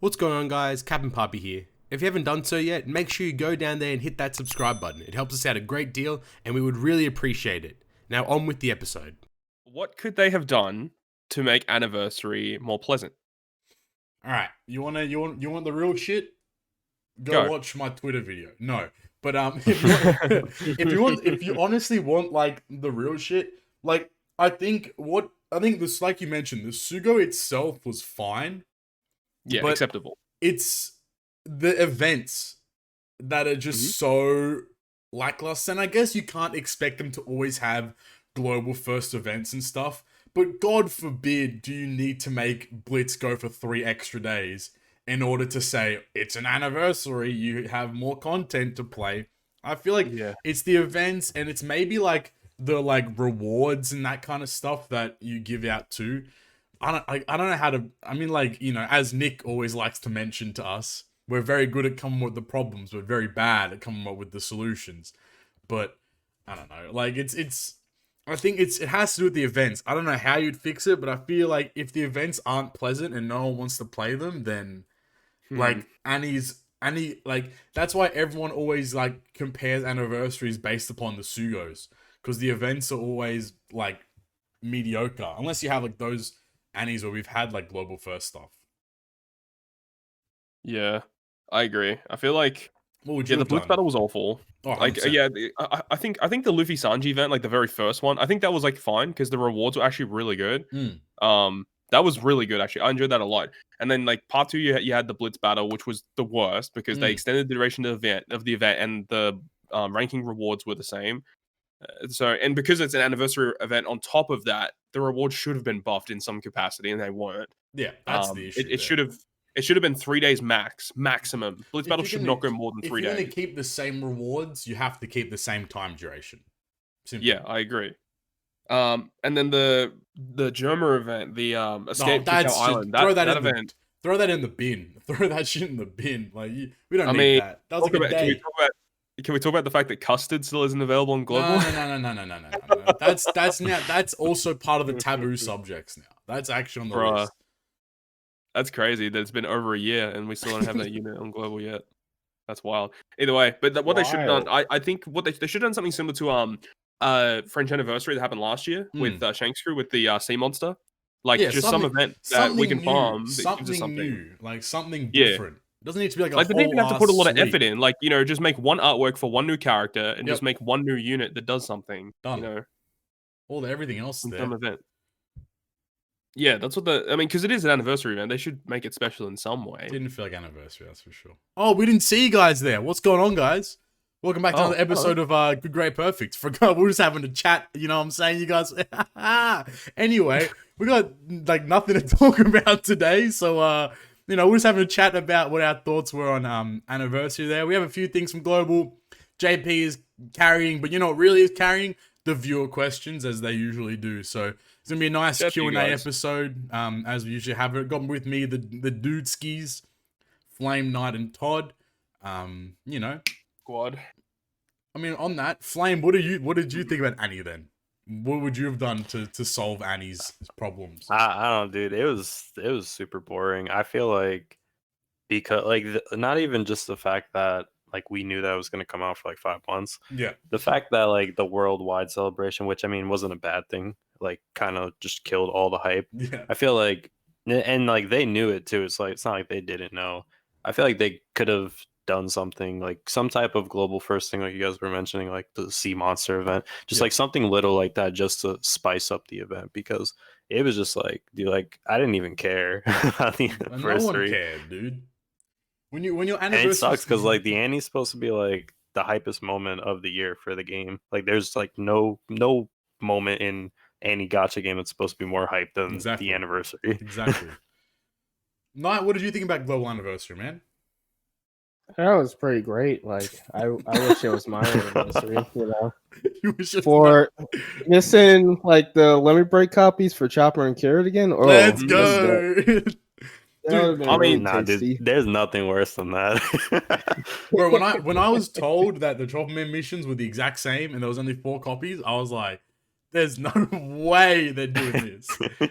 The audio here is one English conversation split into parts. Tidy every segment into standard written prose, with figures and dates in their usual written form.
What's going on, guys? Captain Papi here. If you haven't done so yet, make sure you go down there and hit that subscribe button. It helps us out a great deal and we would really appreciate it. Now on with the episode. What could they have done to make Anniversary more pleasant? All right, you want the real shit? Go. Watch my Twitter video. No, but if you honestly want like the real shit, like I think this, like you mentioned, the Sugo itself was fine. Yeah, but acceptable. It's the events that are just so lackluster, and I guess you can't expect them to always have global first events and stuff. But God forbid, do you need to make Blitz go for 3 extra days in order to say it's an anniversary? You have more content to play. I feel like it's the events, and it's maybe like the rewards and that kind of stuff that you give out too. I don't know how to. I mean, like, you know, as Nick always likes to mention to us, we're very good at coming up with the problems. We're very bad at coming up with the solutions. But I don't know. Like I think it has to do with the events. I don't know how you'd fix it, but I feel like if the events aren't pleasant and no one wants to play them, then like Annie, like that's why everyone always like compares anniversaries based upon the Sugos, because the events are always like mediocre unless you have like those Annies where we've had like global first stuff. Yeah, I agree. I feel like the Blitz battle was awful. Oh, like I think the Luffy Sanji event, like the very first one, I think that was like fine because the rewards were actually really good. That was really good actually. I enjoyed that a lot. And then like part 2, you had the Blitz battle, which was the worst because they extended the duration of the event and the ranking rewards were the same. And because it's an anniversary event, on top of that, the rewards should have been buffed in some capacity, and they weren't. Yeah, that's the issue. It should have been 3 days maximum. Blitz battle should not go more than 3 days. If you're going to keep the same rewards, you have to keep the same time duration. Simple. Yeah, I agree. And then the Germa event, the Escape to Island, throw that in the bin. Throw that shit in the bin. Like we don't need that. That was a good day. Can we talk about the fact that Custard still isn't available on global? No. That's also part of the taboo subjects now. That's actually on the list. That's crazy that it's been over a year and we still don't have that unit on global yet. That's wild. Either way, but what they should have done, I think what they should have done something similar to French Anniversary that happened last year with Shanks Crew with the Sea Monster. Like just some event that we can farm. Something new, like something different. It doesn't need to be like they don't even have to put a lot of effort in. Like, you know, just make one artwork for one new character and just make one new unit that does something. Done. You know, everything else there. Some event. Yeah, that's what because it is an anniversary event. They should make it special in some way. Didn't feel like anniversary, that's for sure. Oh, we didn't see you guys there. What's going on, guys? Welcome back to another episode of Good, Great, Perfect. Forgot we were just having a chat. You know what I'm saying, you guys? Anyway, we got like nothing to talk about today, so you know, we're just having a chat about what our thoughts were on anniversary there. We have a few things from Global. JP is carrying, but you know what really is carrying? The viewer questions, as they usually do. So it's going to be a nice Q&A episode, as we usually have it. Got with me the Toadskis, Flame, Knight, and Todd. You know. Squad. I mean, on that, Flame, what did you think about Annie then? What would you have done to solve Annie's problems? I don't know, dude. It was super boring. I feel like because like not even just the fact that like we knew that it was going to come out for like 5 months. Yeah. The fact that like the worldwide celebration, which I mean wasn't a bad thing, like kind of just killed all the hype. Yeah. I feel like, and like they knew it too. It's like it's not like they didn't know. I feel like they could have done something like some type of global first thing like you guys were mentioning, like the Sea Monster event, just like something little like that just to spice up the event, because it was just like, dude, like I didn't even care about the anniversary. No one cared, dude. When your anniversary, and it sucks because like the Annie's supposed to be like the hypest moment of the year for the game. Like there's like no moment in any gacha game that's supposed to be more hyped than the anniversary. Exactly. Knight, what did you think about global anniversary, man? That was pretty great. Like I wish it was my anniversary, you know. You wish it for missing like the lemon break copies for Chopper and Carrot again. Oh, let's go. Dude, I mean, dude, there's nothing worse than that. Bro, when I was told that the 12-man missions were the exact same and there was only 4 copies, I was like, there's no way they're doing this.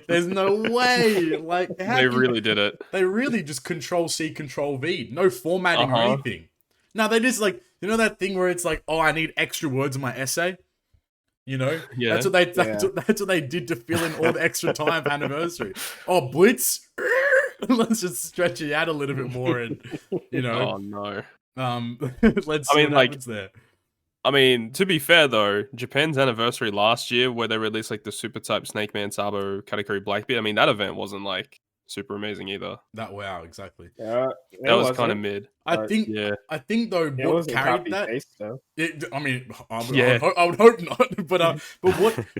There's no way. Like, They really did it. They really just Control C, Control V. No formatting or anything. No, they just like, you know that thing where it's like, oh, I need extra words in my essay? You know? Yeah. That's what they did to fill in all the extra time for anniversary. Oh, Blitz? Let's just stretch it out a little bit more and, you know. Oh, no. Let's see what happens there. I mean, to be fair though, Japan's anniversary last year, where they released like the Super Type Snake Man Sabo Katakuri Blackbeard, I mean, that event wasn't like super amazing either. Wow, exactly. That was kind of mid. I think though, what carried that? I mean, I would hope not. But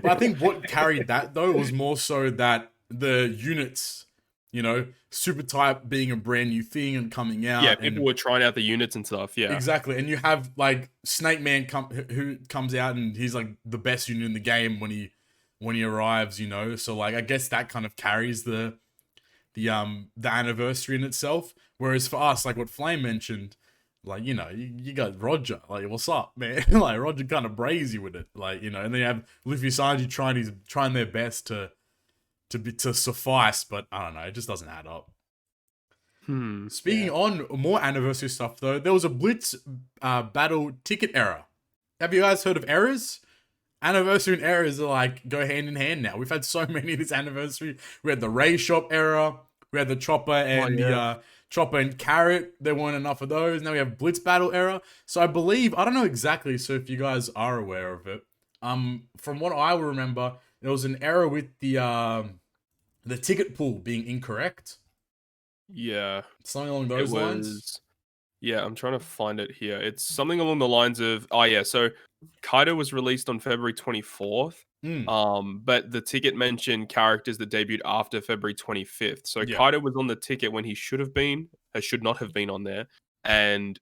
I think what carried that though was more so that the units, you know, Super Type being a brand new thing and coming out. Yeah, people were trying out the units and stuff. Yeah, exactly. And you have like Snake Man who comes out and he's like the best unit in the game when he arrives. You know, so like I guess that kind of carries the anniversary in itself. Whereas for us, like what Flame mentioned, like, you know, you got Roger, like, what's up, man? Like Roger kind of brazy with it, like, you know, and then you have Luffy Sanji trying their best to suffice, but I don't know, it just doesn't add up. Speaking on more anniversary stuff though, there was a Blitz battle ticket error. Have you guys heard of errors? Anniversary and errors are like go hand in hand now. We've had so many this anniversary. We had the Ray Shop error. We had the Chopper and the Chopper and Carrot. There weren't enough of those. Now we have Blitz battle error. So I believe, I don't know exactly. So if you guys are aware of it, from what I remember, there was an error with the ticket pool being incorrect. Yeah, something along those lines. Yeah, I'm trying to find it here. It's something along the lines of, so Kaido was released on February 24th. But the ticket mentioned characters that debuted after February 25th. So Kaido was on the ticket when he should not have been on there. And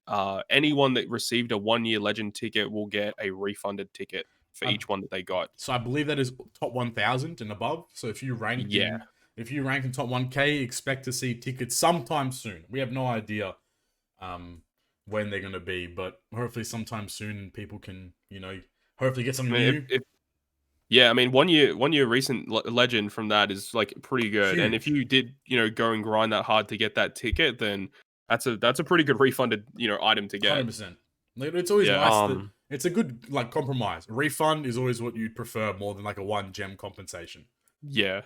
anyone that received a 1-year legend ticket will get a refunded ticket for each one that they got. So I believe that is top 1,000 and above. So if you rank in top 1K, expect to see tickets sometime soon. We have no idea when they're going to be, but hopefully sometime soon people can, you know, hopefully get something new. I mean, one year recent legend from that is like pretty good. Huge. And if you did, you know, go and grind that hard to get that ticket, then that's a pretty good refunded, you know, item to get. 100%. Like, it's always nice. It's a good like compromise. A refund is always what you'd prefer more than like a 1 gem compensation. Yeah.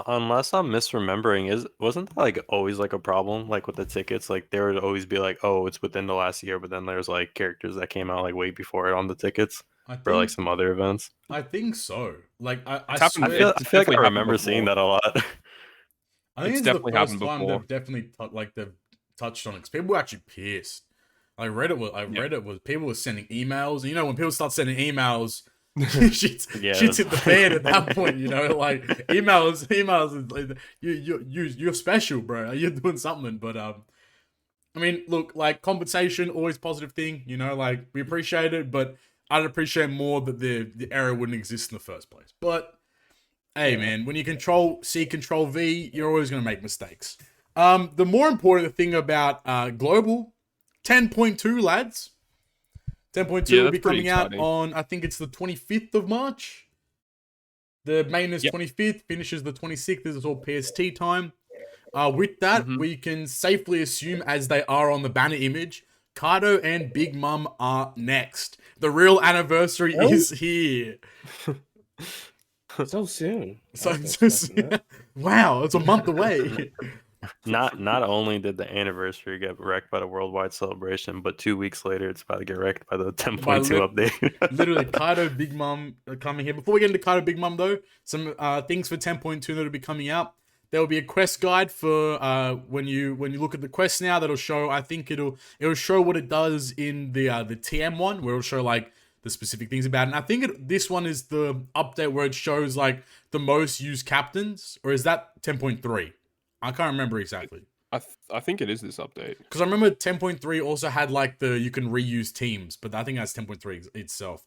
Unless I'm misremembering, wasn't that like always like a problem like with the tickets? Like there would always be like, oh, it's within the last year, but then there's like characters that came out like way before it on the tickets for like some other events. I think so. Like I feel like I remember seeing that a lot. I think it's definitely the first time they've definitely they've touched on it because people were actually pissed. Reddit was people were sending emails. You know, when people start sending emails. shit's hit the fan at that point, you know. Like emails. Like, you're special, bro. You're doing something. But I mean, look, like compensation, always positive thing, you know. Like we appreciate it, but I'd appreciate more that the error wouldn't exist in the first place. But hey, man, when you Control C, Control V, you're always gonna make mistakes. The more important thing about global 10.2, lads. 10.2 will be coming out on, I think it's the 25th of March. The main is 25th, finishes the 26th. This is all PST time. With that, we can safely assume, as they are on the banner image, Kaido and Big Mom are next. The real anniversary is here. So soon. So soon. Wow, it's a month away. Not only did the anniversary get wrecked by the worldwide celebration, but 2 weeks later, it's about to get wrecked by the 10.2 update. Literally, Kaido Big Mom are coming here. Before we get into Kaido Big Mom, though, some things for 10.2 that'll be coming out. There will be a quest guide for when you look at the quest now. That'll show. I think it'll show what it does in the TM one, where it'll show like the specific things about it. And I think this one is the update where it shows like the most used captains, or is that 10.3? I can't remember exactly. I think it is this update. Because I remember 10.3 also had like you can reuse teams, but I think that's 10.3 itself.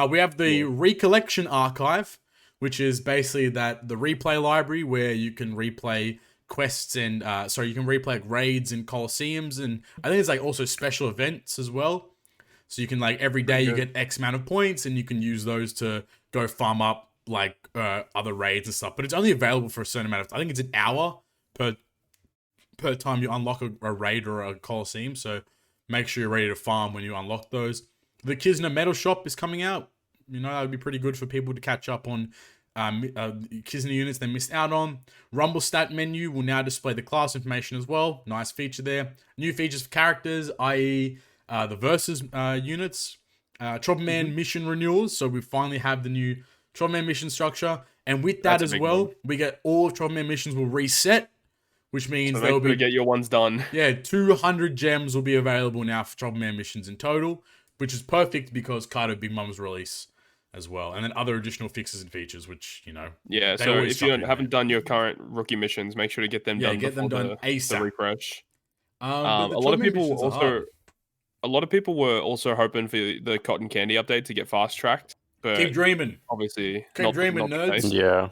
We have the Recollection Archive, which is basically the replay library where you can replay quests and you can replay like raids and Colosseums, and I think it's like also special events as well. So you can like every day you get X amount of points, and you can use those to go farm up like other raids and stuff. But it's only available for a certain amount of. I think it's an hour per time you unlock a raid or a Coliseum. So make sure you're ready to farm when you unlock those. The Kisner Metal Shop is coming out. That would be pretty good for people to catch up on Kisner units they missed out on. Rumble stat menu will now display the class information as well. Nice feature there. New features for characters, i.e. The Versus units. Trouble-Man mission renewals. So we finally have the new Trouble-Man mission structure. And with that as well, we get all of Trouble-Man missions will reset. Which means so they'll get your ones done. Yeah, 200 gems will be available now for Trouble-Man missions in total. Which is perfect because Kaido Big Mom's release as well, and then other additional fixes and features, which Yeah, so if you haven't done your current rookie missions, make sure to get them done. Get them done ASAP. The refresh. A lot of people were also hoping for the Cotton Candy update to get fast tracked. But keep dreaming. Obviously, keep dreaming, nerds. Yeah.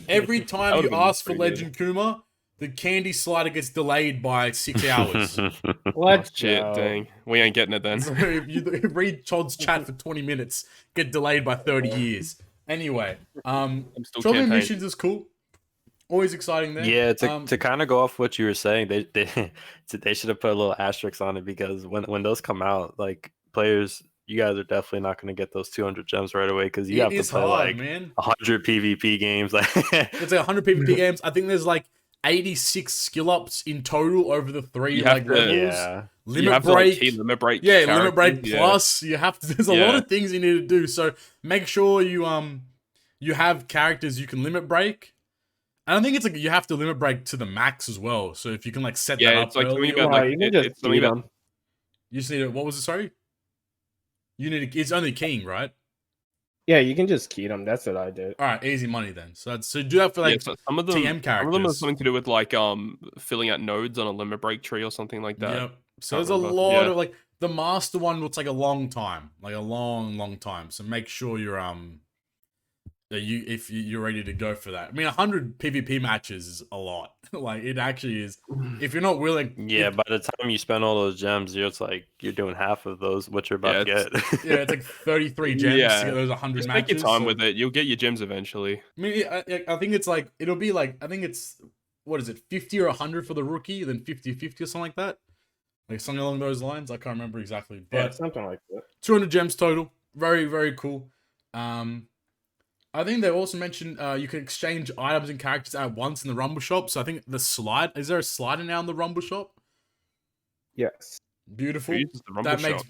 Every time you ask for Legend Kuma, the candy slider gets delayed by 6 hours. What? Shit, dang. We ain't getting it then. So if you read Chod's chat for 20 minutes, get delayed by 30 years. Anyway, Trouble missions is cool. Always exciting there. Yeah, to kind of go off what you were saying, they should have put a little asterisk on it because when those come out, like players, you guys are definitely not going to get those 200 gems right away because you have to play like 100 PvP games. It's like 100 PvP games. I think there's like 86 skill ups in total over the three levels. Yeah. Limit break. Limit break. Yeah, limit break plus. You have to. There's a lot of things you need to do. So make sure you have characters you can limit break. And I think it's like you have to limit break to the max as well. So if you can like set that up. It's like early, it's something about you just need to, what was it? Sorry. You need to, it's only keying, right? Yeah, you can just key them. That's what I did. All right, easy money then. So do that for like some of them, TM characters. Some of them have something to do with like filling out nodes on a limit break tree or something like that. Yep. So there's a lot of like the master one will take a long time, like a long time. So make sure you're if you're ready to go for that. I mean, 100 PvP matches is a lot. Like it actually is. If you're not willing, by the time you spend all those gems, you're doing half of those what you're about to get. Yeah, it's like 33 gems to get those 100 Just matches. Take your time with it. You'll get your gems eventually. I mean, I think it's like it'll be like I think it's what is it 50 or 100 for the rookie, then 50-50 or something like that. Like something along those lines. I can't remember exactly, but something like that. 200 gems total. Very, very cool. I think they also mentioned you can exchange items and characters at once in the Rumble Shop. So I think is there a slider now in the Rumble Shop? Yes. Beautiful. Who uses the Rumble Shop?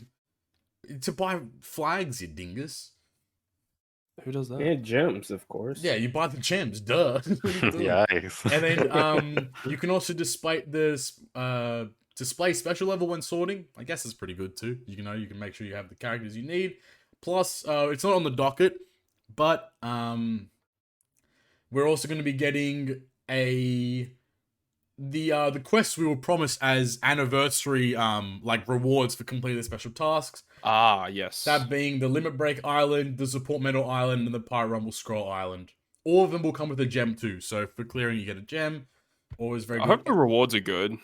To buy flags, you dingus. Who does that? Yeah, gems, of course. Yeah, you buy the gems, duh. Yikes. And then you can also display special level when sorting. I guess it's pretty good too. You can make sure you have the characters you need. Plus, it's not on the docket, but we're also going to be getting the quests we were promised as anniversary like rewards for completing the special tasks. Ah, yes. That being the Limit Break Island, the Support Medal Island, and the Pirate Rumble Scroll Island. All of them will come with a gem too. So for clearing, you get a gem. Always very good. I hope the rewards are good.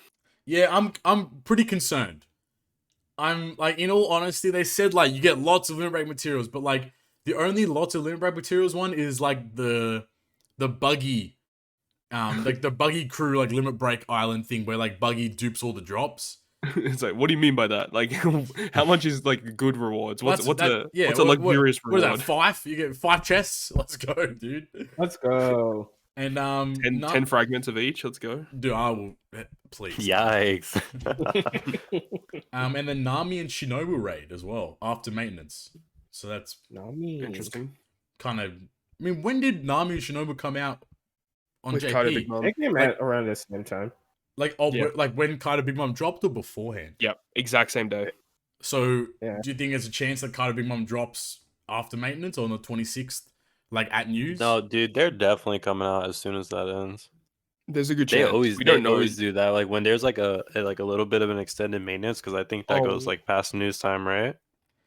Yeah, I'm pretty concerned. I'm like, in all honesty, they said like you get lots of Limit Break materials, but like the only lots of Limit Break materials one is like the buggy, like the buggy crew like Limit Break Island thing where like buggy dupes all the drops. It's like, what do you mean by that? Like, how much is like good rewards? What's a luxurious reward? What is that? 5? You get 5 chests. Let's go, dude. Let's go. And 10 fragments of each. Let's go. Dude, I will please. Yikes. And then Nami and Shinobu raid as well after maintenance. So that's interesting. Kind of. I mean, when did Nami and Shinobu come out on with JP? Kaido Big Mom? They came out around the same time. Like like when Kaido Big Mom dropped or beforehand? Yep, exact same day. So do you think there's a chance that Kaido Big Mom drops after maintenance or on the 26th, like at news? No, dude, they're definitely coming out as soon as that ends. There's a good chance. They always do that. Like when there's like a little bit of an extended maintenance, because I think that goes like past news time, right?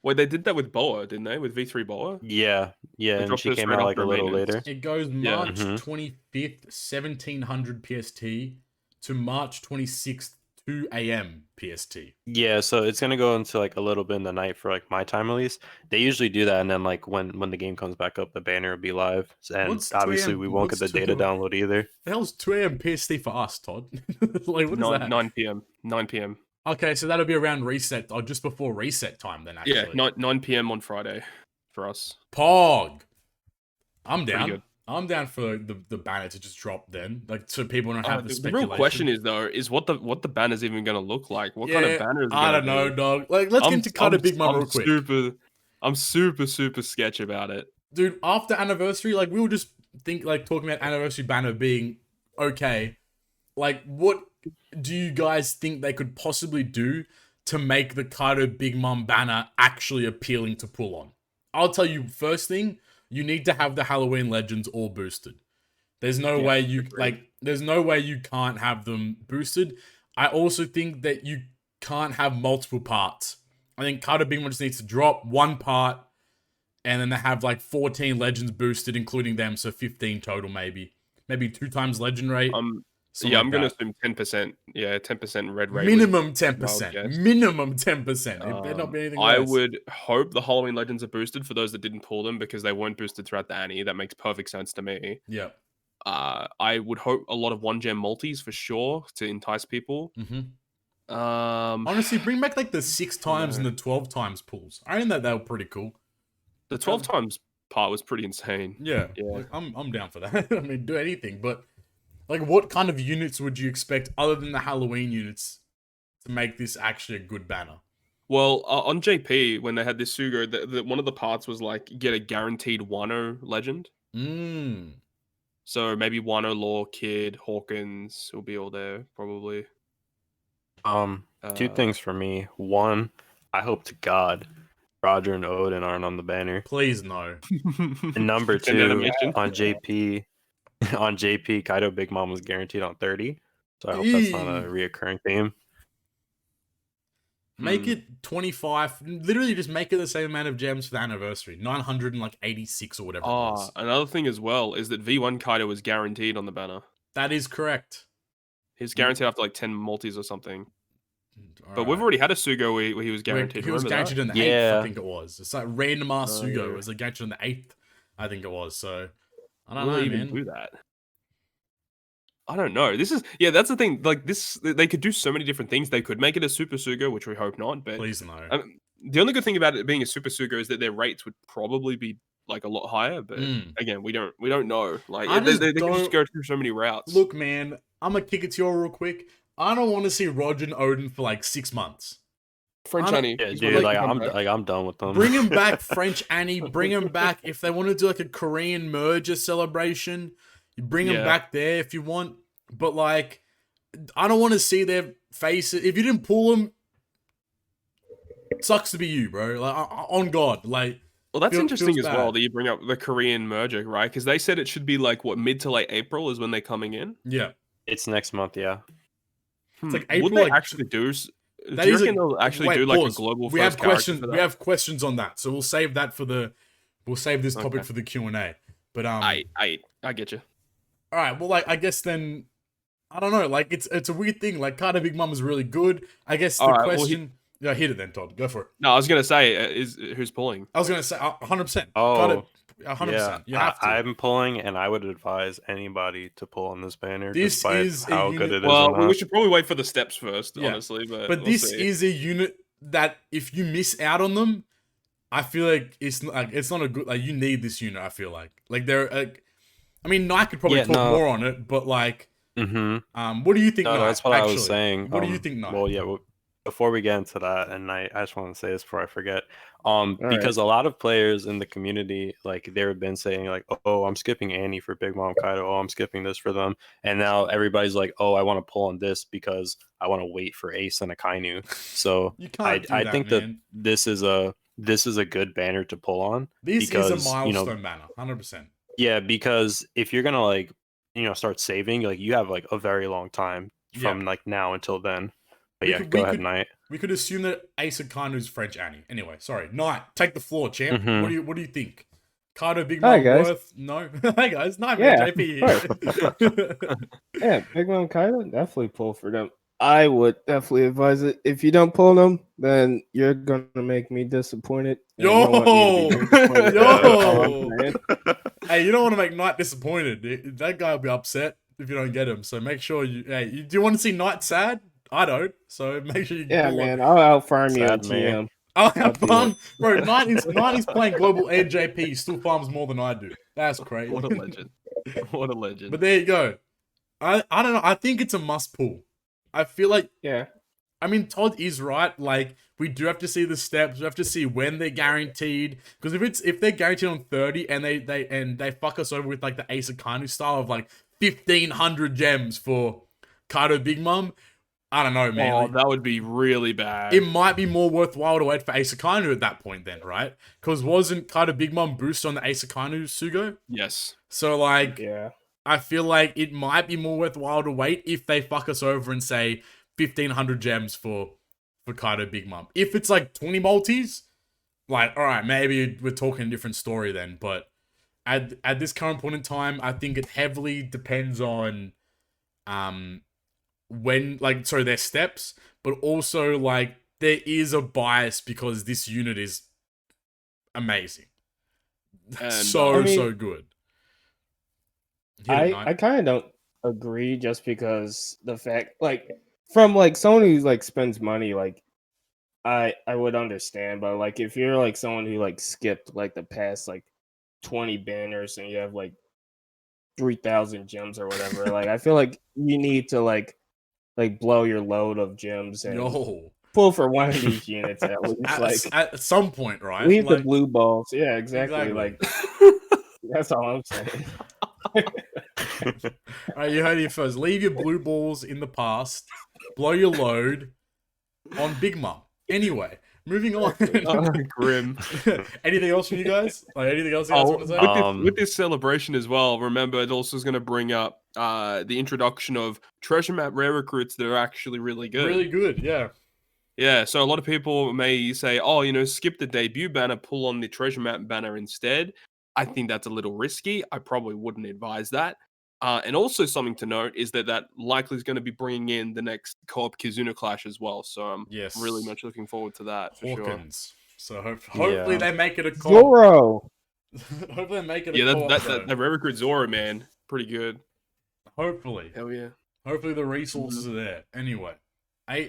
Well, they did that with Boa, didn't they? With V3 Boa? Yeah, and she came out like a little later. It goes March 25th, 1700 PST to March 26th, 2 a.m. PST. Yeah, so it's gonna go into like a little bit in the night for like my time at least. They usually do that, and then like when the game comes back up, the banner will be live, and What's 2 obviously a.m. we won't get what's the data 2 download either. The hell's 2 a.m. PST for us, Todd? Like, what is 9, that? 9 p.m. 9 p.m. Okay, so that'll be around reset, or just before reset time then, actually. Yeah, 9 p.m. on Friday for us. Pog. I'm Pretty down. good. I'm down for the banner to just drop then, like so people don't have the The speculation. real question is what the banner's even going to look like? What kind of banner is it I gonna don't know, be? dog. Like, let's get into Kaido Big Mom real quick. I'm super sketch about it. Dude, after anniversary, like we were just talking about anniversary banner being okay. Like, what do you guys think they could possibly do to make the Kaido Big Mom banner actually appealing to pull on? I'll tell you, first thing, you need to have the Halloween Legends all boosted. There's no way there's no way you can't have them boosted. I also think that you can't have multiple parts. I think Kaido Big Mom just needs to drop one part, and then they have like 14 legends boosted, including them, so 15 total maybe. Maybe 2 times legend rate. I'm gonna assume 10%. Yeah, 10% red rate. Minimum 10%. Minimum 10%. If there not be anything less. I would hope the Halloween Legends are boosted for those that didn't pull them because they weren't boosted throughout the Annie. That makes perfect sense to me. Yeah. I would hope a lot of 1-gem multis for sure to entice people. Mm-hmm. Honestly, bring back like the 6 times and the 12 times pulls. I think that were pretty cool. The 12 times part was pretty insane. Yeah. Like, I'm down for that. I mean, do anything, but like, what kind of units would you expect other than the Halloween units to make this actually a good banner? Well, on JP, when they had this Sugo, one of the parts was like, get a guaranteed Wano legend. So maybe Wano, Law, Kid, Hawkins will be all there, probably. 2 things for me. One, I hope to God Roger and Odin aren't on the banner. Please no. And number 2, on JP... On JP, Kaido Big Mom was guaranteed on 30, so I hope that's not a reoccurring theme. Make it 25. Literally, just make it the same amount of gems for the anniversary. 986 or whatever it was. Another thing as well is that V1 Kaido was guaranteed on the banner. That is correct. He's guaranteed after like 10 multis or something. But we've already had a Sugo where he was guaranteed. He was guaranteed on the 8th, I think it was. It's like random ass Sugo. It was like guaranteed on the 8th, I think it was. So I don't know, even man. do that. I don't know. That's the thing. Like this, they could do so many different things. They could make it a Super Sugo, which we hope not. But please no. The only good thing about it being a Super Sugo is that their rates would probably be like a lot higher. But again, we don't know. Like they can just go through so many routes. Look, man, I'm gonna kick it to you real quick. I don't want to see Roger and Odin for like 6 months. French Annie. Yeah, dude, I'm done with them. Bring him back, French Annie. Bring him back. If they want to do like a Korean merger celebration, you bring him back there if you want. But like, I don't want to see their faces. If you didn't pull them, it sucks to be you, bro. Like, on God, like. Well, that's interesting as well that you bring up the Korean merger, right? Because they said it should be like mid to late April is when they're coming in. Yeah, it's next month. Yeah, it's like April. Would they actually do? Do you reckon they'll actually do like a global? We have questions. We have questions on that, so we'll save that for the. We'll save this topic for the Q&A. But I get you. All right. Well, like I guess then, I don't know. Like it's a weird thing. Like Kaido Big Mom is really good. I guess the question. Yeah, hit it then, Todd. Go for it. No, I was gonna say is who's pulling. I was gonna say 100%. Oh, 100%. You have to. I'm pulling, and I would advise anybody to pull on this banner. This despite is how good it is. Well, we should probably wait for the steps first, honestly. But this is a unit that if you miss out on them, I feel like it's not a good. Like you need this unit. I feel like they're like. I mean, Knight could probably talk more on it, but like, what do you think? No, Knight, that's what I was saying. What do you think, Knight? Well, yeah. Before we get into that, and I just want to say this before I forget, because a lot of players in the community, like they've been saying, like, oh, I'm skipping Annie for Big Mom Kaido. Oh, I'm skipping this for them, and now everybody's like, oh, I want to pull on this because I want to wait for Ace and Akainu. So I think that this is a good banner to pull on. This is a milestone banner, 100%. Yeah, because if you're gonna start saving, like you have like a very long time from like now until then. But go ahead, Knight. We could assume that Ace Akainu's French Annie. Anyway, sorry. Knight, take the floor, champ. What do you think? Kaido Big Mom worth? No. Hey guys, Nightmare JP here. Yeah, Big Mom Kaido definitely pull for them. I would definitely advise it. If you don't pull them, then you're gonna make me disappointed. and you don't want me to be disappointed. That's all I'm saying. Hey, you don't want to make Knight disappointed. That guy will be upset if you don't get him. So make sure you. Hey, do you want to see Knight sad? I don't. So make sure you. Yeah, pull man, I'll out farm you Sad at man. TM. Oh, I'll do farm, bro. Knight is playing global and JP. He still farms more than I do. That's crazy. What a legend. What a legend. But there you go. I don't know. I think it's a must pull. I feel like. Yeah. I mean, Todd is right. Like, we do have to see the steps. We have to see when they're guaranteed. Because if they're guaranteed on 30 and they fuck us over with like the Ace of Kanu style of like 1,500 gems for Kaido Big Mom, I don't know, man. Oh, Like, that would be really bad. it might be more worthwhile to wait for Ace of Kanu at that point, then, right? Because wasn't Kaido Big Mom boost on the Ace of Kanu Sugo? Yes. So like, Yeah. I feel like it might be more worthwhile to wait if they fuck us over and say 1,500 gems for Kaido Big Mom. If it's like 20 multis, like, all right, maybe we're talking a different story then. But at this current point in time, I think it heavily depends on their steps, but also like there is a bias because this unit is amazing. And, so good. Hit it, Knight. I kind of don't agree just because the fact, like, from like someone who like spends money, like I would understand, but like if you're like someone who like skipped like the past like 20 banners and you have like 3,000 gems or whatever, like I feel like you need to like blow your load of gems and Yo. pull for one of these units at least. At some point, right? Leave Like, the blue balls. Yeah, exactly. Like that's all I'm saying. Alright, you heard it first. Leave your blue balls in the past. Blow your load on Big Mom. Anyway, moving on. Grim. Anything else from you guys? Like anything else you guys want to say? With this celebration as well, remember it also is going to bring up the introduction of treasure map rare recruits that are actually really good. Really good, yeah. Yeah, so a lot of people may say, oh, skip the debut banner, pull on the treasure map banner instead. I think that's a little risky. I probably wouldn't advise that. And also something to note is that likely is going to be bringing in the next co-op Kizuna Clash as well. So I'm really much looking forward to that for Hawkins. So hopefully they make it a co-op. Zoro. Hopefully they make it a co-op. That rare recruit Zoro, man, pretty good. Hopefully. Hell yeah. Hopefully the resources are there. Anyway.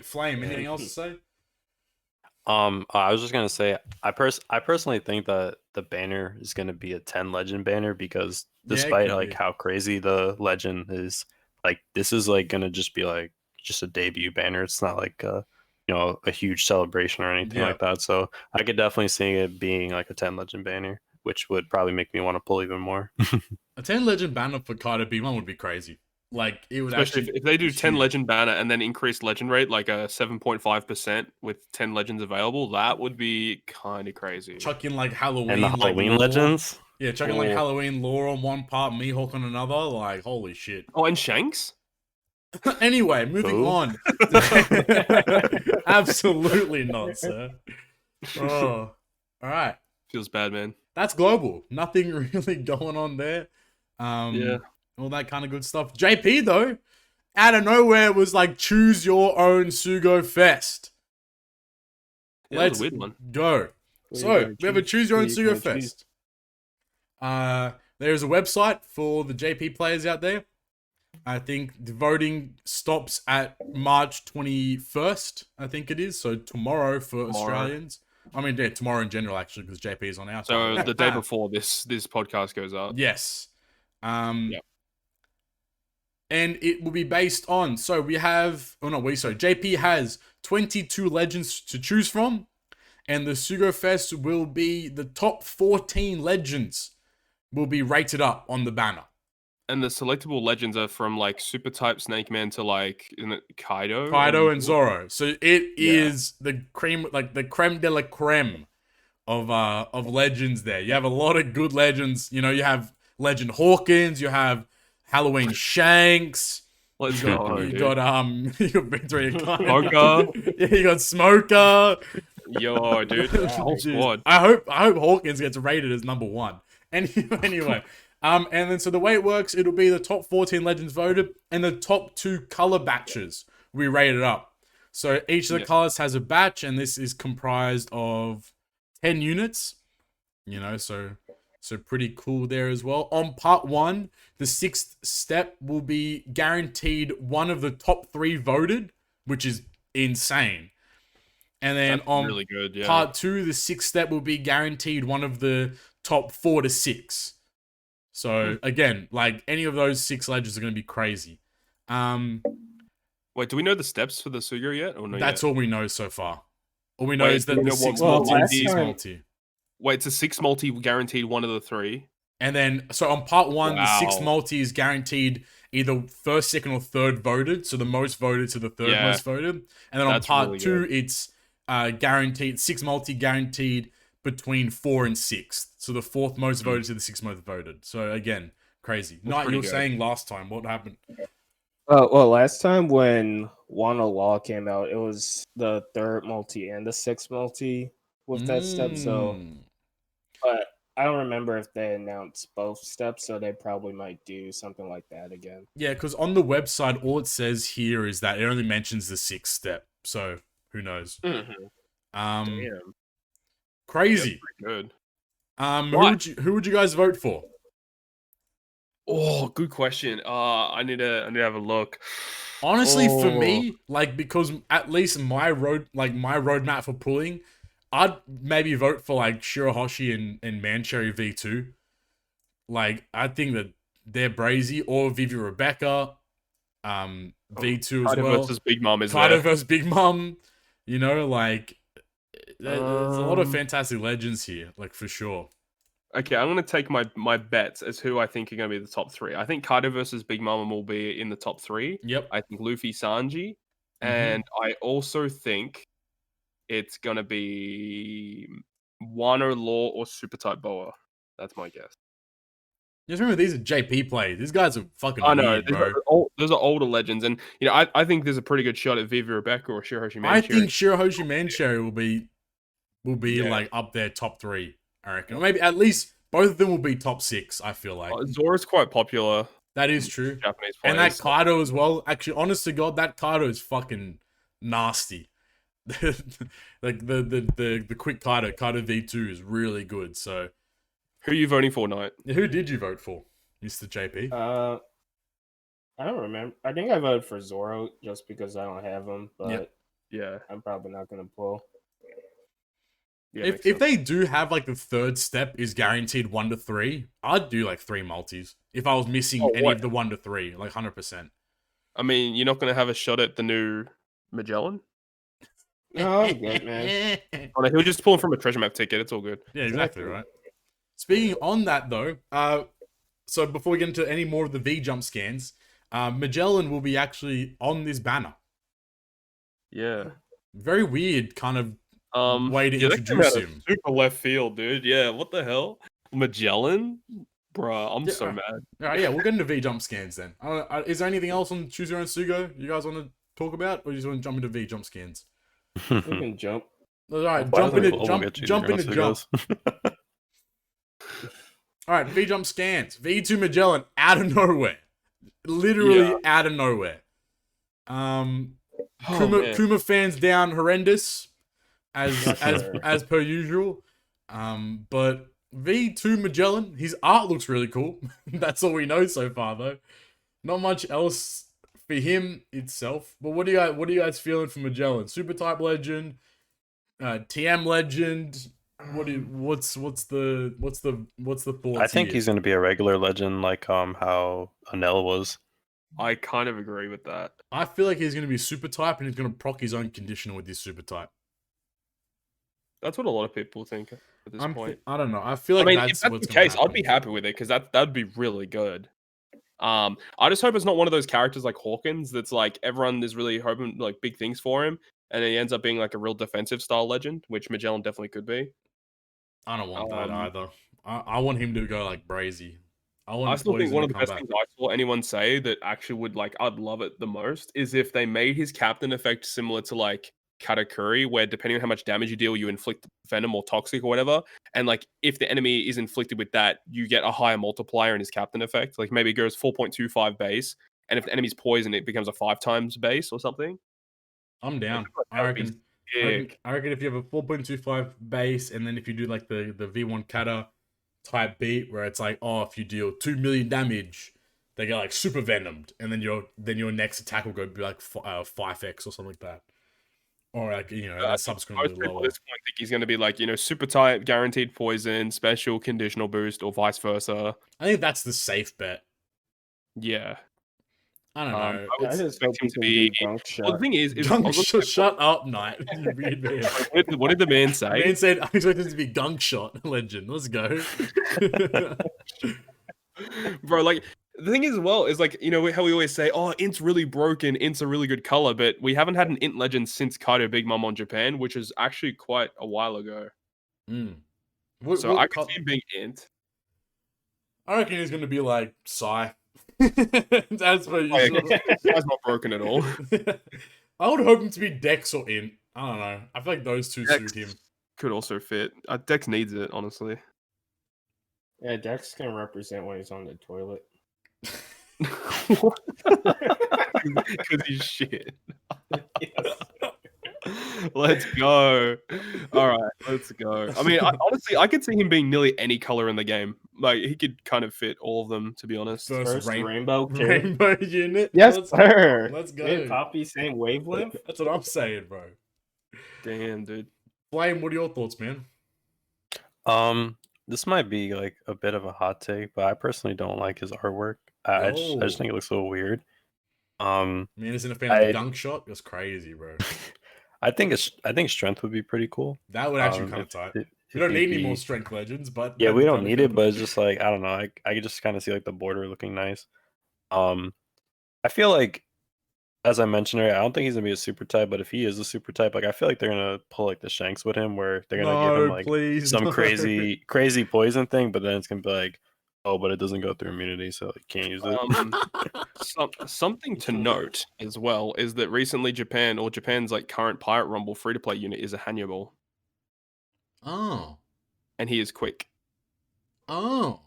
Flame, anything else to say? I was just gonna say, I personally think that the banner is gonna be a 10 legend banner because despite like how crazy the legend is, like this is like gonna just be like just a debut banner. It's not like a huge celebration or anything like that. So I could definitely see it being like a 10 legend banner, which would probably make me want to pull even more. A 10 legend banner for Kaido Big Mom would be crazy. Like it would especially if they do 10 legend banner and then increase legend rate like a 7.5% with 10 legends available, that would be kind of crazy. Chuck in like Halloween and the Halloween lore. legends. Yeah, chuck in like Halloween lore on one part, Mihawk on another. Like holy shit. Oh, and Shanks. Anyway, moving on. Absolutely not, sir. Oh, all right. Feels bad, man. That's global. Nothing really going on there. All that kind of good stuff. JP, though, out of nowhere was like, choose your own Sugofest. Yeah, Let's a weird one. go. So, we have a choose your own Sugofest. There's a website for the JP players out there. I think the voting stops at March 21st, I think it is. So, tomorrow for Australians. I mean, yeah, tomorrow in general, actually, because JP is on our So, side. the day before this podcast goes up. Yes. And it will be based on, JP has 22 legends to choose from, and the Sugofest will be the top 14 legends will be rated up on the banner. And the selectable legends are from like Super Type Snake Man to like Kaido. Kaido and Zoro. So it is the cream, like the creme de la creme of legends there. You have a lot of good legends. You have Legend Hawkins, you have Halloween Shanks. Let's go. You got Victoria Smoker. Yeah, you got Smoker. Yo, dude. Whole squad. I hope Hawkins gets rated as number 1. Anyway, and then so the way it works, it'll be the top 14 legends voted and the top 2 color batches we rate it up. So each of the Yeah. colors has a batch, and this is comprised of 10 units. You know, so pretty cool there as well. On part 1, the 6th step will be guaranteed one of the top 3 voted, which is insane. And then That's on really good. Yeah. part 2, the 6th step will be guaranteed one of the top 4 to 6. So again, like any of those 6 legends are going to be crazy. Wait, do we know the steps for the Sugo yet? Or no? That's all we know so far. All we know Wait, is do that we the know what 6 Well, multi and the last 6 time- multi. Wait, it's a 6 multi guaranteed one of the 3. And then, so on part 1, the 6 Wow. multi is guaranteed either first, second, or third voted. So the most voted to the third Yeah. most voted. And then on That's part really 2, it's guaranteed 6 multi guaranteed between 4 and 6. So the 4th most voted to the 6th most voted. So again, crazy. Knight, you pretty were good. saying last time, what happened? Well, last time when Wano Law came out, it was the 3rd multi and the 6th multi with that step. So, Mm. but I don't remember if they announced both steps, so they probably might do something like that again. Yeah, because on the website, all it says here is that it only mentions the 6th step. So who knows? Mm-hmm. Damn. Crazy. Good. Who would you guys vote for? Oh, good question. I need to have a look. Honestly, for Oh. me, like, because at least my roadmap for pulling, I'd maybe vote for like Shirahoshi and Mancherry V2. Like, I think that they're brazy, or Vivi Rebecca, V2 as Kaido well. versus Big Mom is Kaido there. versus Big Mom. You know, like, there's a lot of Um, fantastic legends here, like, for sure. Okay, I'm gonna take my bets as who I think are gonna be the top 3. I think Kaido versus Big Mom will be in the top 3. Yep. I think Luffy Sanji, Mhm. and I also think it's gonna be Wano Law or Super Type Boa. That's my guess. Just remember, these are JP plays. These guys are fucking I know weird, bro. those are older legends, and you know I think there's a pretty good shot at Vivi Rebecca or Shirahoshi Mancherry. I think Shirahoshi Mancherry will be Yeah. like up there top 3, I reckon. Or maybe at least both of them will be top 6, I feel like. Zora's quite popular. That is true. Japanese And players. that Kaido as well. Actually, honest to God, that Kaido is fucking nasty. Like the quick Kaido V2 is really good. So Who are you voting for, Knight? who did you vote for, Mr. JP? I don't remember. I think I voted for Zoro just because I don't have him, but Yep. Yeah. I'm probably not gonna pull. Yeah, if they do have like the 3rd step is guaranteed 1 to 3, I'd do like 3 multis. If I was missing any what? of the 1 to 3, like 100%. I mean, you're not going to have a shot at the new Magellan? No, I'm good, man. Oh, no, he'll just pull him from a treasure map ticket. It's all good. Yeah, exactly, right. Speaking on that though, so before we get into any more of the V jump scans, Magellan will be actually on this banner. Yeah. Very weird kind of way to yeah, that came introduce out of him. super left field, dude. Yeah, what the hell? Magellan? Bruh, I'm so mad. All right, yeah, we'll get into V jump scans then. Is there anything else on Choose Your Own Sugo you guys want to talk about, or you just want to jump into V jump scans? We can jump. All right, Why jump doesn't into Global get jump choose into your own jump. Sugos? All right, V jump scans. V2 Magellan out of nowhere, literally Yeah. out of nowhere. Oh, Kuma, man. Kuma fans down horrendous, as Sure. as per usual. But V2 Magellan, his art looks really cool. That's all we know so far, though. Not much else for him itself. But what do you guys feeling for Magellan? Super type legend, TM legend. What's the thoughts? I think here? he's going to be a regular legend, like how Anel was. I kind of agree with that. I feel like he's going to be super type, and he's going to proc his own conditional with his super type. That's what a lot of people think at this point. I don't know. I feel like I mean, that's if that's what's the gonna case, I'd happen. be happy with it because that'd be really good. I just hope it's not one of those characters like Hawkins that's like everyone is really hoping like big things for him, and then he ends up being like a real defensive style legend, which Magellan definitely could be. I don't want that either. I want him to go like brazy. I still think Poison one to of the come best back. things I saw anyone say that actually would like I'd love it the most is if they made his captain effect similar to like Katakuri, where depending on how much damage you deal, you inflict venom or toxic or whatever. And like if the enemy is inflicted with that, you get a higher multiplier in his captain effect. Like maybe it goes 4.25 base, and if the enemy's poison, it becomes a 5 times base or something. I'm down. I That would be reckon. sick. I reckon if you have a 4.25 base, and then if you do like the V1 kata type beat, where it's like, oh, if you deal 2 million damage, they get like super venomed, and then your next attack will go be like 5x or something like that, or like that's subsequently Most people lower. at this point think he's going to be like, super type, guaranteed poison, special conditional boost, or vice versa. I think that's the safe bet. Yeah. I don't know. I would I just hope expect him he to can be. do gunk shot. Well, the thing is I was looking at- Shut up, Knight. You weird man. what did the man say? Man said I expect it to be gunk shot legend. Let's go. Bro, like the thing is, well, is like how we always say, oh, int's really broken, int's a really good color, but we haven't had an int legend since Kaido Big Mom on Japan, which is actually quite a while ago. So I could see him being int. I reckon he's gonna be like Psy. That's what you. That's not broken at all. I would hope him to be Dex or int. I don't know. I feel like those two Dex suit him. could also fit. Dex needs it, honestly. Yeah, Dex can represent when he's on the toilet. Because he's shit. Let's go. All right, let's go. I mean, honestly, I could see him being nearly any color in the game. Like, he could kind of fit all of them, to be honest. First rainbow kid. Rainbow unit. Yes, sir. Let's go. Me and Papi same wavelength. That's what I'm saying, bro. Damn, dude. Flame, what are your thoughts, man? This might be like a bit of a hot take, but I personally don't like his artwork. I just think it looks a little weird. Man isn't a fan of the dunk shot. That's crazy, bro. I think strength would be pretty cool. That would actually kind of tight. We don't need any more strength legends, but yeah, we don't need it. But it's just like I don't know. I could just kind of see like the border looking nice. I feel like, as I mentioned earlier, I don't think he's gonna be a super type. But if he is a super type, like I feel like they're gonna pull like the Shanks with him, where they're gonna give him like some crazy poison thing. But then it's gonna be like, oh, but it doesn't go through immunity, so you can't use it. Something to note as well is that recently Japan's like current Pirate Rumble free to play unit is a Hannibal. Oh. And he is quick. Oh.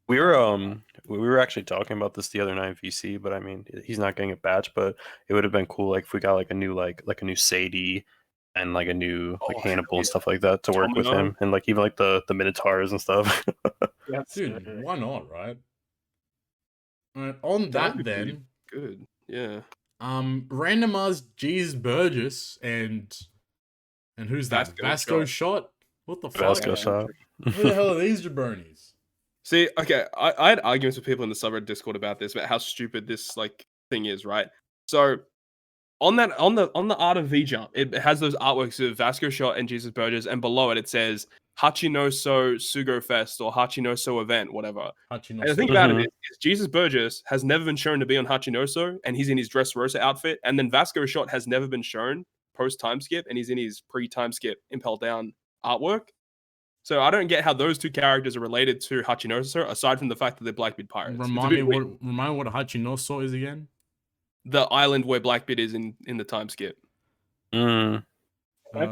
We were actually talking about this the other night in VC, but I mean he's not getting a batch, but it would have been cool like if we got like a new Sadie and like a new Hannibal and stuff like that to work with him, and like even like the Minotaurs and stuff. Yeah, dude, why not, right? On that then, good, yeah. Randomized Jesus Burgess and who's that? Vasco Shot. What the fuck? Vasco Shot. Who the hell are these jabronis? See, okay, I had arguments with people in the subreddit Discord about this, about how stupid this like thing is, right? So on the art of V Jump, it has those artworks of Vasco Shot and Jesus Burgess, and below it says Hachinoso Sugofest or Hachinoso event, whatever. And the thing about it is Jesus Burgess has never been shown to be on Hachinoso, and he's in his Dressrosa outfit, and then Vasco Shot has never been shown post time skip, and he's in his pre time skip Impel Down artwork. So I don't get how those two characters are related to Hachinoso, aside from the fact that they're Blackbeard pirates. Remind me what Hachinoso is again. The island where Blackbeard is in the time skip. Might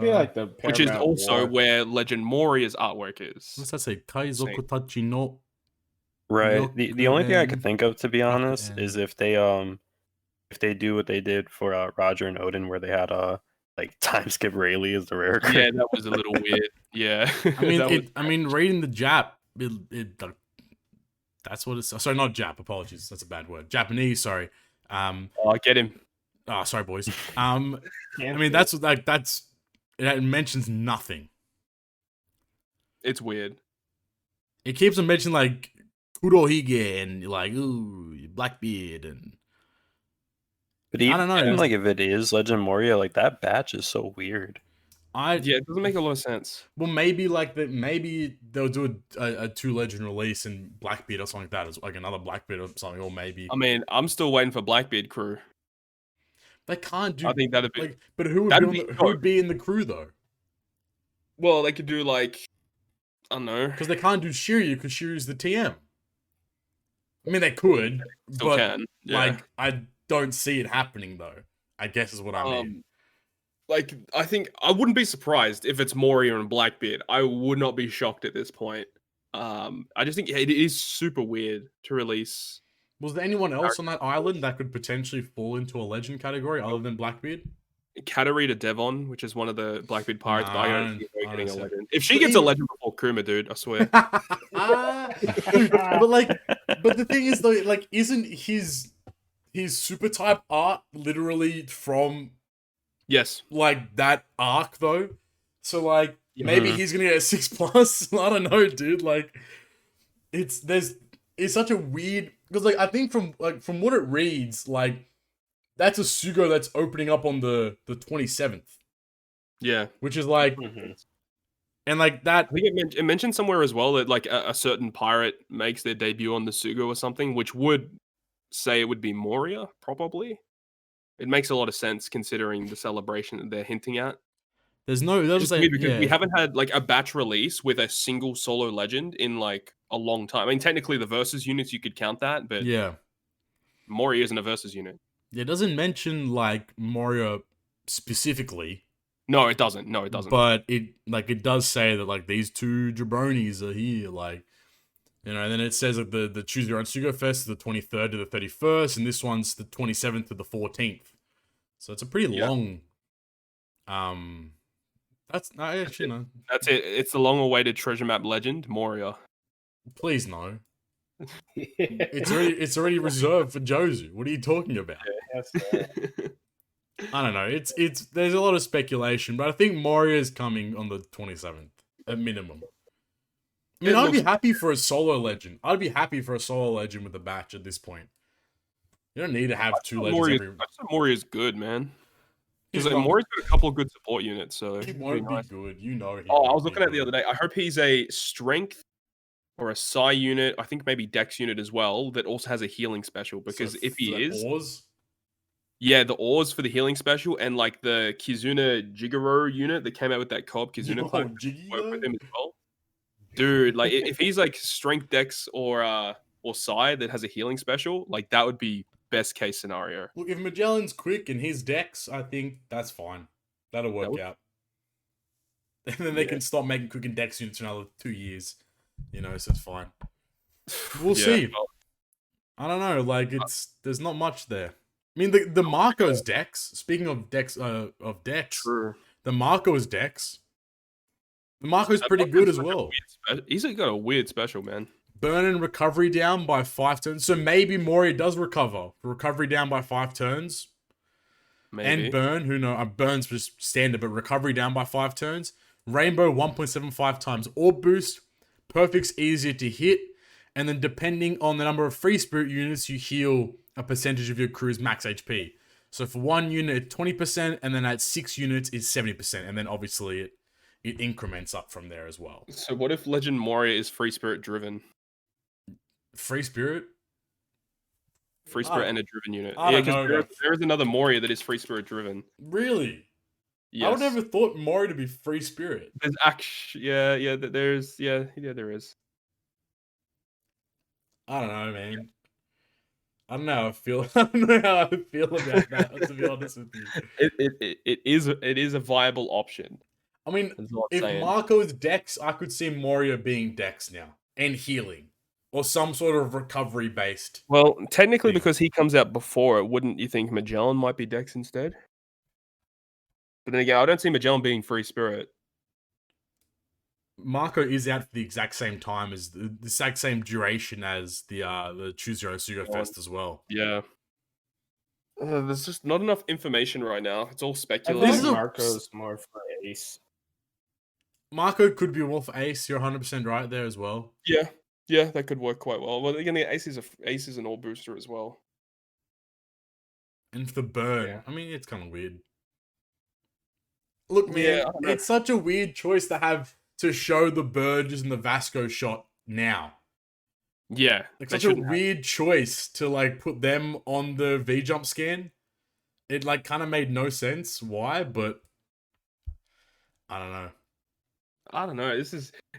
be like the which is also where Legend Moria's artwork is. What's that say? Kaizo Kotachi no. Right. The only thing I could think of, to be honest, is if they do what they did for Roger and Odin, where they had like time skip Rayleigh as the rare card. Yeah, that was a little weird. Yeah. I mean, reading the Jap, that's what it's. Sorry, not Jap. Apologies, that's a bad word. Japanese. Sorry. Get him. Oh, sorry, boys. I mean, that's it mentions nothing. It's weird. It keeps on mentioning like Kurohige and like Blackbeard and. But I don't know. Even like if it is Legend Moria, like that batch is so weird. It doesn't make a lot of sense. Well, maybe maybe they'll do a 2 legend release in Blackbeard or something like that, as like another Blackbeard or something, or maybe. I mean, I'm still waiting for Blackbeard crew. They can't do. I think that'd be. But who would be in the crew though? Well, they could do like, I don't know, because they can't do Shiryu because Shiryu's the TM. I mean, they could, still can. Yeah. Like I don't see it happening though. I guess is what I mean. Like, I think I wouldn't be surprised if it's Moria and Blackbeard. I would not be shocked at this point. I just think it is super weird to release Was there anyone else on that island that could potentially fall into a legend category other than Blackbeard? Katarina Devon, which is one of the Blackbeard pirates, but I don't see her getting a don't legend. If she gets a legend before Kuma, dude, I swear. Dude, but the thing is though, like, isn't his super type art literally from Yes, like that arc though? So like maybe he's gonna get a 6+. I don't know, dude. Like it's such a weird, because like I think from what it reads, like that's a Sugo that's opening up on the 27th. yeah. Which is like and like that. I think it mentioned somewhere as well that like a certain pirate makes their debut on the Sugo or something, which would say it would be Moria, probably. It makes a lot of sense considering the celebration that they're hinting at. There's no, It's weird because we haven't had like a batch release with a single solo legend in like a long time. I mean, technically the versus units you could count that, but yeah, Moria isn't a versus unit. It doesn't mention like Moria specifically. No, it doesn't. No, it doesn't. But it does say that like these two jabronis are here, like, you know. And then it says that the Choose Your Own Sugofest is the 23rd to the 31st, and this one's the 27th to the 14th. So it's a pretty long. That's actually no. That's it. It's the long-awaited treasure map legend, Moria. Please no. It's already reserved for Jozu. What are you talking about? I don't know. It's there's a lot of speculation, but I think Moria is coming on the 27th at minimum. I mean, I'd be happy for a solo legend. I'd be happy for a solo legend with a batch at this point. You don't need to have two legends every. Moria's good, man. Because like, Moria's got a couple of good support units, so he won't be good. You know. I was looking at it the other day. I hope he's a strength or a Psi unit. I think maybe Dex unit as well that also has a healing special. Because if he is, yeah, the ores for the healing special and like the Kizuna Jigoro unit that came out with that co-op Kizuna class work with him as well. Dude, like if he's like strength Dex or Psi that has a healing special, like that would be best case scenario. Look, if Magellan's quick and his Dex, I think that's fine. That'll work out. And then they can stop making quick and Dex units for another 2 years. You know, so it's fine. We'll see. I don't know. Like there's not much there. I mean, the Marco's Dex. Speaking of Dex, True. The Marco's Dex. The Marco's pretty good as well. He's got a weird special, man. Burn and recovery down by 5 turns. So maybe Moria does recover. Recovery down by 5 turns. Maybe. And burn, who knows? Burn's just standard, but recovery down by 5 turns. Rainbow 1.75 times orb boost. Perfect's easier to hit. And then depending on the number of free spirit units, you heal a percentage of your crew's max HP. So for 1 unit, it's 20%, and then at 6 units, it's 70%. And then obviously it increments up from there as well. So what if Legend Moria is free spirit driven? Free spirit? Free spirit and a driven unit. Yeah, because there is another Moria that is free spirit driven. Really? Yes. I would never thought Moria to be free spirit. There's actually, there is. I don't know, man. I don't know how I feel. I don't know how I feel about that, to be honest with you. It is a viable option. I mean, if Marco's Dex, I could see Moria being Dex now. And healing. Or some sort of recovery based. Well, technically because he comes out before it, wouldn't you think Magellan might be Dex instead? But then again, I don't see Magellan being free spirit. Marco is out for the exact same time as the exact same duration as the Choose Your Own Sugofest as well. Yeah. There's just not enough information right now. It's all speculative. Marco's more for Ace. Marco could be more for Ace. You're 100% right there as well. Yeah, that could work quite well. Well, again, the Ace is an all booster as well. And for the burn, I mean, it's kind of weird. Look, man, it's such a weird choice to have to show the Burgess and the Vasco shot now. Yeah. Like such a weird choice to like put them on the V-jump scan. It like kind of made no sense why, but I don't know.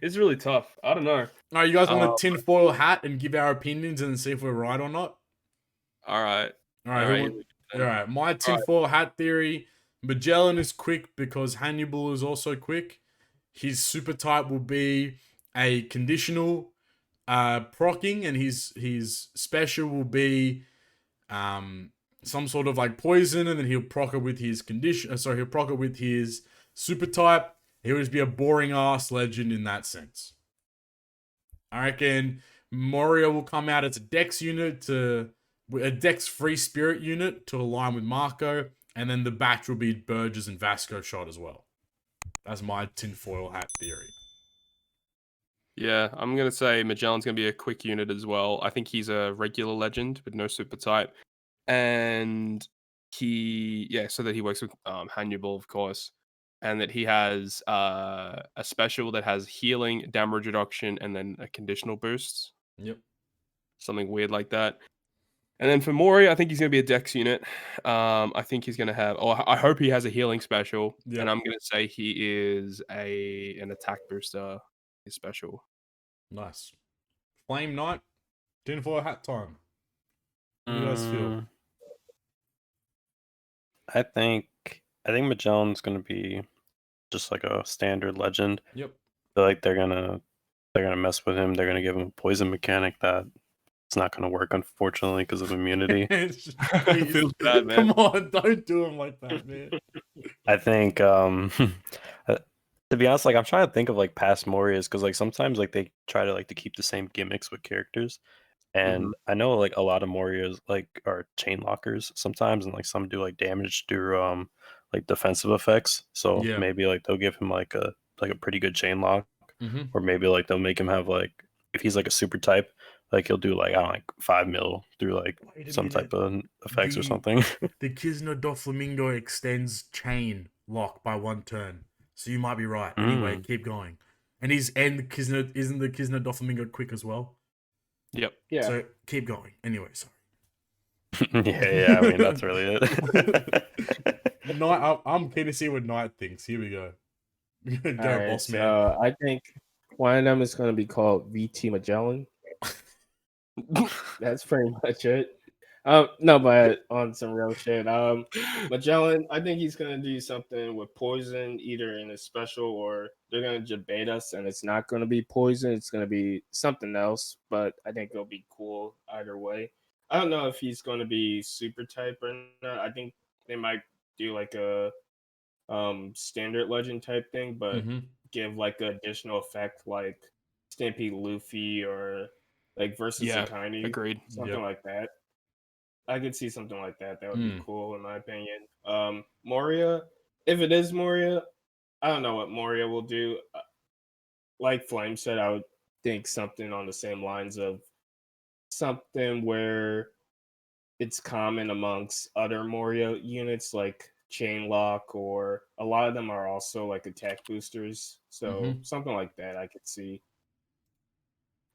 It's really tough. I don't know. All right, you guys want a tinfoil hat and give our opinions and see if we're right or not? All right. All right. My tinfoil hat theory: Magellan is quick because Hannibal is also quick. His super type will be a conditional procking, and his special will be some sort of like poison, and then he'll proc it with his condition. Sorry, he'll proc it with his super type. He'll just be a boring ass legend in that sense. I reckon Moria will come out as a Dex unit a Dex free spirit unit to align with Marco, and then the batch will be Burgess and Vasco shot as well. That's my tinfoil hat theory. Yeah, I'm gonna say Magellan's gonna be a quick unit as well. I think he's a regular legend with no super type, and so that he works with Hannibal, of course, and that he has a special that has healing, damage reduction, and then a conditional boost. Yep. Something weird like that. And then for Mori, I think he's going to be a Dex unit. I think he's going to have, I hope he has a healing special. Yep. And I'm going to say he is an attack booster is special. Nice. Flame Knight, tinfoil hat time. What do you guys feel? I think Magellan's gonna be just like a standard legend. Yep. I feel like they're gonna mess with him. They're gonna give him a poison mechanic that it's not gonna work, unfortunately, because of immunity. Feels bad, man. Come on, don't do him like that, man. I think to be honest, like I'm trying to think of like past Morias, because like sometimes like they try to keep the same gimmicks with characters. And I know like a lot of Morias like are chain lockers sometimes, and like some do like damage through like defensive effects. So Yeah. maybe like they'll give him like a pretty good chain lock, or maybe like they'll make him have like, if he's like a super type, like he'll do like I don't know, like 5 mil through like Wait a some minute. type of effects or The- something. The Kisner Doflamingo extends chain lock by 1 turn. So you might be right. Anyway, keep going. And the Kisner isn't the Kisner Doflamingo quick as well? Yep. Yeah. So keep going. Anyway, sorry. yeah, I mean that's really it. Knight, I'm keen to see what Knight thinks. Here we go. Go, Alright, boss man. so I think one of them is going to be called V2 Magellan. That's pretty much it. No, but on some real shit. Magellan, I think he's gonna do something with poison, either in a special or they're gonna debate us, and it's not gonna be poison. It's gonna be something else. But I think it'll be cool either way. I don't know if he's gonna be super type or not. I think they might do like a standard legend type thing, but give like an additional effect like Stampede Luffy or like versus Sakani. Agreed. Something like that. I could see something like that. That would be cool, in my opinion. Moria, if it is Moria, I don't know what Moria will do. Like Flame said, I would think something on the same lines of something where it's common amongst other Moria units, like Chain Lock, or a lot of them are also like attack boosters. So something like that I could see.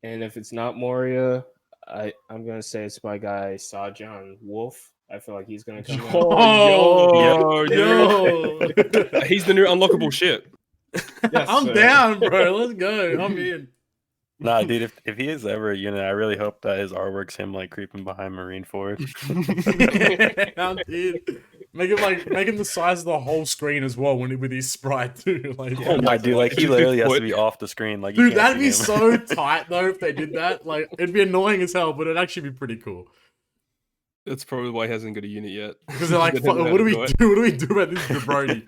And if it's not Moria, I'm gonna say it's my guy Sajan Wolf. I feel like he's gonna come out. Yo. He's the new unlockable shit. Yes, I'm down, bro. Let's go. I'm in. Nah, dude, if he is ever a unit, I really hope that his artwork's him like creeping behind Marineford. Dude. Make him the size of the whole screen as well with his sprite too. Like, Oh my dude, like he literally has to be off the screen. Like, you dude, can't that'd see be him. so tight though if they did that. Like, it'd be annoying as hell, but it'd actually be pretty cool. That's probably why he hasn't got a unit yet. Because they're like, They don't know what how do to we do do? What do we do about this jabroni?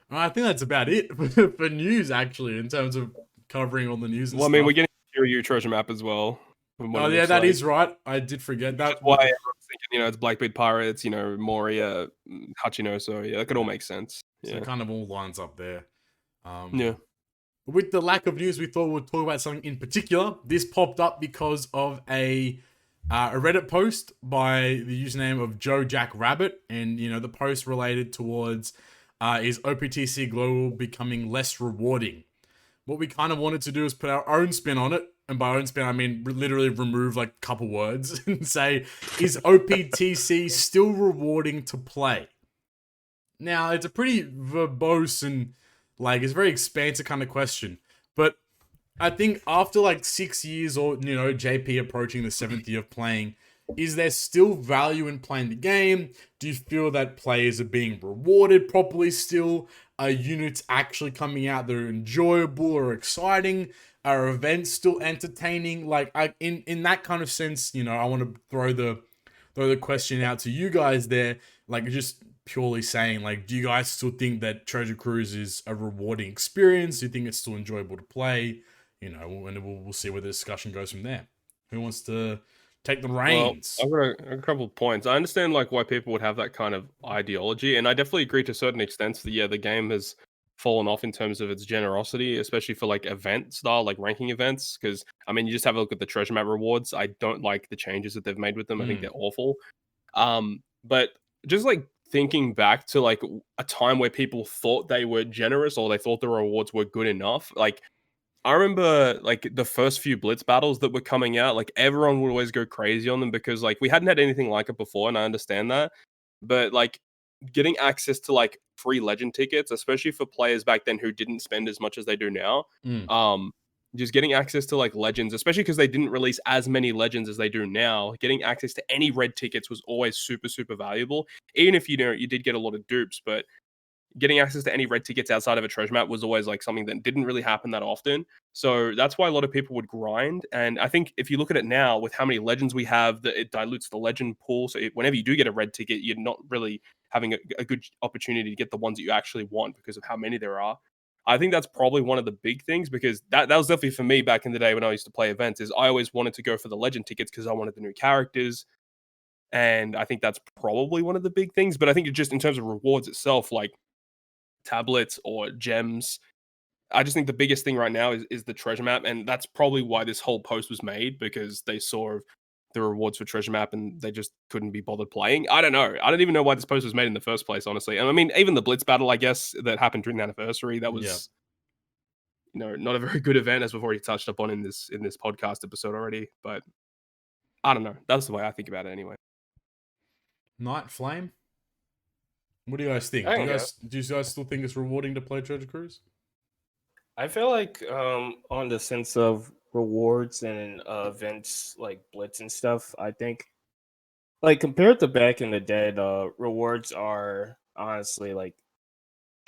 I think that's about it for news, actually, in terms of covering all the news. And Well, I mean, stuff. we're getting a Kiryu treasure map as well. Oh yeah, that is right. I did forget that. That's why everyone's thinking, it's Blackbeard Pirates, Moria, Hachino, so yeah, that could all make sense. So Yeah. it kind of all lines up there. Yeah. With the lack of news, we thought we'd talk about something in particular. This popped up because of a Reddit post by the username of Joe Jack Rabbit, and the post related towards is OPTC Global becoming less rewarding. What we kind of wanted to do is put our own spin on it, and by own spin I mean literally remove like a couple words and say, is OPTC still rewarding to play? Now, it's a pretty verbose and it's a very expansive kind of question, but I think after 6 years or, JP approaching the 7th year of playing, is there still value in playing the game? Do you feel that players are being rewarded properly still? Are units actually coming out that are enjoyable or exciting? Are events still entertaining? Like, in that kind of sense, you know, I want to throw the question out to you guys there. Like, just purely saying, like, do you guys still think that Treasure Cruise is a rewarding experience? Do you think it's still enjoyable to play? You know, and we'll see where the discussion goes from there. Who wants to take the reins? I've got a couple of points. I understand like why people would have that kind of ideology, and I definitely agree to certain extents that the game has fallen off in terms of its generosity, especially for like event style, like ranking events. Because I mean, you just have a look at the treasure map rewards. I don't like the changes that they've made with them. I think they're awful. But just like thinking back to like a time where people thought they were generous or they thought the rewards were good enough, like I remember like the first few Blitz battles that were coming out, like everyone would always go crazy on them because like we hadn't had anything like it before, and I understand that. But like getting access to like free legend tickets, especially for players back then who didn't spend as much as they do now. Just getting access to like legends, especially because they didn't release as many legends as they do now. Getting access to any red tickets was always super, super valuable. Even if you did get a lot of dupes, but getting access to any red tickets outside of a treasure map was always like something that didn't really happen that often. So that's why a lot of people would grind. And I think if you look at it now with how many legends we have, that it dilutes the legend pool. So whenever you do get a red ticket, you're not really having a good opportunity to get the ones that you actually want because of how many there are. I think that's probably one of the big things, because that was definitely for me back in the day when I used to play events, is I always wanted to go for the legend tickets because I wanted the new characters. And I think that's probably one of the big things. But I think just in terms of rewards itself, like tablets or gems, I just think the biggest thing right now is the treasure map, and that's probably why this whole post was made, because they saw the rewards for treasure map and they just couldn't be bothered playing. I don't know. I don't even know why this post was made in the first place, honestly. And I mean, even the Blitz battle, I guess, that happened during the anniversary, that was not a very good event, as we've already touched upon in this podcast episode already. But I don't know. That's the way I think about it anyway. Night Flame. What do you guys think? Do you guys still think it's rewarding to play Treasure Cruise? I feel like on the sense of rewards and events like Blitz and stuff, I think like compared to back in the day, the rewards are honestly like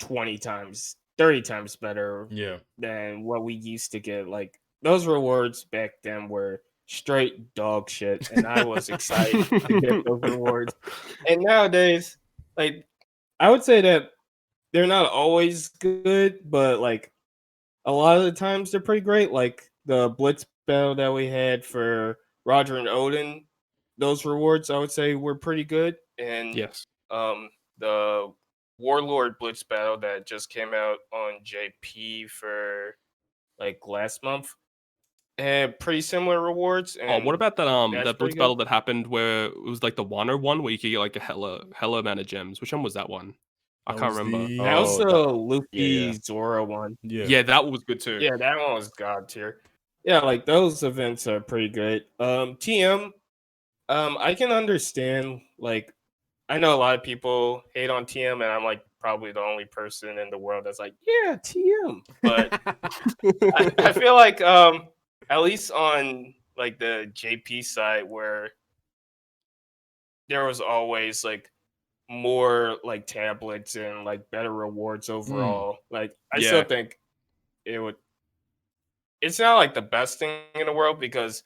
20 times, 30 times better than what we used to get. Like those rewards back then were straight dog shit, and I was excited to get those rewards. And nowadays, like I would say that they're not always good, but like a lot of the times they're pretty great. Like the Blitz battle that we had for Roger and Odin, those rewards I would say were pretty good. And yes, the Warlord Blitz battle that just came out on JP for like last month had pretty similar rewards. And what about that that Blitz good. battle that happened where it was like the 101 where you could get like a hella amount of gems? Which one was that one? I can't remember. That was the Luffy Zora one. Yeah, that was good too. Yeah, that one was god tier. Yeah, like those events are pretty good. TM, I can understand. Like, I know a lot of people hate on TM, and I'm like probably the only person in the world that's like, yeah, TM. But I feel like at least on like the JP side, where there was always like more like tablets and like better rewards overall. Like I still think it's not like the best thing in the world, because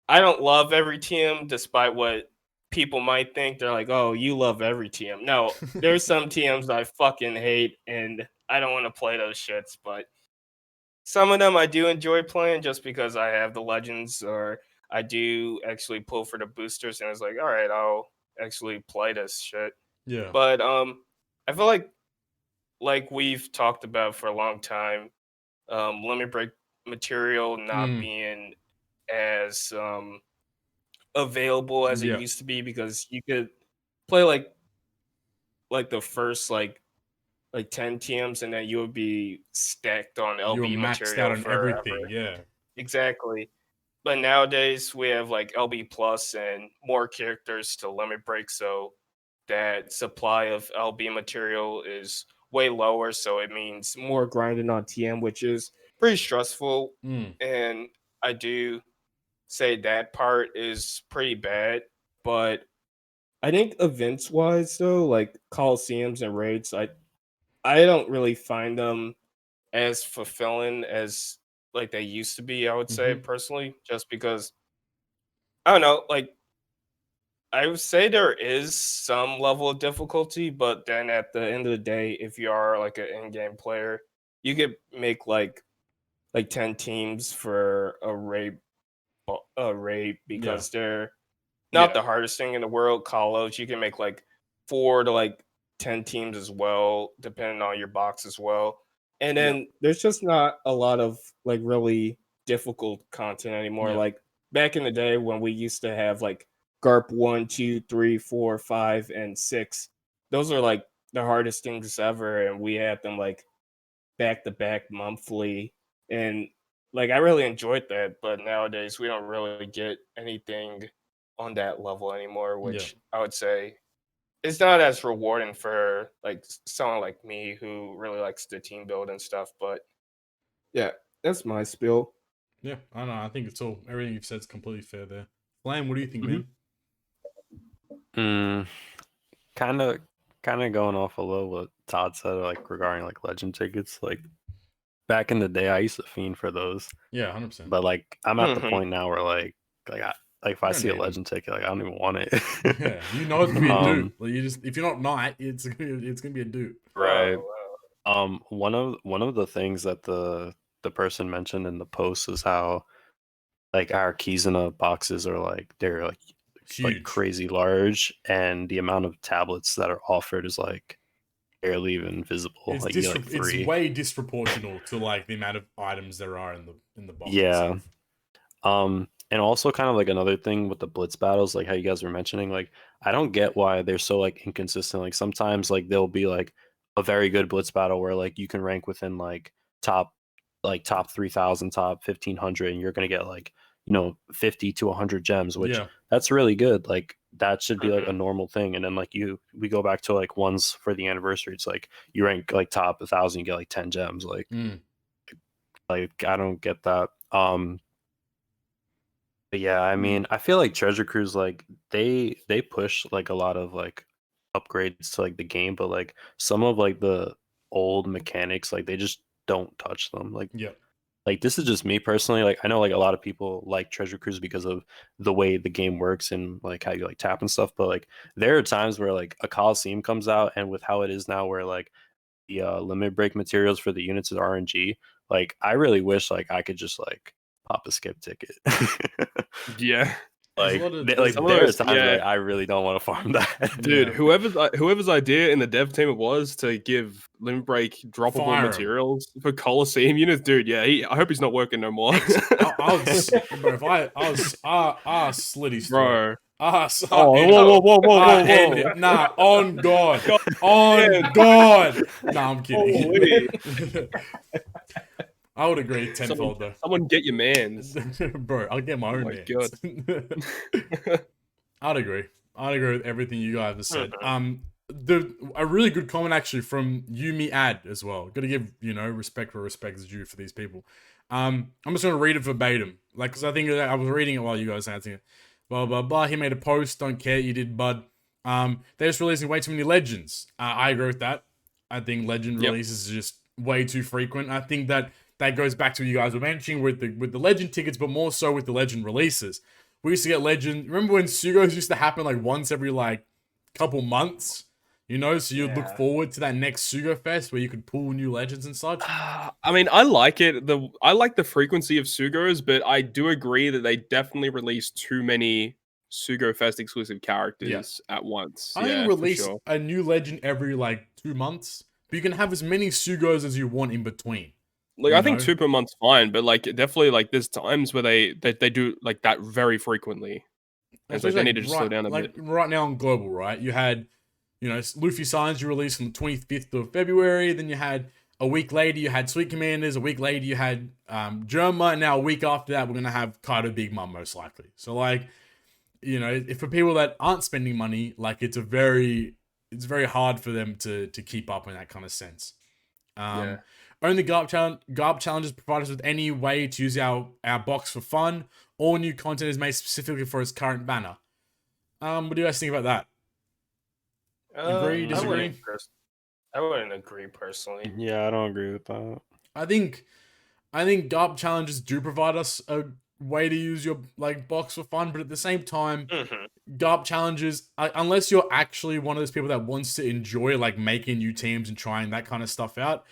I don't love every TM despite what people might think. They're like, oh, you love every TM. No, there's some TMs that I fucking hate and I don't want to play those shits, but some of them I do enjoy playing just because I have the legends, or I do actually pull for the boosters and it's like, all right, I'll actually play this shit. Yeah. But I feel like we've talked about for a long time, limit break material not being as available as it used to be, because you could play like the first like 10 TMs and then you would be stacked on LB you were maxed material out on forever. everything. Yeah. Exactly. But nowadays we have like LB plus and more characters to limit break, so that supply of LB material is way lower. So it means more grinding on TM, which is pretty stressful. And I do say that part is pretty bad. But I think events wise though, like Coliseums and raids, I don't really find them as fulfilling as like they used to be, I would say personally, just because I don't know, like I would say there is some level of difficulty, but then at the end of the day, if you are like an in-game player, you could make like 10 teams for a raid because they're not the hardest thing in the world. Call-outs, you can make like 4 to like 10 teams as well, depending on your box as well. And then there's just not a lot of like really difficult content anymore. Like back in the day when we used to have like GARP 1, 2, 3, 4, 5, and 6. Those are like the hardest things ever, and we had them like back to back monthly. And like I really enjoyed that, but nowadays we don't really get anything on that level anymore, which I would say it's not as rewarding for like someone like me who really likes the team build and stuff. But yeah, that's my spiel. Yeah, I know. I think it's all everything you've said is completely fair there. Flame, what do you think, man? Kind of going off a little what Todd said, like regarding like legend tickets. Like back in the day, I used to fiend for those. Yeah, 100%. But like I'm at the point now where like if I see a need legend ticket, like I don't even want it. Yeah, you know it's gonna be a dupe. Like you just if you're not Knight, it's gonna be a dupe. Right. One of the things that the person mentioned in the post is how like our Kizuna boxes are like they're like Huge. like crazy large, and the amount of tablets that are offered is like barely even visible. It's, like, you get, like 3. It's way disproportional to like the amount of items there are in the box. Yeah. Itself. And also kind of like another thing with the blitz battles, like how you guys were mentioning, like I don't get why they're so like inconsistent. Like sometimes like there'll be like a very good blitz battle where like you can rank within like top 3,000, top 1,500, and you're gonna get like 50 to 100 gems, which that's really good. Like that should be like a normal thing. And then like we go back to like ones for the anniversary. It's like you rank like top 1,000, you get like 10 gems. Like like I don't get that. But yeah, I mean, I feel like Treasure Cruise, like they push like a lot of like upgrades to like the game, but like some of like the old mechanics, like they just don't touch them. Like this is just me personally. Like I know like a lot of people like Treasure Cruise because of the way the game works and like how you like tap and stuff. But like there are times where like a Coliseum comes out, and with how it is now, where like the limit break materials for the units is RNG. Like I really wish like I could just like pop a skip ticket. Yeah. Like there are times where I really don't want to farm that. Dude, whoever's idea in the dev team it was to give Limit Break droppable materials for Coliseum units, dude, I hope he's not working no more. I slit his throat. Whoa. Nah, on God. On God. Nah, I'm kidding. I would agree tenfold though. Someone get your mans. Bro, I'll get my own mans. God. I'd agree with everything you guys have said. A really good comment actually from Yumi Ad as well. Got to give respect where respect is due for these people. I'm just gonna read it verbatim, like because I think I was reading it while you guys were answering it. Blah blah blah. He made a post. Don't care. You did, bud. They're just releasing way too many legends. I agree with that. I think legend releases are just way too frequent. I think that goes back to what you guys were mentioning with the legend tickets, but more so with the legend releases. We used to get legend. Remember when Sugos used to happen like once every like couple months? So you'd look forward to that next Sugofest where you could pull new legends and such. I mean, I like it. I like the frequency of Sugos, but I do agree that they definitely release too many Sugofest exclusive characters at once. I think release a new legend every like 2 months, but you can have as many Sugos as you want in between. Like I think 2 per month's fine, but like definitely like there's times where they do like that very frequently. And so they need to just slow down a bit. Right now on Global, right? You had Luffy Signs you released on the 25th of February. Then you had a week later you had Sweet Commanders. A week later you had Joba. And now a week after that we're gonna have Kaido Big Mom most likely. So like, if for people that aren't spending money, like it's very hard for them to keep up in that kind of sense. Only GARP challenges provide us with any way to use our box for fun. All new content is made specifically for its current banner. What do you guys think about that? Agree, disagree? I wouldn't agree personally. Yeah, I don't agree with that. I think I think GARP challenges do provide us a way to use your like box for fun, but at the same time, GARP challenges, unless you're actually one of those people that wants to enjoy like making new teams and trying that kind of stuff out,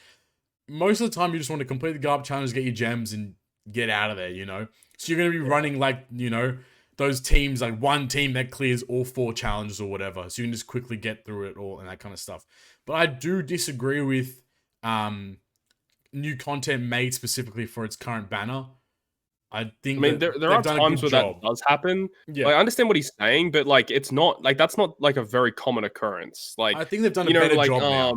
most of the time you just want to complete the GARP challenge, get your gems, and get out of there, you know? So you're going to be running like, you know, those teams, like one team that clears all 4 challenges or whatever. So you can just quickly get through it all and that kind of stuff. But I do disagree with new content made specifically for its current banner. I mean, there are times where that does happen. Yeah. Like, I understand what he's saying, but like, it's not like that's not like a very common occurrence. Like, I think they've done a better job now.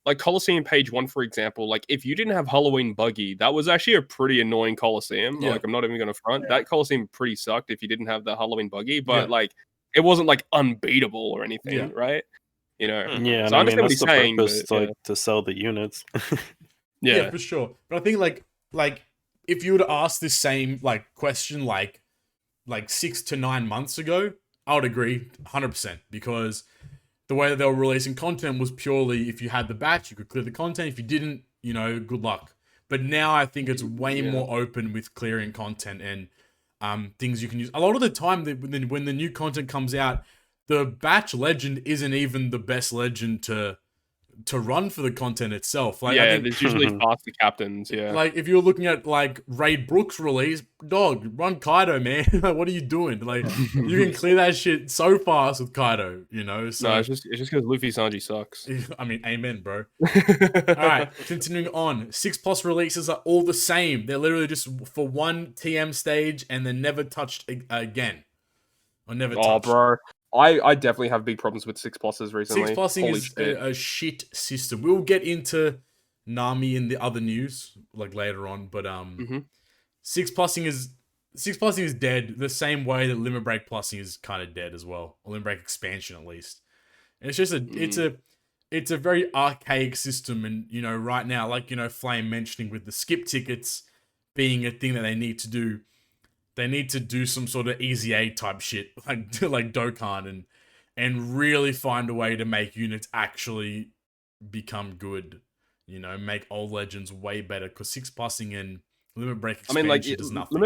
Like Coliseum Page 1, for example, like if you didn't have Halloween Buggy, that was actually a pretty annoying Coliseum. Yeah. Like, I'm not even going to front. Yeah. That Coliseum pretty sucked if you didn't have the Halloween Buggy, but like, it wasn't like unbeatable or anything, right? You know? Yeah, so I understand what he's saying. Purpose, but, to sell the units. Yeah, for sure. But I think like if you were to ask this same like question like 6 to 9 months ago, I would agree 100% because the way that they were releasing content was purely if you had the batch, you could clear the content. If you didn't, you know, good luck. But now I think it's way more open with clearing content and things you can use. A lot of the time, when the new content comes out, the batch legend isn't even the best legend to run for the content itself. Like, I think, there's usually faster captains, Like, if you're looking at, like, Raid Brooks release, dog, run Kaido, man. Like, what are you doing? Like, you can clear that shit so fast with Kaido, you know? So, no, it's just because Luffy Sanji sucks. I mean, amen, bro. Alright, continuing on. 6+ releases are all the same. They're literally just for one TM stage and they're never touched again. Or never touched. Oh, bro. I definitely have big problems with 6+s recently. 6+ing is a shit system. We'll get into Nami in the other news like later on, but 6+ing is dead the same way that Limit Break plussing is kind of dead as well, or Limit Break expansion at least. And it's just it's a very archaic system, and you know right now, like you know Flame mentioning with the skip tickets being a thing that they need to do. They need to do some sort of easy A type shit, like Dokkan, and really find a way to make units actually become good. You know, make old legends way better. Because 6+ing and Limit Break expansion does nothing.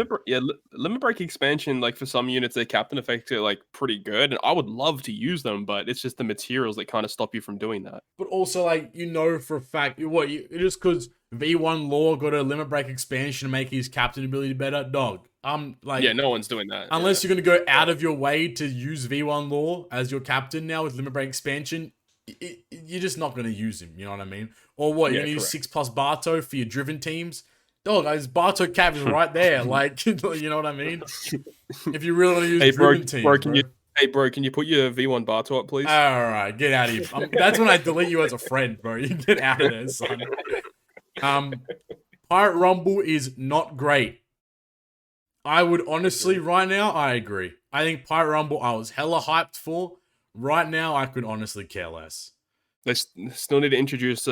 Limit Break expansion, like for some units, their captain effects are like pretty good, and I would love to use them, but it's just the materials that kind of stop you from doing that. But also, like you know for a fact, just because V1 Law got a Limit Break expansion to make his captain ability better, dog. No one's doing that. Unless you're going to go out of your way to use V1 Law as your captain now with Limit Break expansion, you're just not going to use him, you know what I mean? Or what, you're going to use 6+ Barto for your driven teams? Dog, his Barto cap is right there, like, you know what I mean? If you really want to use driven teams, bro, can you put your V1 Barto up, please? Alright, get out of here. That's when I delete you as a friend, bro. You get out of there, son. Pirate Rumble is not great. I would honestly, right now, I agree. I think Pirate Rumble, I was hella hyped for. Right now, I could honestly care less. They still need to introduce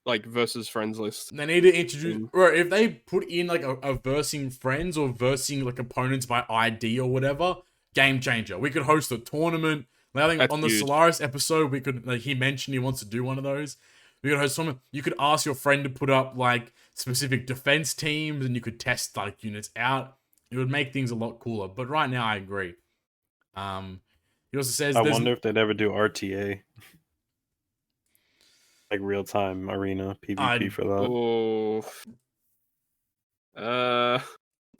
like versus friends list. They need to introduce, or if they put in like a versing friends or versing like opponents by ID or whatever, game changer. We could host a tournament. Like, I think on the Solaris episode, we could like he mentioned he wants to do one of those. We could host someone. You could ask your friend to put up like specific defense teams, and you could test like units out. It would make things a lot cooler. But right now, I agree. He also says, I wonder if they'd ever do RTA. Like real-time arena PvP for that.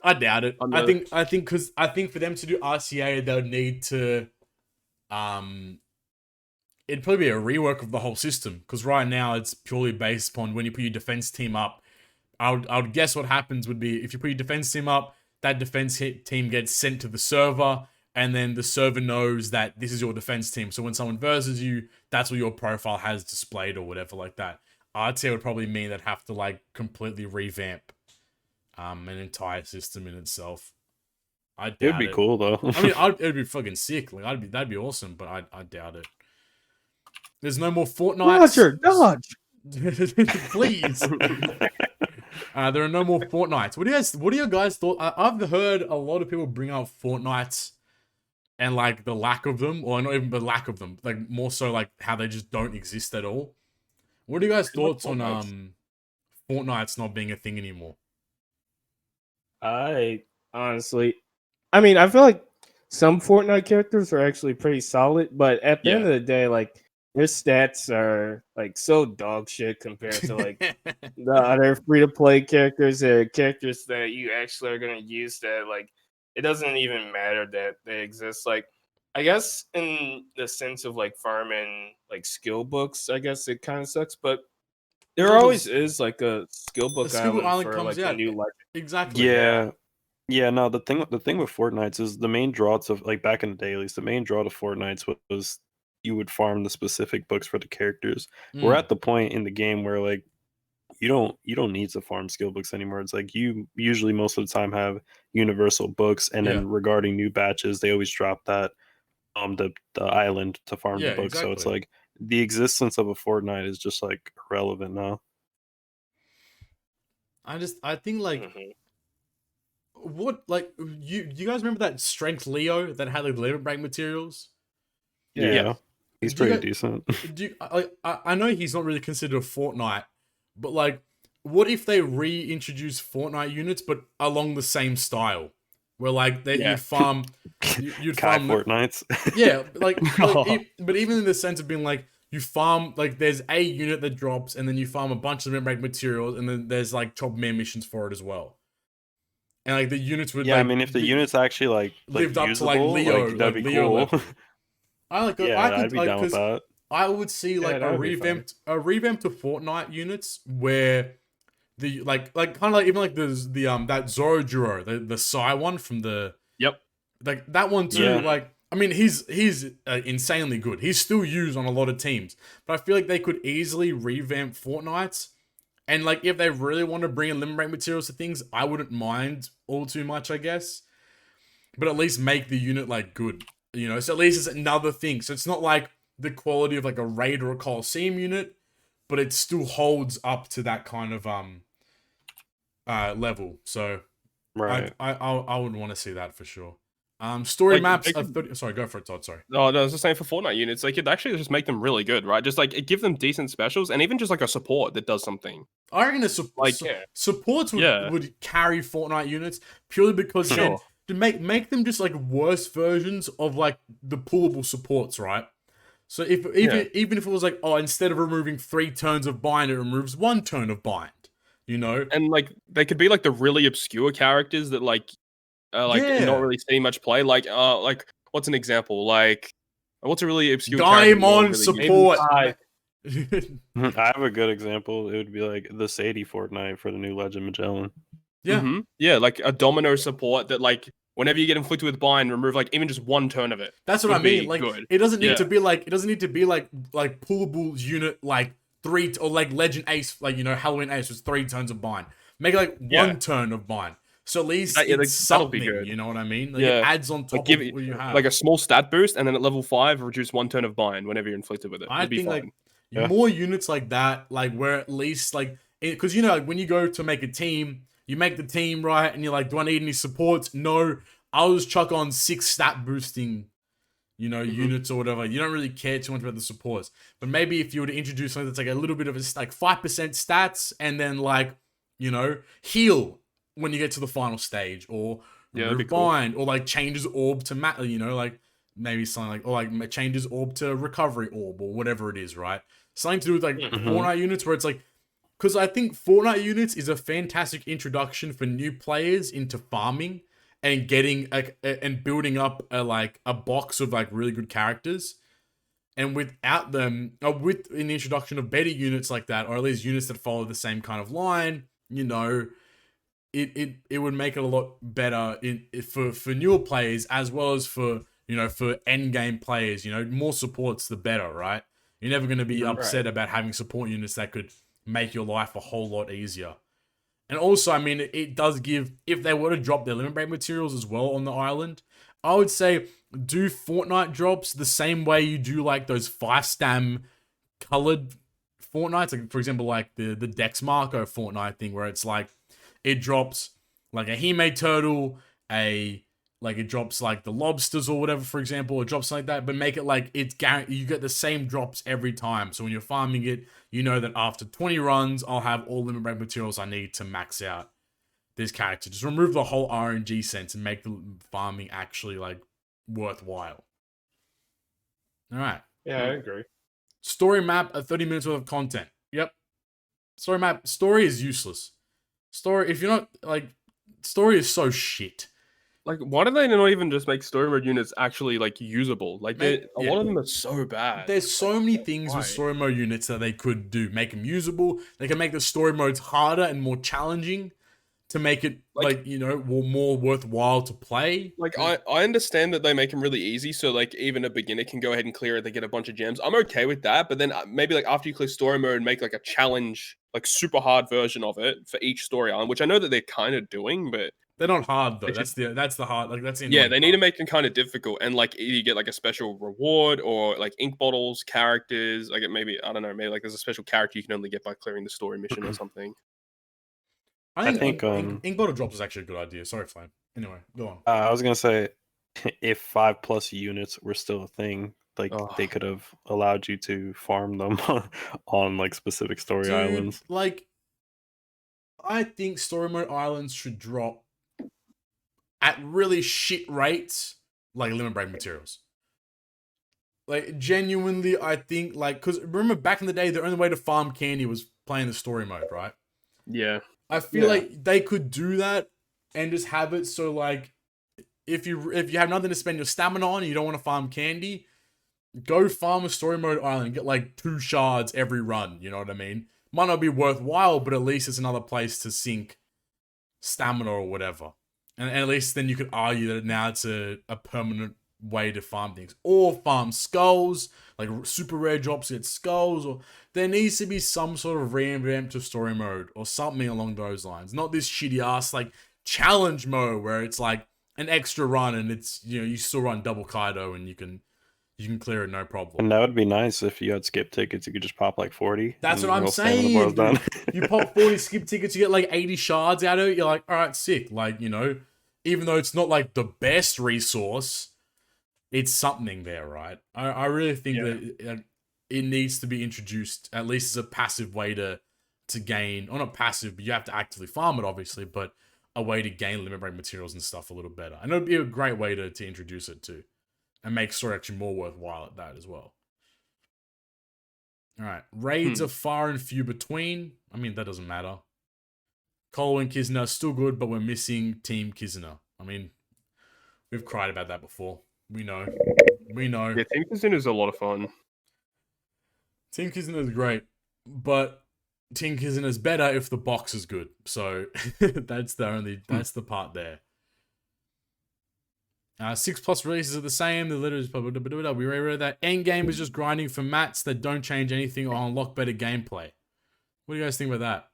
I doubt it. I think for them to do RCA, they would need to it'd probably be a rework of the whole system, because right now it's purely based upon when you put your defense team up. I would guess what happens would be if you put your defense team up, that defense team gets sent to the server, and then the server knows that this is your defense team. So when someone versus you, that's what your profile has displayed or whatever like that. I'd say it would probably mean they'd have to like completely revamp an entire system in itself. It'd be cool though. I mean, it'd be fucking sick. Like that'd be awesome, but I doubt it. There's no more Fortnite. Dodge. Please. There are no more Fortnites. What do you guys thought? I've heard a lot of people bring up Fortnites and like the lack of them, or not even the lack of them, like more so like how they just don't exist at all. What are you guys' thoughts on Fortnites not being a thing anymore? I honestly, I mean, I feel like some Fortnite characters are actually pretty solid, but at the end of the day, like their stats are like so dog shit compared to like the other free to play characters. Or characters that you actually are gonna use that like it doesn't even matter that they exist. Like I guess in the sense of like farming like skill books, I guess it kind of sucks, but there Well, always is like a skill the book Scuba island Island for comes like a out. new legend. Exactly. Yeah. Yeah, no, the thing with Fortnites is the main draw to like back in the day at least, the main draw to Fortnites was you would farm the specific books for the characters. We're Mm. at the point in the game where like you don't need to farm skill books anymore. It's like you usually most of the time have universal books, and Yeah. then regarding new batches, they always drop that the island to farm Yeah, the books. So it's exactly. like the existence of a Fortnite is just like irrelevant now. I think like what like you guys remember that strength Leo that had the limit break materials? Yeah. He's Do you pretty guys- decent. I know he's not really considered a Fortnite, but like, what if they reintroduce Fortnite units but along the same style, where like you'd farm, you'd Kai farm Fortnites. yeah, but even in the sense of being like you farm like there's a unit that drops and then you farm a bunch of limit break materials and then there's like top man missions for it as well, and like the units would Yeah, like I mean, if the units actually like lived up to like usable, Leo, that'd be Leo cool. level. I I'd could be like down with because that. I would see like that would be fun. a revamp to Fortnite units where the like kind of like even like the that Zorojuro, the Psy one from the Yep. like that one too. Yeah. Like I mean he's insanely good. He's still used on a lot of teams, but I feel like they could easily revamp Fortnites. And like if they really want to bring in limit break materials to things, I wouldn't mind all too much, I guess. But at least make the unit like good, you know. So at least it's another thing. So it's not like the quality of like a raid or a Coliseum unit, but it still holds up to that kind of level. So Right. I would want to see that for sure. Story Like, maps they are could- 30, sorry, go for it, Todd. Sorry. Oh, no, I was just saying for Fortnite units, like it actually just make them really good, right? Just like it give them decent specials and even just like a support that does something. I reckon the supports would carry Fortnite units purely because then Sure. to make them just like worse versions of like the pullable supports, right? So if even if it was like, oh, instead of removing 3 turns of bind, it removes 1 turn of bind. You know? And like they could be like the really obscure characters that like Yeah. not really see much play. Like what's an example? Like what's a really obscure character that no one Diamond really uses? support. I have a good example. It would be like the Sadie Fortnite for the new Legend Magellan. Yeah. Mhm. Yeah, like a domino support that like whenever you get inflicted with bind, remove like even just 1 turn of it. That's what I would be mean. Like good. it doesn't need Yeah. to be like pullable unit like 3 or like Legend Ace, like you know, Halloween Ace was 3 turns of bind. Make it like 1 turn of bind. So at least That- yeah, it's that'll be something, good. you know what I mean? Like Yeah. it adds on top give of it what you have. like a small stat boost, and then at level 5, reduce 1 turn of bind whenever you're inflicted with it. I It'd be think fine. like Yeah. more units like that, like where at least like because you know like, when you go to make a team, you make the team right, and you're like, do I need any supports? No, I'll just chuck on 6 stat boosting, you know, units or whatever. You don't really care too much about the supports, but maybe if you were to introduce something that's like a little bit of a like 5% stats, and then like you know heal when you get to the final stage, or that'd be cool. bind, or like changes orb to you know, like maybe something like, or like changes orb to recovery orb, or whatever it is, right? Something to do with like Fortnite units where it's like, because I think Fortnite units is a fantastic introduction for new players into farming and getting and building up a box of like really good characters. And without them, with an introduction of better units like that, or at least units that follow the same kind of line, you know, it would make it a lot better for newer players as well as for you know for end game players. You know, more supports the better, right? You're never going to be upset about having support units that could make your life a whole lot easier. And also, I mean, it does give, if they were to drop their limit break materials as well on the island, I would say do Fortnite drops the same way you do like those 5-stam colored Fortnites. Like, for example, like the Dex Marco Fortnite thing where it's like, it drops like a Hime turtle, it drops like the lobsters or whatever, for example, or drops like that, but make it like it's guaranteed you get the same drops every time. So when you're farming it, you know that after 20 runs, I'll have all limit break materials I need to max out. this character. Just remove the whole RNG sense and make the farming actually like worthwhile. All right. Yeah, I agree. Story map at 30 minutes worth of content. Yep. Story map. Story is useless. Story, if you're not like, story is so shit. Like, why do they not even just make story mode units actually like usable? Like, a lot of them are so bad. There's so many things with story mode units that they could do. Make them usable. They can make the story modes harder and more challenging to make it like you know, more worthwhile to play. Like, I understand that they make them really easy, so like even a beginner can go ahead and clear it. They get a bunch of gems. I'm okay with that, but then maybe like after you clear story mode, make like a challenge, like super hard version of it for each story island, which I know that they're kind of doing, but they're not hard though. That's the hard. Like that's the yeah. They need to make them kind of difficult, and like you get like a special reward or like ink bottles, characters. Like maybe I don't know. Maybe like there's a special character you can only get by clearing the story mission or something. I think ink bottle drops is actually a good idea. Sorry, Flame. Anyway, go on. I was gonna say, if 5+ units were still a thing, like they could have allowed you to farm them on like specific story islands. Like, I think story mode islands should drop at really shit rates, like limit break materials. Like, genuinely, I think, like, because remember back in the day, the only way to farm candy was playing the story mode, right? Yeah. I feel like they could do that and just have it so, like, if you have nothing to spend your stamina on and you don't want to farm candy, go farm a story mode island and get, like, 2 shards every run, you know what I mean? Might not be worthwhile, but at least it's another place to sink stamina or whatever. And at least then you could argue that now it's a permanent way to farm things. Or farm skulls, like super rare drops get skulls, or there needs to be some sort of revamp to story mode or something along those lines. Not this shitty ass like challenge mode where it's like an extra run and it's, you know, you still run double Kaido and you can clear it no problem. And that would be nice if you had skip tickets. You could just pop like 40. That's what I'm saying. Dude. You pop 40 skip tickets, you get like 80 shards out of it. You're like, all right, sick. Like, you know, even though it's not like the best resource, it's something there, right? I really think that it needs to be introduced, at least as a passive way to gain, or not passive, but you have to actively farm it, obviously, but a way to gain limit break materials and stuff a little better. And it would be a great way to introduce it too. And make story actually more worthwhile at that as well. Alright. Raids are far and few between. I mean, that doesn't matter. Cole and Kizuna are still good, but we're missing Team Kizuna. I mean, we've cried about that before. We know. Yeah, Team Kizuna is a lot of fun. Team Kizuna is great, but Team Kizuna is better if the box is good. So that's the part there. 6+ releases are the same. The letter is we read that. Endgame is just grinding for mats that don't change anything or unlock better gameplay. What do you guys think about that?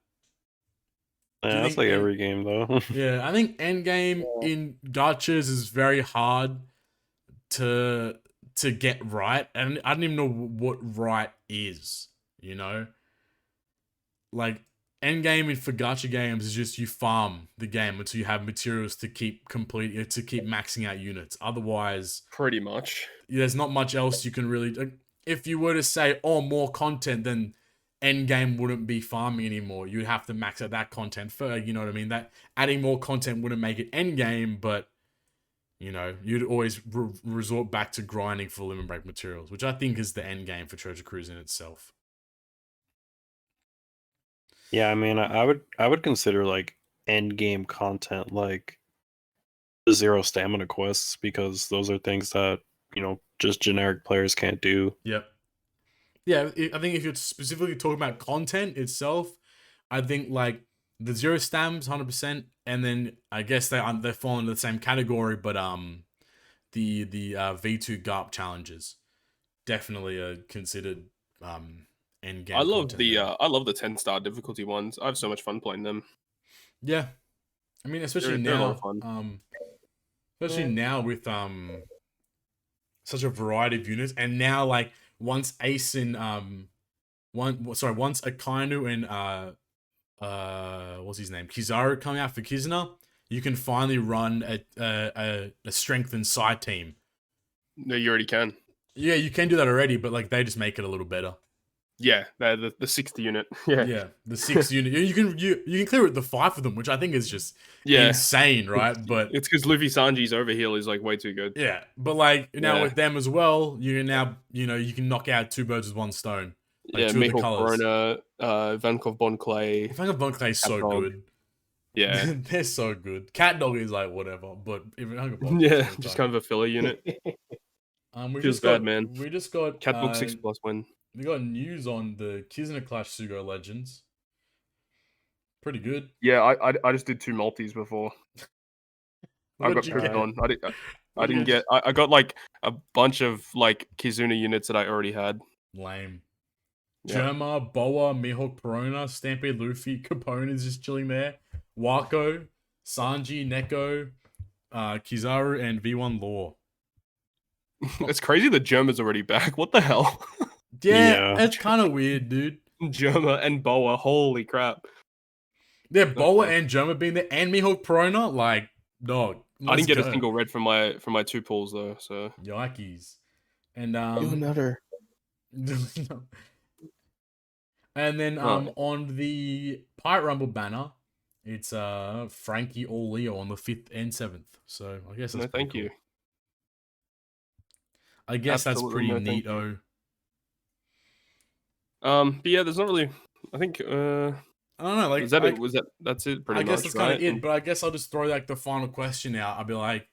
Yeah, that's like every game though. Yeah, I think Endgame in gachas is very hard to get right, and I don't even know what right is, you know? Like, endgame for gacha games is just you farm the game until you have materials to keep maxing out units. Otherwise, pretty much, there's not much else you can really. If you were to say, "Oh, more content," then endgame wouldn't be farming anymore. You'd have to max out that content first. You know what I mean? That adding more content wouldn't make it endgame, but you know, you'd always resort back to grinding for limit break materials, which I think is the end game for Treasure Cruise in itself. Yeah, I mean, I would consider like end game content like the 0 stamina quests, because those are things that, you know, just generic players can't do. Yep. Yeah, I think if you're specifically talking about content itself, I think like the 0 stams 100%, and then I guess they fall into the same category, but the V2 GARP challenges definitely are considered end game. I love the 10-star difficulty ones. I have so much fun playing them. Yeah, I mean, especially they're now, a lot of fun. Now with such a variety of units, and now like once Ace and once Akainu and what's his name, Kizaru coming out for Kizuna, you can finally run a strengthened side team. No, you already can. Yeah, you can do that already, but like they just make it a little better. Yeah, the 60 unit. Yeah. Yeah, the 6 unit. You can clear it with the 5 of them, which I think is just Yeah. insane, right? But It's because Luffy Sanji's overheal is like way too good. yeah, but like now Yeah. with them as well, you can now you can knock out 2 birds with 1 stone. Like Yeah, 2 of the Mihawk colors. Corona, Vankov Bon Clay. I think of Bon Clay is so Dog. good. Yeah. They're so good. Cat Dog is like whatever, but even Hunger Bon, Yeah, just kind of a filler unit. we feels just got, bad, man. We just got Catbook 6+ win. we got news on the Kizuna Clash Sugo Legends. Pretty good. Yeah, I just did 2 multis before. I got What'd you pooped get? on. I didn't get? get. I got like a bunch of like Kizuna units that I already had. Lame. Yeah. Germa, Boa, Mihawk Perona, Stampede Luffy, Capone is just chilling there. Wako, Sanji, Neko, Kizaru, and V1 Law. It's crazy that Germa's already back. What the hell? Yeah, it's kind of weird, dude. Germa and Boa. Holy crap. Yeah, Boa and Germa being there, and Mihawk Perona, like, dog. I didn't get let's a go. single red from my 2 pulls though. So Yikes. And Do another. and then Right. on the Pirate Rumble banner, it's Frankie or Leo on the 5th and 7th. So I guess that's no, thank pretty you. cool. I guess Absolutely that's no, pretty thank you. neato. But yeah, there's not really. I think. I don't know. Like, Was that like, it? Was that? That's it. Pretty I guess much, that's right? kind of it. But I guess I'll just throw like the final question out. I'll be like,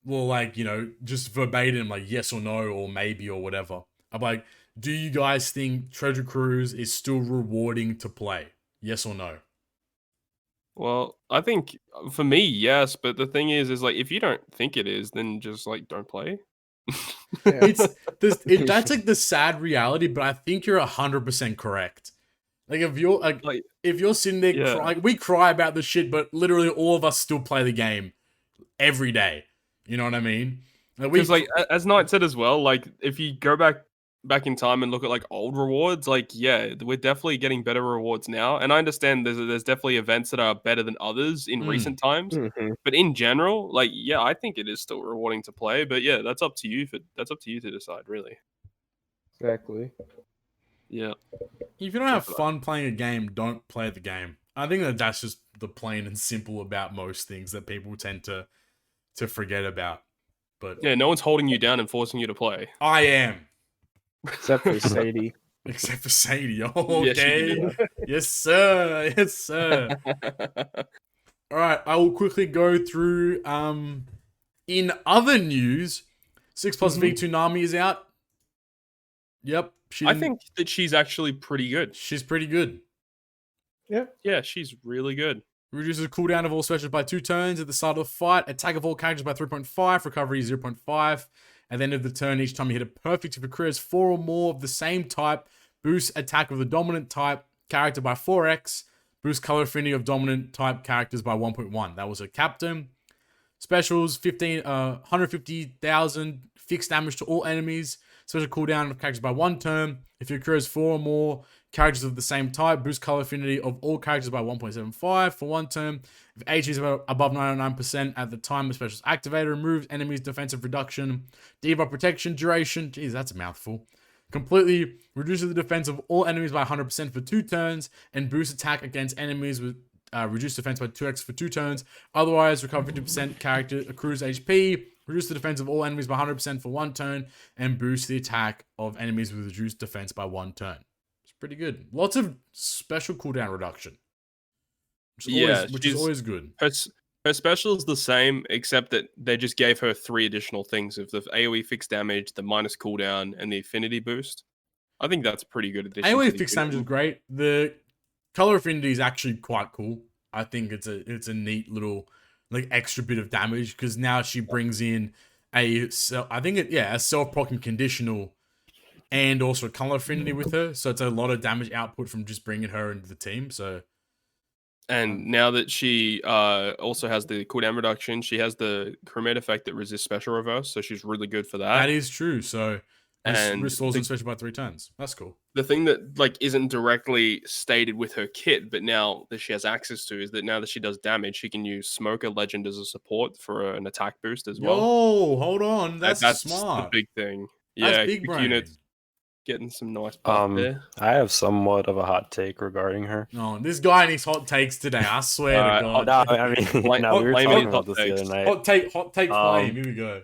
well, like just verbatim, like yes or no or maybe or whatever. I'm like, do you guys think Treasure Cruise is still rewarding to play? Yes or no? Well, I think for me, yes. But the thing is like if you don't think it is, then just like don't play. It's that's like the sad reality, but I think you're 100% correct. Like if you're like if you're sitting there Yeah. crying, we cry about the shit, but literally all of us still play the game every day. You know what I mean? Because like as Knight said as well, like if you go back in time and look at like old rewards, like yeah, we're definitely getting better rewards now. And I understand there's definitely events that are better than others in recent times. Mhm. But in general, like yeah, I think it is still rewarding to play. But yeah, that's up to you to decide, really. Exactly. Yeah. if you don't have fun playing a game, don't play the game. I think that's just the plain and simple about most things that people tend to forget about. But Yeah, no one's holding you down and forcing you to play. I am. Except for Sadie. Except for Sadie. Yes, Okay. you Yes, sir. Yes, sir. All right, I will quickly go through. In other news, 6+ V2 Nami is out. Yep, I think that she's actually pretty good. she's pretty good. Yeah, she's really good. Reduces cooldown of all specials by 2 turns at the start of the fight. Attack of all characters by 3.5. Recovery 0.5. At the end of the turn, each time you hit a perfect, if it occurs 4 or more of the same type, boost attack of the dominant type character by 4x. Boost color affinity of dominant type characters by 1.1. That was a captain. Specials 150,000 fixed damage to all enemies. Special cooldown of characters by 1 turn. If it occurs 4 or more characters of the same type, boost color affinity of all characters by 1.75 for 1 turn. If HP is above 99% at the time the special is activated, removes enemies' defensive reduction, debuff protection duration. Jeez, that's a mouthful. Completely reduces the defense of all enemies by 100% for 2 turns, and boosts attack against enemies with reduced defense by 2x for 2 turns. Otherwise, recover 50% character accrues HP, reduce the defense of all enemies by 100% for 1 turn, and boost the attack of enemies with reduced defense by 1 turn. It's pretty good. Lots of special cooldown reduction. Which is always good. Her special is the same, except that they just gave her 3 additional things of the AoE fixed damage, the minus cooldown, and the affinity boost. I think that's a pretty good addition. AoE fixed damage is great. The color affinity is actually quite cool. I think it's a neat little like extra bit of damage because now she brings in a self-proccing conditional and also color affinity with her. So it's a lot of damage output from just bringing her into the team. So. And now that she also has the cooldown reduction, she has the crewmate effect that resists special reverse, so she's really good for that. That is true. So and restores the special by 3 turns. That's cool. The thing that like isn't directly stated with her kit, but now that she has access to, is that now that she does damage, she can use Smoker Legend as a support for an attack boost as well. Oh, hold on, that's smart. The big thing. That's Yeah, big brain. units. getting some nice buff there. I have somewhat of a hot take regarding her. Oh, this guy and his hot takes today. I swear to Alright, God. No, I mean, Like, no, we were blame talking it, about hot this the other takes. night. Hot take flame. Here we go.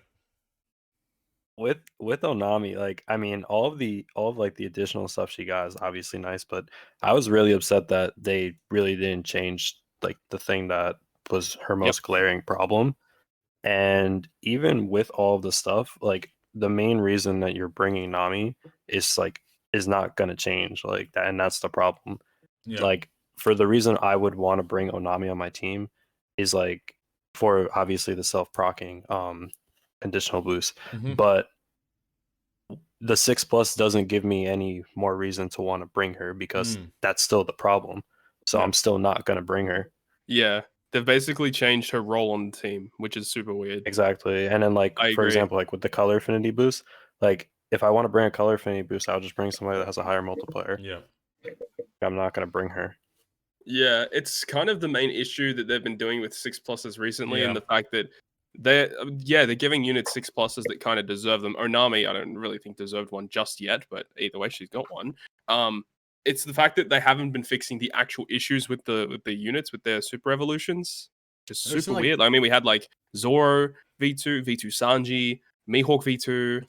With Onami, like, I mean, all of like the additional stuff she got is obviously nice, but I was really upset that they really didn't change like the thing that was her most glaring problem. And even with all of the stuff, like the main reason that you're bringing Nami is not gonna change like that, and that's the problem. Yeah. Like for the reason I would want to bring Onami on my team is like for obviously the self-procking additional boost, Mhm. but the 6+ doesn't give me any more reason to want to bring her because that's still the problem. So I'm still not gonna bring her. Yeah, they've basically changed her role on the team, which is super weird. Exactly. And then like I for agree. example, like with the color affinity boost, like if I want to bring a color affinity boost, I'll just bring somebody that has a higher multiplier. Yeah. I'm not gonna bring her. Yeah, it's kind of the main issue that they've been doing with 6+s recently, and Yeah. the fact that they're giving units 6+s that kind of deserve them. Onami, I don't really think deserved one just yet, but either way, she's got one. It's the fact that they haven't been fixing the actual issues with the units with their super evolutions, just There's super some, like- weird. I mean, we had like Zoro V2, V2 Sanji, Mihawk V2.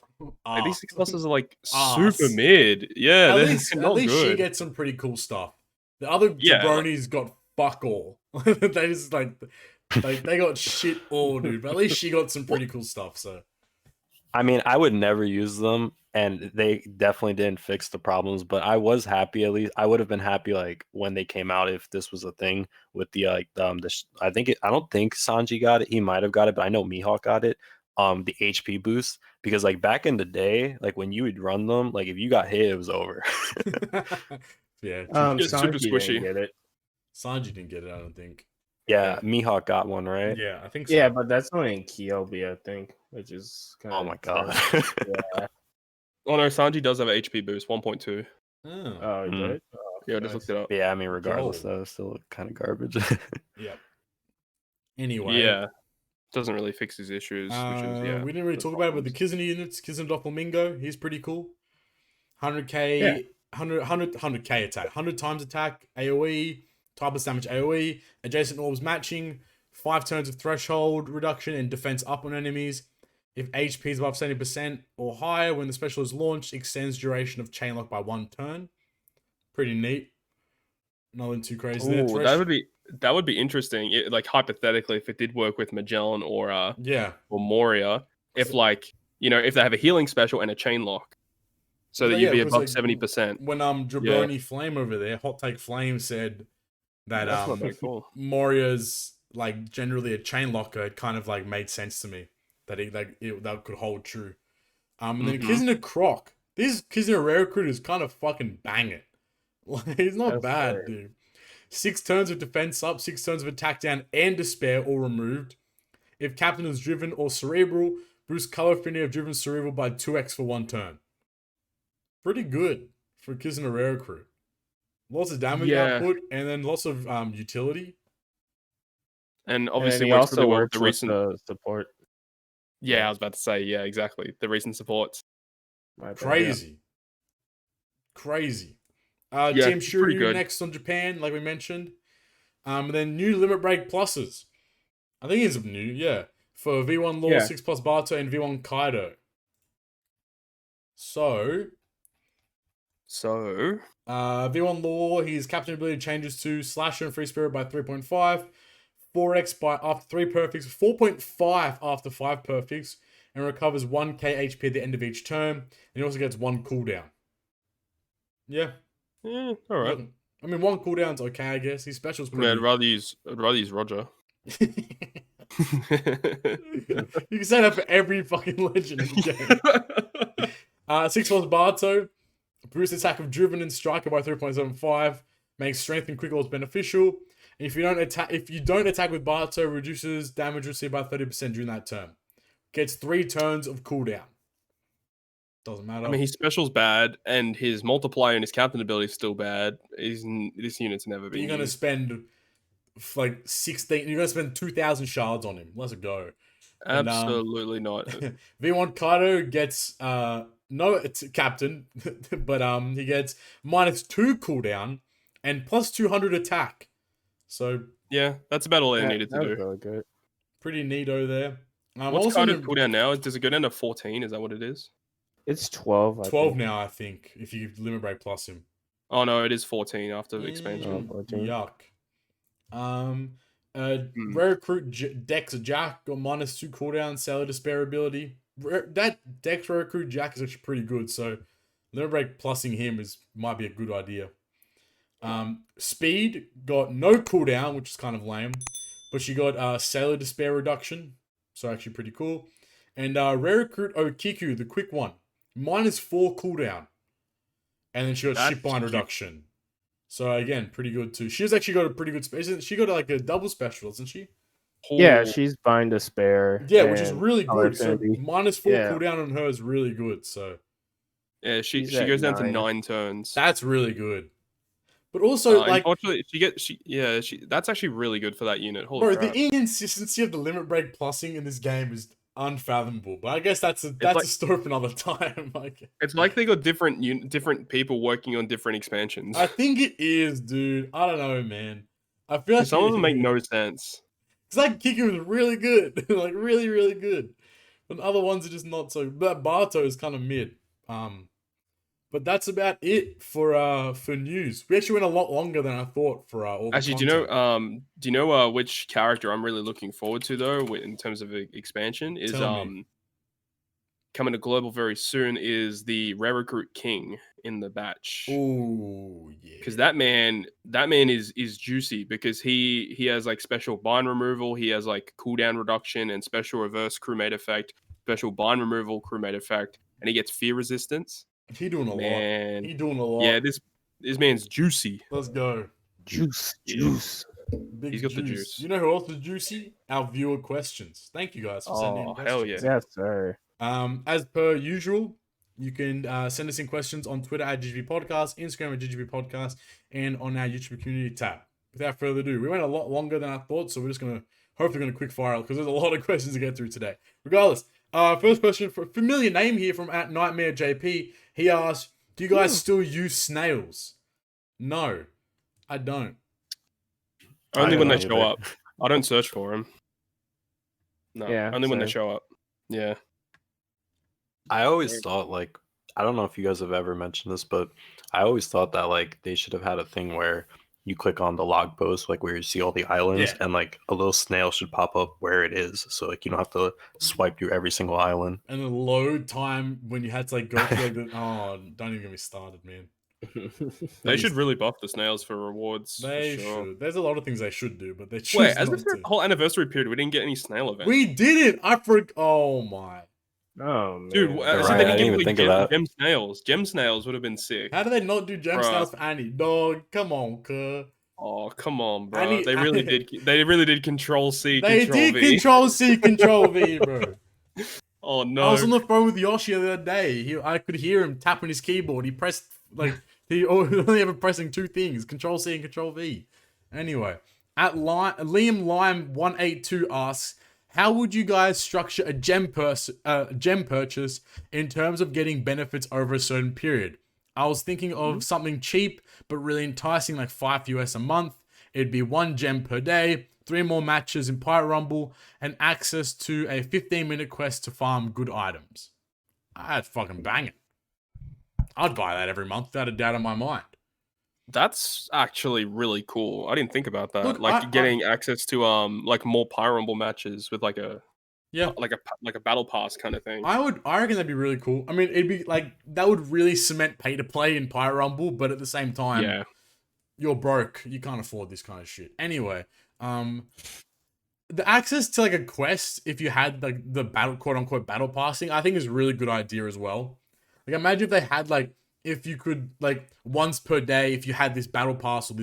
Like, these 6+s are like super mid. Yeah, At they're least not she good. gets some pretty cool stuff. The other Yeah, jabronis got fuck all. They just like they got shit all, dude. But at least she got some pretty cool stuff. So I mean, I would never use them, and they definitely didn't fix the problems. But I was happy, at least. I would have been happy, like when they came out, if this was a thing with the I don't think Sanji got it. He might have got it, but I know Mihawk got it. The HP boost, because like back in the day, like when you would run them, like if you got hit, it was over. yeah, It's super Sanji squishy. didn't get it. Sanji didn't get it. I don't think. Yeah, Mihawk got one, right? Yeah, I think so. Yeah, but that's only in Kyobi, I think, which is kind Oh of my god. Yeah. Oh no, Sanji does have an HP boost, 1.2. Oh. Oh, Mm. did? Yeah, I just looked it up. Yeah, I mean, regardless, Gold. though, it's still kind of garbage. Yeah. Anyway. Yeah, doesn't really fix his issues. Which is we didn't really talk about it with the Kizuna units. Kizuna Doppelmingo, he's pretty cool. 100k, 100k attack, 100 times attack, AoE, typeless damage AoE, adjacent orbs matching, 5 turns of threshold reduction and defense up on enemies. If HP is above 70% or higher when the special is launched, extends duration of chain lock by 1 turn. Pretty neat. Nothing too crazy there. Ooh, that would be interesting. Like hypothetically, if it did work with Magellan or Moria, if like if they have a healing special and a chain lock, so that you'd be above 70%. When Jabroni Flame over there, Hot Take Flame said that That's not very cool. Moria's like generally a chain locker. It kind of like made sense to me that that could hold true. And then Kizuna Croc. This Kizuna Rare Recruit is kind of fucking banging. Like, he's not bad, dude. 6 turns of defense up, 6 turns of attack down, and despair all removed. If Captain is driven or cerebral, boost color affinity of driven cerebral by 2x for 1 turn. Pretty good for Kizuna Rare Recruit. Lots of damage output, and then lots of utility. And obviously, he works also really well with works the with recent the support. Yeah, I was about to say, yeah, exactly. The recent supports. Crazy. Crazy. Yeah, Team it's pretty Shuryu good. next on Japan, like we mentioned. And then new limit break pluses. I think it's new, yeah. For V1 Law, 6+ Bato, and V1 Kaido. So, V1 Law, his captain ability changes to Slasher and Free Spirit by 3.5, 4x by after 3 perfects, 4.5 after 5 perfects, and recovers 1k HP at the end of each turn. And he also gets 1 cooldown. Yeah. All right. I mean, 1 cooldown's okay, I guess. His special's pretty... I'd rather use Roger. You can say that for every fucking legend in the game. 6 Bato. Boost attack of Driven and Striker by 3.75. Makes Strength and Quick Rolls beneficial. And if you don't attack with Bato, reduces damage received by 30% during that turn. Gets 3 turns of cooldown. Doesn't matter. I mean, his special's bad, and his multiplier and his captain ability is still bad. This unit's never been. You're gonna spend like 16. You're gonna spend 2,000 shards on him. Let's go. Absolutely not. V1 Kaido gets no, it's captain, but he gets -2 cooldown and +200 attack. So Yeah, that's about all they needed to That was do. really good. pretty neato there. What's also Kaido's cooldown now? Does it go down to 14? Is that what it is? It's 12. I 12 think. now, I think, if you limit break plus him. Oh no, it is 14 after the expansion. 14. Yuck. Hmm. Rare recruit Dex Jack got -2 cooldown, Sailor Despair ability. That Dex rare recruit Jack is actually pretty good, so limit break plussing him might be a good idea. Speed got no cooldown, which is kind of lame, but she got Sailor Despair reduction, so actually pretty cool. And rare recruit Okiku, the quick one, -4 cooldown, and then she got That's shipbind cute. reduction. So again, pretty good too. She's actually got a pretty good space. She got like a double special, isn't she? Yeah, Oh, she's Bind Despair. Yeah, which is and really Color good. So Affinity. -4 Yeah. cooldown on her is really good. So yeah, she She's at goes down to 9. 9 turns. that's really good. But also, like, Unfortunately, that's actually really good for that unit. Holy bro, crap. the inconsistency of the limit break plussing in this game is unfathomable. But I guess that's a like- story for another time. Like, It's like they got different people working on different expansions. I think it is, dude. I don't know, man. I feel like Some of them make no sense. It's like Kiku is really good, like really, really good. But other ones are just not so. But Barto is kind of mid. But that's about it for news. We actually went a lot longer than I thought for all the Actually, content. do you know which character I'm really looking forward to though, in terms of expansion is Tell me. coming to global very soon is the Rare Recruit King in the batch. Oh yeah. Because that man is juicy because he has like special bind removal, he has like cooldown reduction and special reverse crewmate effect, special bind removal crewmate effect, and he gets fear resistance. He doing a Man. lot. He doing a lot. Yeah, this man's juicy. Let's go. Juice. Big He's got the juice. You know who else is juicy? Our viewer questions. Thank you guys for sending in Oh, questions. hell yeah. Yes, sir. As per usual, you can send us in questions on Twitter at GGP Podcast, Instagram at GGP Podcast, and on our YouTube community tab. Without further ado, we went a lot longer than I thought, so we're just hopefully gonna quick fire because there's a lot of questions to get through today. Regardless, first question for a familiar name here from at Nitemare JP. He asked, "Do you guys still use snails?" No, I don't. Only when they don't show either. up. I don't search for them. No, Yeah, only when they same. show up. Yeah. I always thought, like, I don't know if you guys have ever mentioned this, but I always thought that, like, they should have had a thing where you click on the log post, like, where you see all the islands, Yeah. and, like, a little snail should pop up where it is. So, like, you don't have to swipe through every single island. And the load time when you had to, like, go through, like, don't even get me started, man. They should really buff the snails for rewards. They for sure. should. There's a lot of things they should do, but they choose Wait, as not of the to. whole anniversary period, we didn't get any snail events. We did it. Oh my. Oh man. Dude, Right, so I they didn't didn't even give think like, of that. gem snails. Gem snails would have been sick. How do they not do gem Bruh. styles for Annie? Dog, come on, cuz. Oh, come on, bro. Annie- They really did. They really did Control C, They Control did V. Control C, Control V, bro. Oh no. I was on the phone with Yoshi the other day. I could hear him tapping his keyboard. He pressed he only ever pressing two things: Control C and Control V. Anyway, at Liam Lime 182 asks, "How would you guys structure a gem purchase in terms of getting benefits over a certain period? I was thinking of something cheap but really enticing, like $5 a month. It'd be 1 gem per day, 3 more matches in Pirate Rumble, and access to a 15-minute quest to farm good items." I'd fucking bang it. I'd buy that every month without a doubt in my mind. That's actually really cool. I didn't think about that. Look, like I- getting access to like more Pirate Rumble matches with like a Yeah. like a battle pass kind of thing. I reckon that'd be really cool. I mean, it'd be like, that would really cement pay to play in Pirate Rumble, but at the same time, Yeah. you're broke. You can't afford this kind of shit. Anyway, the access to like a quest, if you had like the quote unquote battle passing, I think is a really good idea as well. Like, imagine if they had like, if you could like once per day, if you had this battle pass or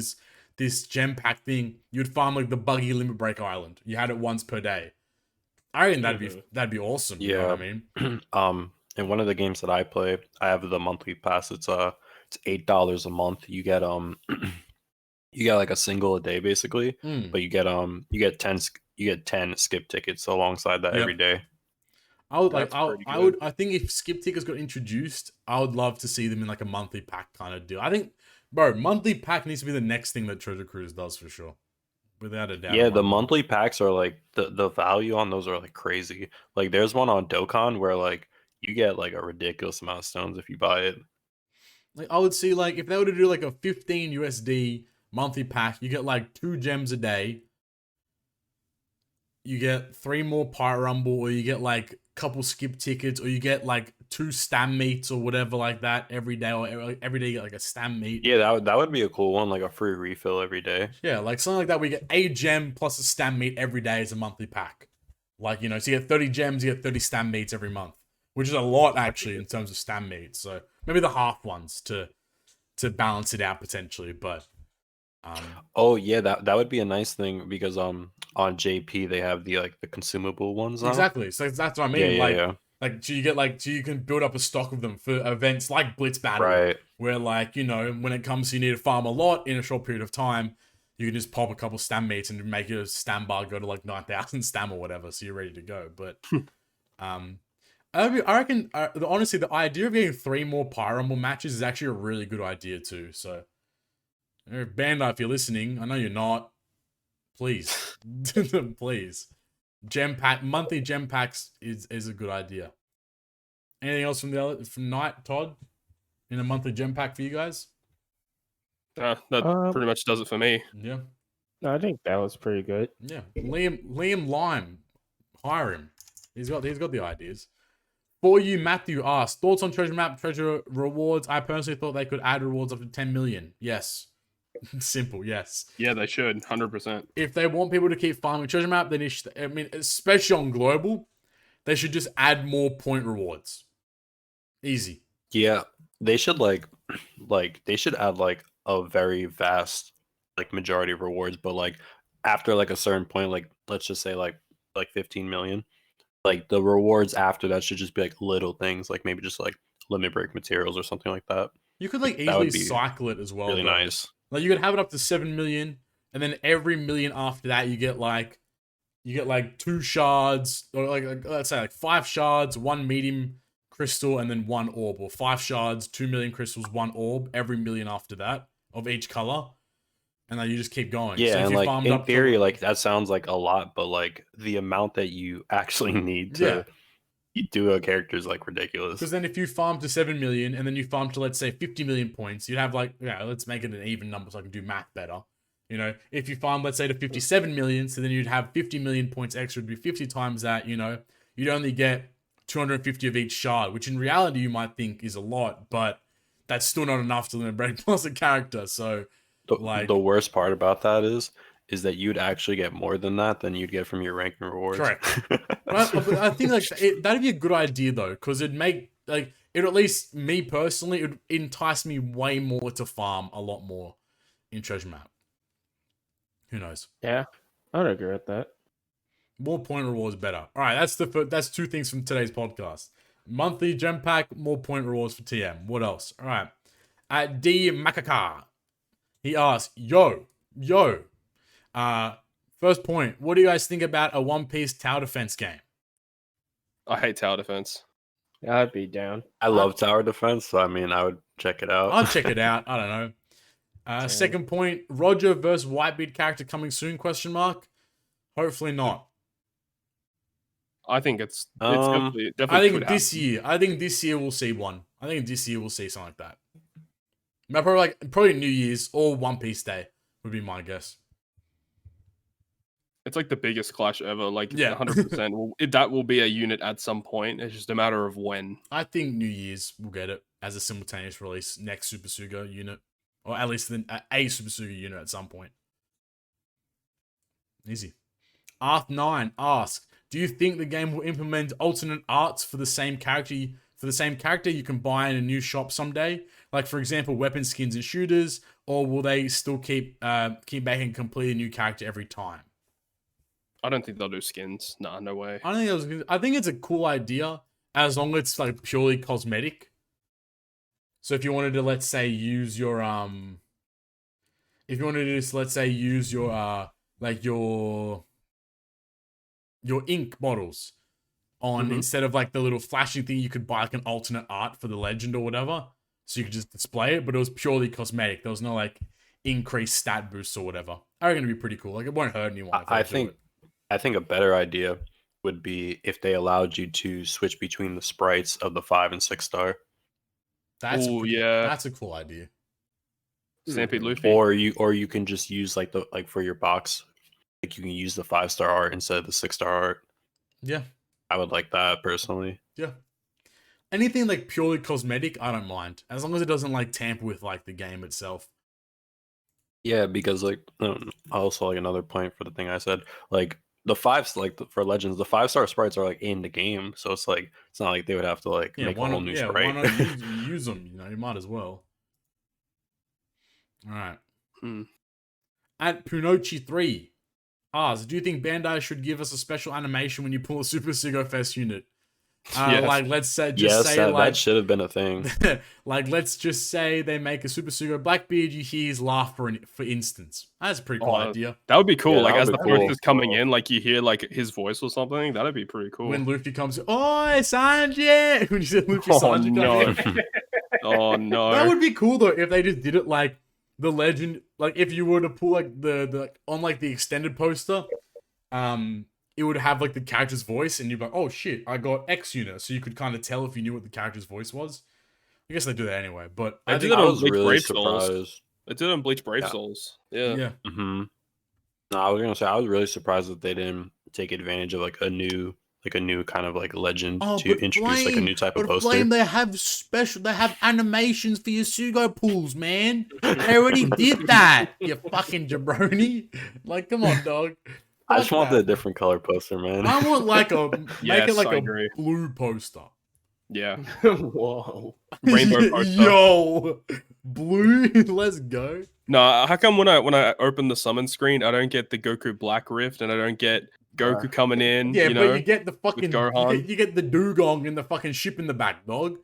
this gem pack thing, you'd farm like the buggy limit break island. You had it once per day. I reckon that'd be awesome. You know what I mean? In one of the games that I play, I have the monthly pass. It's $8 a month. You get you get like a single a day basically, but you get 10 skip tickets alongside that Yep. every day. I would like. That's pretty I good. would. I think if skip tickets got introduced, I would love to see them in like a monthly pack kind of deal. I think, bro, monthly pack needs to be the next thing that Treasure Cruise does for sure, without a doubt. Yeah, in my the mind. monthly packs are like the value on those are like crazy. Like there's one on Dokkan where like you get like a ridiculous amount of stones if you buy it. Like I would see like if they were to do like a 15 USD monthly pack, you get like 2 gems a day. You get 3 more Pyro Rumble, or you get like a couple skip tickets, or you get like 2 stam meets or whatever like that every day, or every day you get like a stam meet. Yeah, that would be a cool one, like a free refill every day. Yeah, like something like that. We get a gem plus a stam meet every day as a monthly pack. Like, you know, so you get 30 gems, you get 30 stam meets every month, which is a lot actually in terms of stam meets. So maybe the half ones to balance it out potentially, but Oh yeah, that would be a nice thing because on JP they have the like the consumable ones now. exactly. So that's what I mean. Like so you get like so you can build up a stock of them for events like Blitz Battle, Right. where like, you know, when it comes to you need to farm a lot in a short period of time, you can just pop a couple stam meets and make your stam bar go to like 9,000 stam or whatever, so you're ready to go. But I reckon honestly the idea of getting 3 more Pyro Rumble matches is actually a really good idea too. So Bandai, if you're listening, I know you're not. Please, please. Monthly gem packs is a good idea. Anything else from Night Todd in a monthly gem pack for you guys? That pretty much does it for me. Yeah, No, I think that was pretty good. yeah. Liam Lime, hire him. He's got the ideas. For you, Matthew asked thoughts on treasure map, treasure rewards. I personally thought they could add rewards up to 10 million. Yes. Simple, yes. Yeah, they should, 100%. If they want people to keep farming treasure map, then I mean, especially on global, they should just add more point rewards. Easy. Yeah, they should like they should add like a very vast like majority of rewards, but like after like a certain point, like let's just say like 15 million, like the rewards after that should just be like little things, like maybe just like limit break materials or something like that. You could like That would easily be cycle it as well. Really though. nice. Like you could have it up to 7 million, and then every million after that you get like 2 shards, or like let's say like 5 shards, 1 medium crystal, and then 1 orb, or 5 shards, 2 million crystals, 1 orb every million after that of each color, and then you just keep going. Yeah, so if and you like farmed in up theory, like that sounds like a lot, but like the amount that you actually need to do a character is like ridiculous. Because then if you farm to 7 million and then you farm to, let's say, 50 million points, you'd have like, yeah, let's make it an even number so I can do math better. You know, if you farm, let's say, to 57 million, so then you'd have 50 million points extra, it'd be 50 times that, you know, you'd only get 250 of each shard, which in reality you might think is a lot, but that's still not enough to limit break plus a character. So, the worst part about that is that you'd actually get more than that than you'd get from your ranking rewards. Correct. But I think like that'd be a good idea though, because it'd make like it at least me personally, it would entice me way more to farm a lot more in treasure map. Who knows? Yeah, I would agree with that. More point rewards better. All right, that's 2 things from today's podcast. Monthly gem pack, more point rewards for TM. What else? All right. At D Makaka, he asked, yo. First point, what do you guys think about a One Piece tower defense game? I hate tower defense. Yeah, I'd be down. I love tower defense, so I mean, I would check it out. I'll check it out. I don't know. Second point, Roger versus Whitebeard character coming soon? ? Hopefully not. I think it's definitely I think could this happen. year. I think this year we'll see one. I think this year we'll see something like that. Now, probably New Year's or One Piece Day would be my guess. It's like the biggest clash ever. Like, Yeah. 100%. That will be a unit at some point. It's just a matter of when. I think New Year's will get it as a simultaneous release next Super Sugo unit, or at least a Super Sugo unit at some point. Easy. Arth9 asks, do you think the game will implement alternate arts for the same character? You can buy in a new shop someday, like for example, weapon skins and shooters, or will they still keep making complete a new character every time? I don't think they'll do skins. Nah, no way. I think it's a cool idea as long as it's like purely cosmetic. So if you wanted to, let's say, use your like your ink bottles, on instead of like the little flashing thing, you could buy like an alternate art for the legend or whatever. So you could just display it, but it was purely cosmetic. There was no like increased stat boosts or whatever. I reckon it'd be pretty cool. Like it won't hurt anyone. I think a better idea would be if they allowed you to switch between the sprites of the 5 and 6 star. That's yeah, that's a cool idea. Stampede Luffy. Or you can just use like for your box, like you can use the 5-star art instead of the 6-star art. Yeah. I would like that personally. Yeah. Anything like purely cosmetic, I don't mind. As long as it doesn't like tamper with like the game itself. Yeah, because like also like another point for the thing I said, like the 5s, like for Legends, the 5-star sprites are like in the game, so it's like it's not like they would have to like make a whole new sprite. Why not use them? You know, you might as well. All right. At Punochi3 asks, do you think Bandai should give us a special animation when you pull a Super Sugofest unit? Yes. Like let's say that should have been a thing. Like let's just say they make a Super Sugo Blackbeard, you hear his laugh for instance. That's a pretty cool idea. That would be cool. Yeah, like as the cool. voice is coming in, like you hear like his voice or something. That'd be pretty cool. When Luffy comes, "Oi, Sanji!" When you said Luffy Sanji, no. Oh no. That would be cool though if they just did it like the legend. Like if you were to pull like the on like the extended poster, it would have like the character's voice, and you'd be like, "Oh shit, I got X unit," so you could kind of tell if you knew what the character's voice was. I guess they do that anyway, but I think did it I on was Bleach really Brave surprised. Souls. I did it on Bleach Brave Souls. Yeah. yeah. No, I was gonna say I was really surprised that they didn't take advantage of like a new kind of like legend to introduce like a new type of poster. Flame, they have animations for your Sugo pools, man. They already did that. You fucking jabroni. Like, come on, dog. I just want the different color poster, man. I want like make it like I agree. blue poster. Yeah. Whoa. Rainbow poster. Yo, blue. Let's go. No, how come when I open the summon screen, I don't get the Goku Black Rift and I don't get Goku coming in? Yeah, you know, but you get the fucking Gohan. you get the dugong and the fucking ship in the back, dog.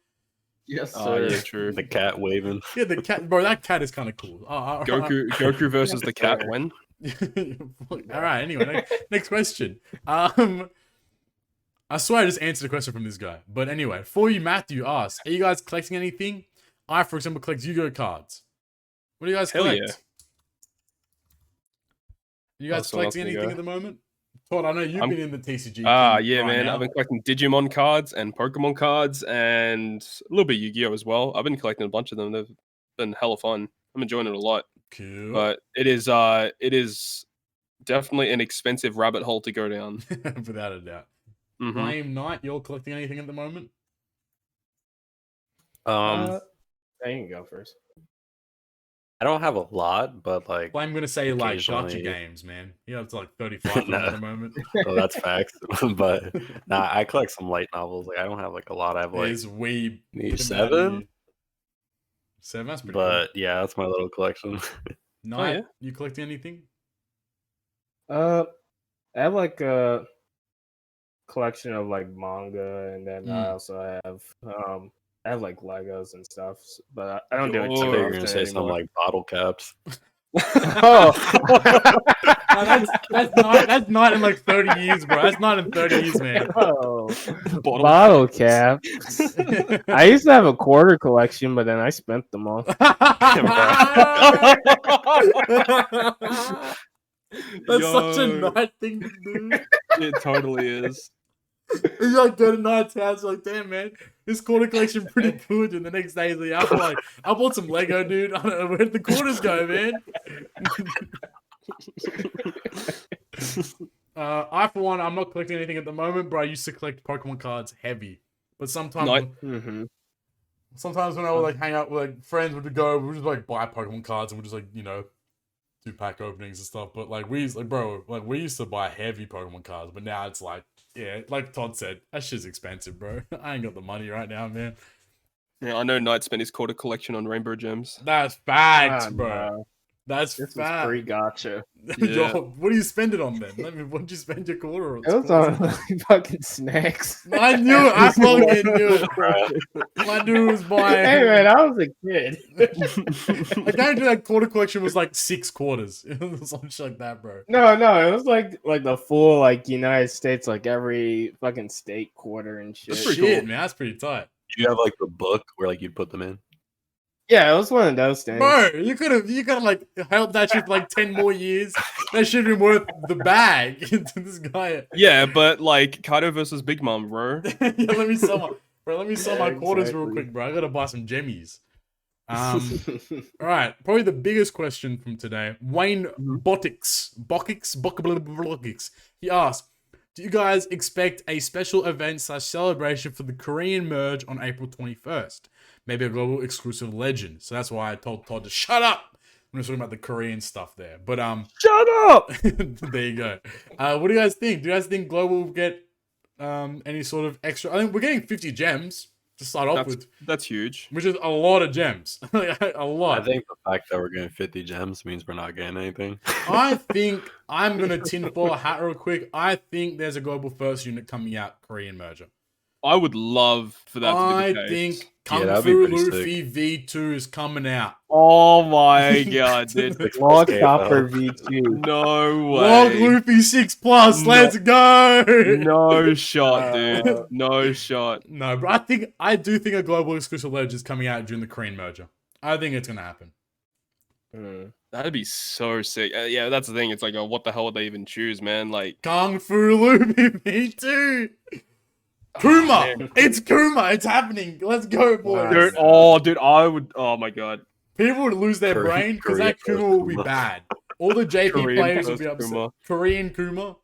Yes, Oh, sir. yeah, true. The cat waving. Yeah, the cat, bro. That cat is kind of cool. Goku versus the cat when? All right. Anyway, next question. I swear I just answered a question from this guy. But anyway, for you, Matthew asks, are you guys collecting anything? I, for example, collect Yu-Gi-Oh cards. What do you guys Hell collect? yeah. You guys collecting anything at the moment? Todd, I know you've been in the TCG. Yeah, man. I've been collecting Digimon cards and Pokemon cards and a little bit Yu-Gi-Oh as well. I've been collecting a bunch of them. They've been hella fun. I'm enjoying it a lot. Cool. But it is definitely an expensive rabbit hole to go down. Without a doubt. Mhm. Flame Knight, you're collecting anything at the moment? You can go first. I don't have a lot, but like Flame, I'm gonna say like occasionally- gotcha games, man. You have to like 35 No. at the moment. oh, that's facts. But nah, I collect some light novels. Like I don't have like a lot. I have like There's weeb. maybe 7. 7, that's pretty But yeah, that's my little collection. cool. Knight, yeah? you collecting anything? I have like a collection of like manga, and then I also have I have like Legos and stuff, but I don't do it Oh, I too thought you were often gonna say something anymore. like bottle caps. Oh, No, that's not in like 30 years, bro. That's not in 30 years, man. oh. Bottle Bottle cap. I used to have a quarter collection, but then I spent them all. That's such a Yo. night thing to do. It totally is. You like go to Knight's house, like, damn man, this quarter collection pretty good. And the next day he's like, I bought some Lego, dude. I don't know where'd the quarters go, man. I for one, I'm not collecting anything at the moment, but I used to collect Pokemon cards heavy. But sometimes sometimes when I would like hang out with like friends would go, we would just like buy Pokemon cards and we just like, you know, do pack openings and stuff. But like we used to buy heavy Pokemon cards, but now it's like, yeah, like Todd said, that shit's expensive, bro. I ain't got the money right now, man. Yeah, I know Knight spent his quarter collection on Rainbow Gems. That's facts, bro. No. That's This fat. was pre-gotcha. Yeah. Yo, what do you spend it on then? What did you spend your quarter on? It was on like, fucking snacks. I knew it. I fucking knew it. My dude was buying. Hey man, I was a kid. I guarantee that quarter collection was like 6 quarters. It was some shit like that, bro. No, it was like the full like United States, like every fucking state quarter and shit. That's pretty Shit, cool. man, that's pretty tight. Do you have like the book where like you put them in? Yeah, it was one of those things. Bro, you could have like helped that shit for like 10 more years. That should have been worth the bag. This guy. Yeah, but like Kaido versus Big Mom, bro. Yeah, let me sell my quarters real Exactly. quick, bro. I gotta buy some jemmies. All right, probably the biggest question from today. Wayne Bockix. He asked, do you guys expect a special event / celebration for the Korean merge on April 21st? Maybe a global exclusive legend. So that's why I told Todd to shut up when I was talking about the Korean stuff there. But Shut up! there you go. What do you guys think? Do you guys think global will get any sort of extra? I think we're getting 50 gems to start off with, That's huge. which is a lot of gems. A lot. I think the fact that we're getting 50 gems means we're not getting anything. I think I'm gonna tinfoil a hat real quick. I think there's a global first unit coming out Korean merger. I would love for that to I be the case. think Kung that'd be Fu pretty Luffy V2 is coming out. Oh my god, dude. Log Okay, Chopper V2. No Log way. Luffy 6+, No. let's go! No shot, dude. No shot. No, but I do think a global exclusive legend is coming out during the Korean merger. I think it's gonna happen. That'd be so sick. Yeah, that's the thing. It's like, what the hell would they even choose, man? Like, Kung Fu Luffy V2! Kuma! man. It's Kuma! It's happening! Let's go, boys! dude, I would. Oh my god. People would lose their Korean- brain because Korean that Kuma first will be Kuma. bad. All the JP Korean players will first be upset. Kuma. Korean Kuma?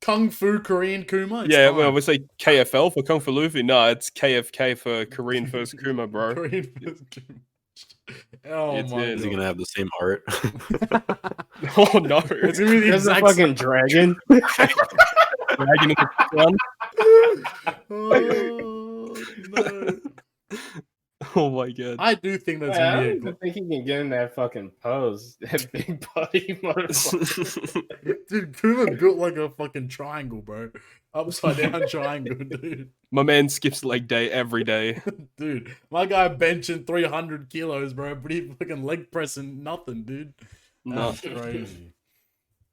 Kung Fu Korean Kuma? It's Yeah, time. well, we say KFL for Kung Fu Luffy. No, it's KFK for Korean First Kuma, bro. Korean first Kuma. Oh It's my in. Is he god. gonna have the same art? Oh no. It's gonna be the There's a exact fucking dragon. Dragon in the sun. Oh, no. Oh my god. I do think that's I gonna don't be a even think he can get in that fucking pose. That big body motherfucker. Dude, Kuma built like a fucking triangle, bro. Upside down triangle, dude. My man skips leg day every day. Dude, my guy benching 300 kilos, bro, but he fucking leg pressing nothing, dude. No. That's crazy.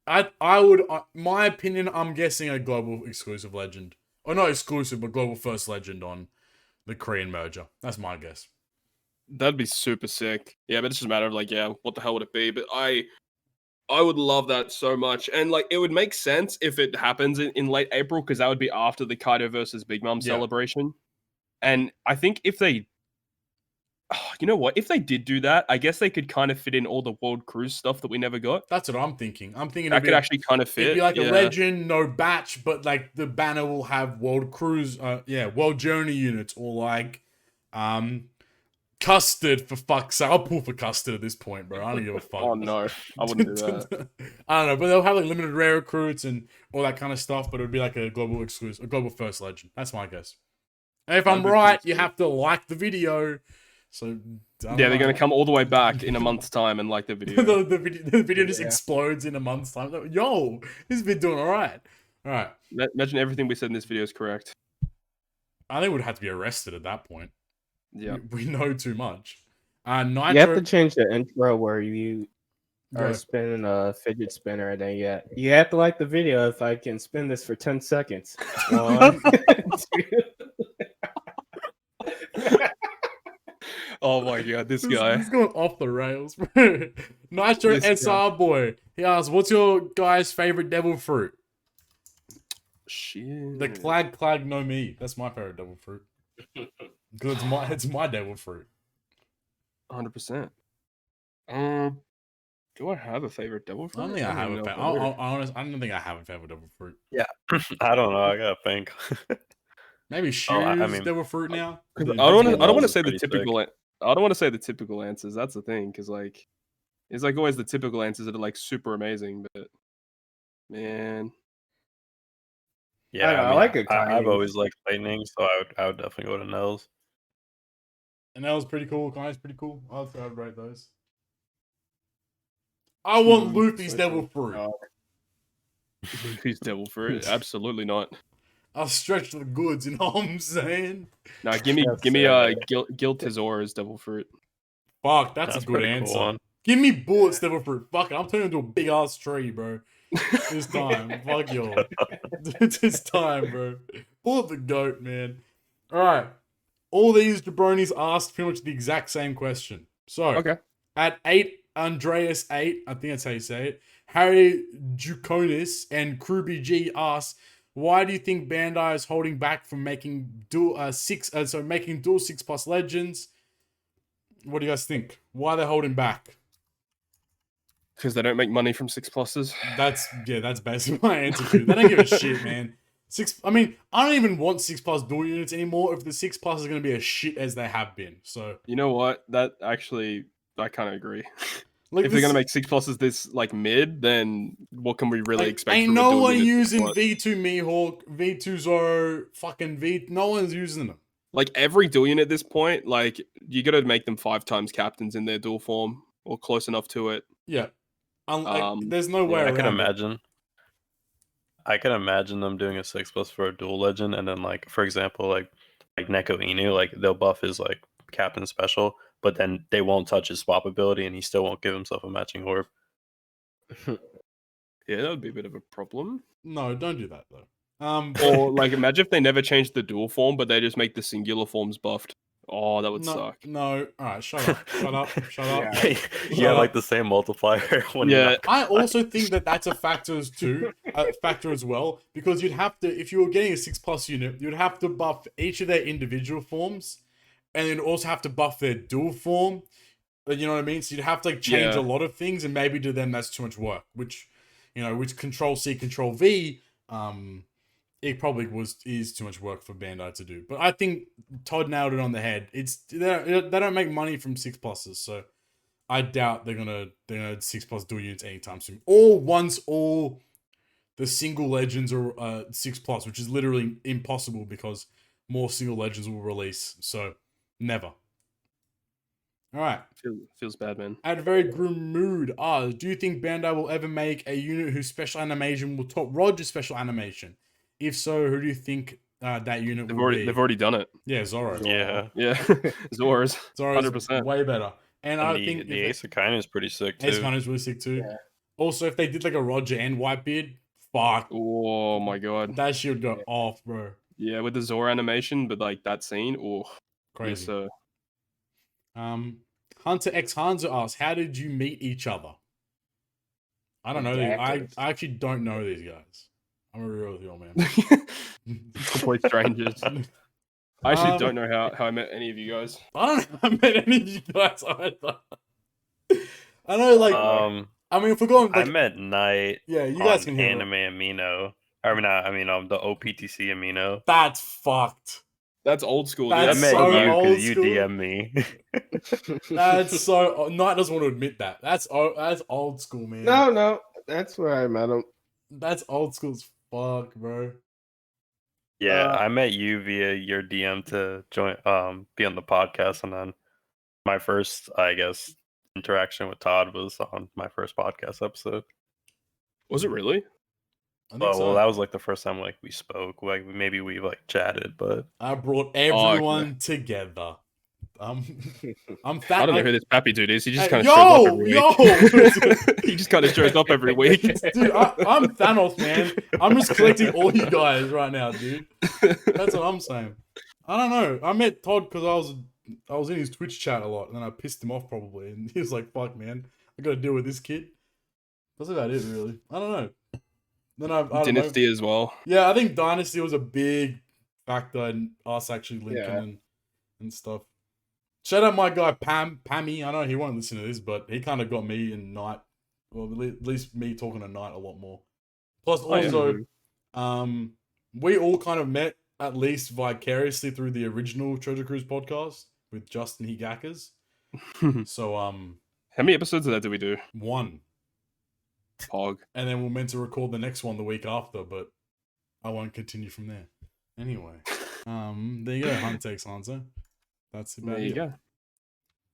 I would, my opinion, I'm guessing a global exclusive legend. Or not exclusive, but global first legend on the Korean merger. That's my guess. That'd be super sick. Yeah, but it's just a matter of like, yeah, what the hell would it be? But I would love that so much. And like it would make sense if it happens in late April, because that would be after the Kaido versus Big Mom Yeah. celebration. And I think if they you know what? If they did do that, I guess they could kind of fit in all the World Cruise stuff that we never got. That's what I'm thinking. I'm thinking That could actually kind of fit. it'd be like yeah. a legend, no batch, but like the banner will have World Cruise, World Journey units, or like, Custard for fuck's sake. I'll pull for Custard at this point, bro. I don't give a fuck. Oh no, I wouldn't do that. I don't know, but they'll have like limited rare recruits and all that kind of stuff, but it would be like a global exclusive, a global first legend. That's my guess. And if That'd I'm be right, pretty you sick. have to like the video. So, I don't Yeah, they're know. gonna come all the way back in a month's time and like the video. the video just Yeah. explodes in a month's time. Yo, this has been doing all right. All right. Imagine everything we said in this video is correct. I think we'd have to be arrested at that point. Yeah. We know too much. You have Nitro. to change the intro where you are Go. spinning a fidget spinner, and then you have to like the video if I can spin this for 10 seconds. 1, 2. Oh my god, this guy. He's going off the rails, bro. Nitro This SR boy. He asks, "What's your guy's favorite devil fruit?" Shit. The clag no me. That's my favorite devil fruit. Because it's my devil fruit. 100%. Do I have a favorite devil I fruit? don't think I have even a know favorite. if I do. I don't think I have a favorite devil fruit. I don't know. I gotta think. Maybe shoes Oh, I mean- devil fruit now. 'Cause Dude, I don't that's want what- to is say the pretty sick. typical. I don't want to say the typical answers. That's the thing, because like, it's like always the typical answers that are like super amazing. But man, Yeah, I like a I've Kanye. always liked lightning, so I would definitely go to Nels. And that was pretty cool. Kai's pretty cool. I'd rate those. I want Luffy's devil fruit. Luffy's devil fruit? Absolutely not. I'll stretch the goods, you know what I'm saying? Nah, give me Gil Tesora's devil fruit. Fuck, that's a good pretty answer. cool one. Give me Bullet's devil fruit. Fuck it, I'm turning into a big ass tree, bro. This time. Fuck y'all. This time, bro. Bullet the goat, man. Alright. All these jabronis asked pretty much the exact same question. So, Okay. at 8, Andreas 8, I think that's how you say it, Harry Jukonis and Kruby G asked, why do you think Bandai is holding back from making dual 6+ legends? What do you guys think? Why are they holding back? Because they don't make money from 6+s. That's basically my answer to it. They don't give a shit, man. I don't even want 6+ dual units anymore if the 6+ is going to be as shit as they have been. So You know what? That actually, I kind of agree. like If they're gonna make 6+s this like mid, then what can we really expect? Ain't from a no dual one unit using 6+? V2 Mihawk, V2 Zoro, fucking V. No one's using them. Like every dual unit at this point, like you got to make them 5 times captains in their dual form or close enough to it. Yeah. There's no way I around can it. imagine. I can imagine them doing a 6+ for a dual legend, and then like for example, like Neko Inu, like they'll buff his like captain special, but then they won't touch his swap ability, and he still won't give himself a matching orb. Yeah, that would be a bit of a problem. No, don't do that though. Or like imagine if they never changed the dual form, but they just make the singular forms buffed. Oh, that would suck. No, alright, shut up. Shut up. Shut up. Yeah. You have like the same multiplier. When Yeah. you're I also think that's a factor as well, because you'd have to, if you were getting a 6+ unit, you'd have to buff each of their individual forms, and then also have to buff their dual form. You know what I mean? So you'd have to like change Yeah. a lot of things, and maybe to them that's too much work. Which Control C, Control V, it probably is too much work for Bandai to do. But I think Todd nailed it on the head. They don't make money from 6+s, so I doubt they're gonna 6+ dual units anytime soon. Or once all the single legends are 6+, which is literally impossible because more single legends will release. So never. All right. Feels bad, man. At very grim mood. Do you think Bandai will ever make a unit whose special animation will top Roger's special animation? If so, who do you think that unit will be? They've already done it. Yeah, Zoro. yeah, Yeah, Zora's Zoro's 100%. way better. And I and think the Ace of Kindness is pretty sick too. Ace Gun is really sick too. Yeah. Also, if they did like a Roger and Whitebeard, fuck, Oh my god. that shit would go off, bro. Yeah, with the Zora animation, but like that scene, oh, Crazy. Yes, Hunter X Hanzo asks, how did you meet each other? I don't know. I actually don't know these guys. I'm a real with you, man. complete strangers. I actually don't know how I met any of you guys. I don't know how I met any of you guys either. I know, like, I mean, if we're going, like, I met Knight. Yeah, you guys on can hear Anime Amino. The OPTC Amino. That's fucked. That's old school. That's I dude. met so you old because you school. DM me. That's so. Knight doesn't want to admit that. That's old school, man. No, that's where I met him. That's old school as fuck, bro. Yeah, I met you via your DM to join, be on the podcast, and then my first, I guess, interaction with Todd was on my first podcast episode. Was it really? I think so. Well, that was like the first time like we spoke. Like maybe we like chatted, but I brought everyone together. I'm fat. I don't know who this Papi dude is. He just kind of yo, shows up every week. He just kind of shows up every week. Dude, I'm Thanos, man. I'm just collecting all you guys right now, dude. That's what I'm saying. I don't know. I met Todd because I was in his Twitch chat a lot, and then I pissed him off probably, and he was like, "Fuck, man, I got to deal with this kid." That's about it, really. I don't know. Then I don't Dynasty know. as well. Yeah, I think Dynasty was a big factor in us actually linking and stuff. Shout out my guy Pammy. I know he won't listen to this, but he kind of got me and Knight. Well, at least me talking to Knight a lot more. Plus, also, we all kind of met at least vicariously through the original Treasure Cruise podcast with Justin Higakas. So, how many episodes of that did we do? 1. Pog. And then we're meant to record the next one the week after, but I won't continue from there. Anyway, there you go, Hunter X Hanzo. That's about There you it. go.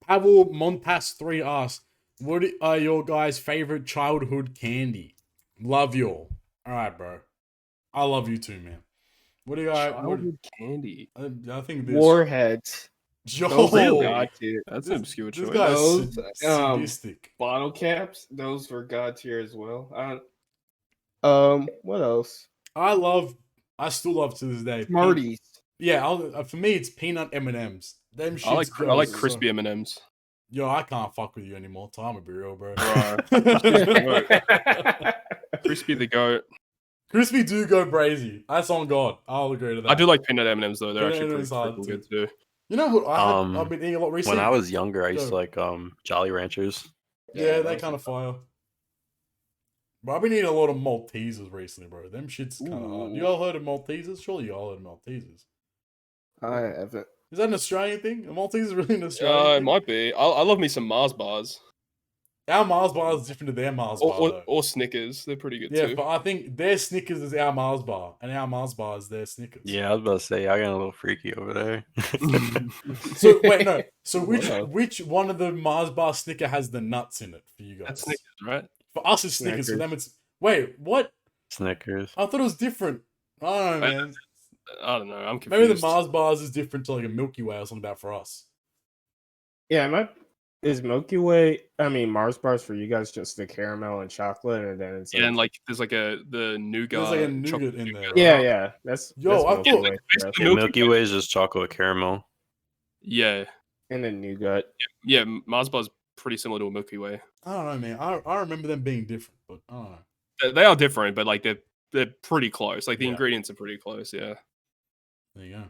Pavel Montas 3 asks, What are your guys' favorite childhood candy? Love you all. All right, bro. I love you too, man. What do you guys? Childhood candy. I think this. Warheads. Yo, Those are really? god tier. That's an obscure this choice. guy's Those, sadistic. Bottle caps. Those were god tier as well. What else? I still love to this day. Smarties. Yeah, for me it's peanut M&Ms. Them shits I like go crispy so- M&Ms. Yo, I can't fuck with you anymore. Time to be real, bro. Crispy the goat. Crispy do go brazy. That's on God. I'll agree to that. I do like peanut M&Ms though. They're Peanut actually M&Ms pretty hard freaking too. good too. You know what I've been eating a lot recently? When I was younger, I used to Go. like Jolly Ranchers. Yeah, they kind of fire. But I've been eating a lot of Maltesers recently, bro. Them shit's kind of hard. You all heard of Maltesers? Surely you all heard of Maltesers. I haven't. Is that an Australian thing? Are Maltesers really an Australian It thing? might be. I love me some Mars bars Our Mars bar is different to their Mars bar, though. or Snickers. They're pretty good Yeah, too. but I think their Snickers is our Mars bar, and our Mars bar is their Snickers. Yeah, I was about to say, I got a little freaky over there. So wait, no. So Wow. which one of the Mars bar Snicker has the nuts in it for you guys? That's Snickers, right? For us, it's Snickers. For Snickers. them, it's what? Snickers. I thought it was different. I don't know, man. I don't know. I'm confused. Maybe the Mars bars is different to like a Milky Way or something about for us. Yeah, is Milky Way? I mean, Mars bars for you guys just the caramel and chocolate, and then it's Yeah, and like there's like the nougat. There's like a nougat chocolate in there. nougat. yeah. That's Yo, I Milky thought- Way for us. Milky Milky Way is just chocolate caramel. Yeah, And then nougat. yeah. Mars bar's pretty similar to a Milky Way. I don't know, man. I remember them being different, but I don't know. They are different, but like they're pretty close. Like the Yeah. ingredients are pretty close. Yeah. There you go.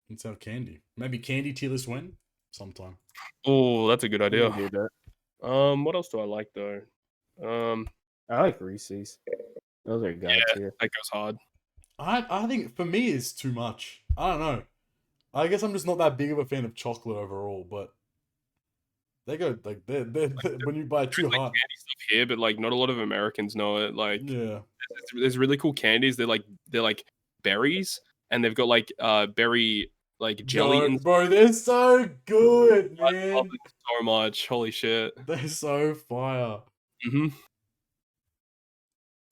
Let's have candy. Maybe candy tier list when sometime. Oh, that's a good We idea. can do that. What else do I like though? I like Reese's. Those are god tier. That goes hard. I think for me it's too much. I don't know. I guess I'm just not that big of a fan of chocolate overall, but they go like they're when you buy too Like hard. candy stuff here, but like not a lot of Americans know it. Like Yeah. there's really cool candies. They're like berries, and they've got like berry like jelly. Yo, and bro, they're so good, I man. love them so much. Holy shit. They're so fire. hmm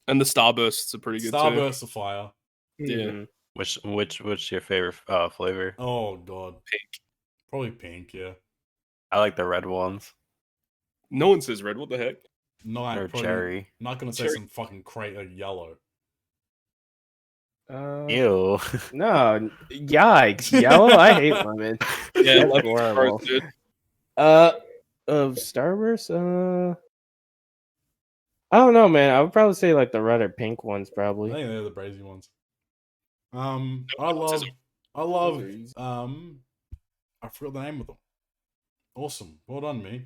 And the Starbursts are pretty good too. Starburst of fire. Yeah. Mhm. Which your favorite flavor? Oh god. Pink. Probably pink, yeah. I like the red ones No one says red. What the heck? No, I'm or probably cherry. not gonna say Cherry. some fucking crate like yellow. Ew. No, yikes, yellow. I hate lemon. Yeah, That's lemon's horrible. gross, dude. Of Starburst, I don't know, man. I would probably say like the red or pink ones, I probably. think they're the brazy ones. I one love says- are easy. I forgot the name of them. Awesome. Well done, me.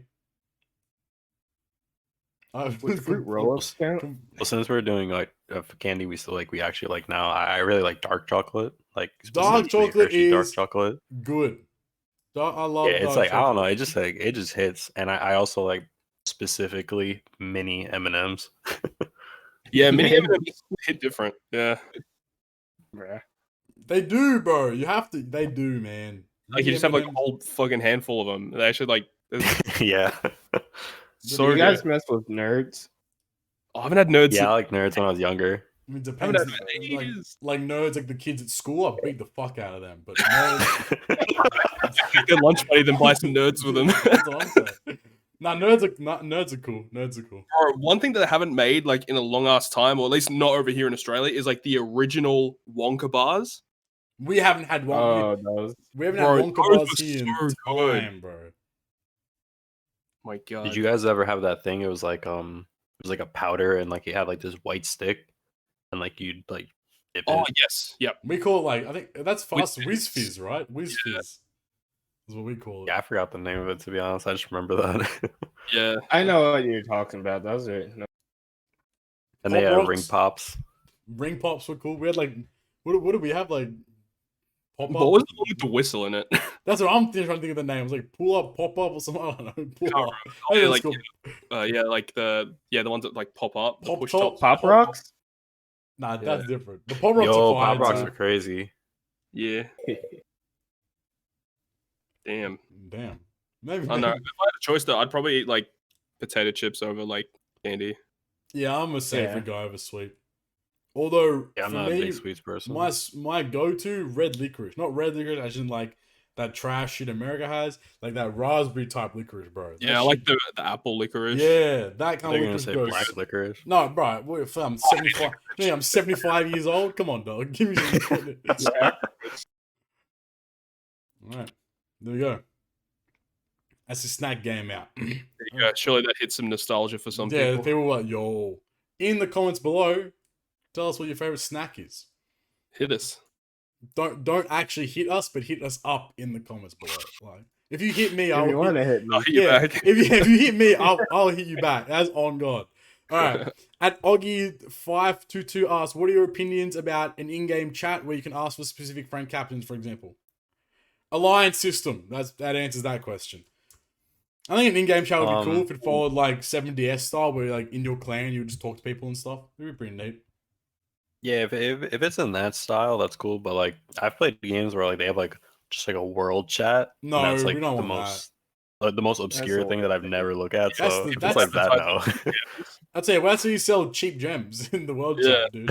Would fruit roll-ups count? Well, since we're doing like candy, we actually like now. I really like dark chocolate. Like Dark specifically chocolate Hershey dark is chocolate. Good. I love Yeah, it's dark like I don't know. chocolate. It just hits. And I also like specifically mini M&Ms. Yeah, mini M&Ms hit different. Yeah. Bruh. They do, bro. You have to. They do, man. Like you just have like a M&Ms whole fucking handful of them. They actually like Yeah. so you good. guys mess with nerds? I haven't had nerds. Yeah, I like nerds when I was younger. I mean, it I haven't depends. had them in ages. Like nerds, like the kids at school, I beat the fuck out of them. But nerds, Get lunch money, then buy some nerds with them. that's what I'm saying. Nah, nerds are cool. Nerds are cool. Bro, one thing that I haven't made like in a long ass time, or at least not over here in Australia, is like the original Wonka bars. We haven't had one. Oh, those. We haven't Bro, had Wonka those bars were here so in good. time, bro. My God. Did you guys ever have that thing? It was like a powder and like it had like this white stick and like you'd like dip Oh it. yes, yep. We call it like I think that's for us Whiz Whiz Fizz. Fizz, right? Whiz Fizz is what we call it. Yeah, I forgot the name of it to be honest. I just remember that. Yeah. I know what you're talking about. Those are And they Pop had Rocks. ring pops. Ring pops were cool. We had like what did we have like pop What up? was the one with the whistle in it? That's what I'm trying to think of the name. It was like pull up, pop up, or something. I don't know. Pull Can't up. Oh, I yeah, think like it's called yeah, like the ones that like pop up. the Pop push Top. top. Pop Rocks. Nah, that's different. The pop rocks Yo, are pop fire rocks too. are crazy. Yeah. Damn. Damn. Maybe. I know. If I had a choice though, I'd probably eat like potato chips over like candy. Yeah, I'm a savory Yeah. guy over sweet. Although Yeah, I'm for not a me, big sweets person. my go-to red licorice, not red licorice, as in like that trash shit America has, like that raspberry type licorice, bro. That Yeah, I like shit- the apple licorice. yeah, that I kind think of you're gonna licorice say goes. black licorice. No, bro, I'm 75. Yeah, I'm 75 years old. Come on, dog. Give me some credit. Yeah. All right, there we go. That's a snack game out. There you go. Surely that hits some nostalgia for some Yeah, people. people were like, yo. In the comments below, tell us what your favorite snack is. Hit us. Don't actually hit us, but hit us up in the comments below. Like, if you hit me, If I'll you want to hit I'll me, hit you yeah. back. If you hit me, I'll hit you back. That's on God. All right. At Oggy522 asks, what are your opinions about an in-game chat where you can ask for specific friend captains, for example? Alliance system. That answers that question. I think an in-game chat would be cool if it followed like 7DS style, where like in your clan you would just talk to people and stuff. It'd be pretty neat. Yeah, if it's in that style, that's cool. But like, I've played games where like they have like just like a world chat. and No, that's like we don't the want most the most obscure a thing that I've never looked at. That's So the- if that's it's like the that, type no. I'd say, well, that's how you sell cheap gems in the world Yeah. chat, dude.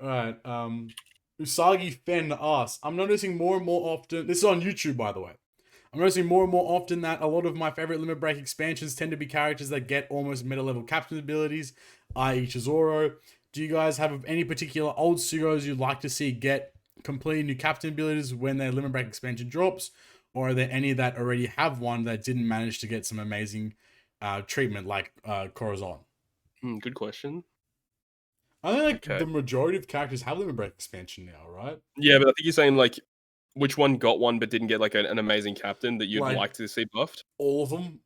All right. Usagi Fen asks, I'm noticing more and more often. This is on YouTube, by the way. I'm noticing more and more often that a lot of my favorite Limit Break expansions tend to be characters that get almost meta level captain abilities, i.e. Chizoro. Do you guys have any particular old Sugos you'd like to see get completely new captain abilities when their Limit Break expansion drops? Or are there any that already have one that didn't manage to get some amazing treatment like Corazon? Good question. I think like Okay. the majority of characters have Limit Break expansion now, right? Yeah, but I think you're saying like which one got one but didn't get like an amazing captain that you'd Like- like to see buffed? All of them.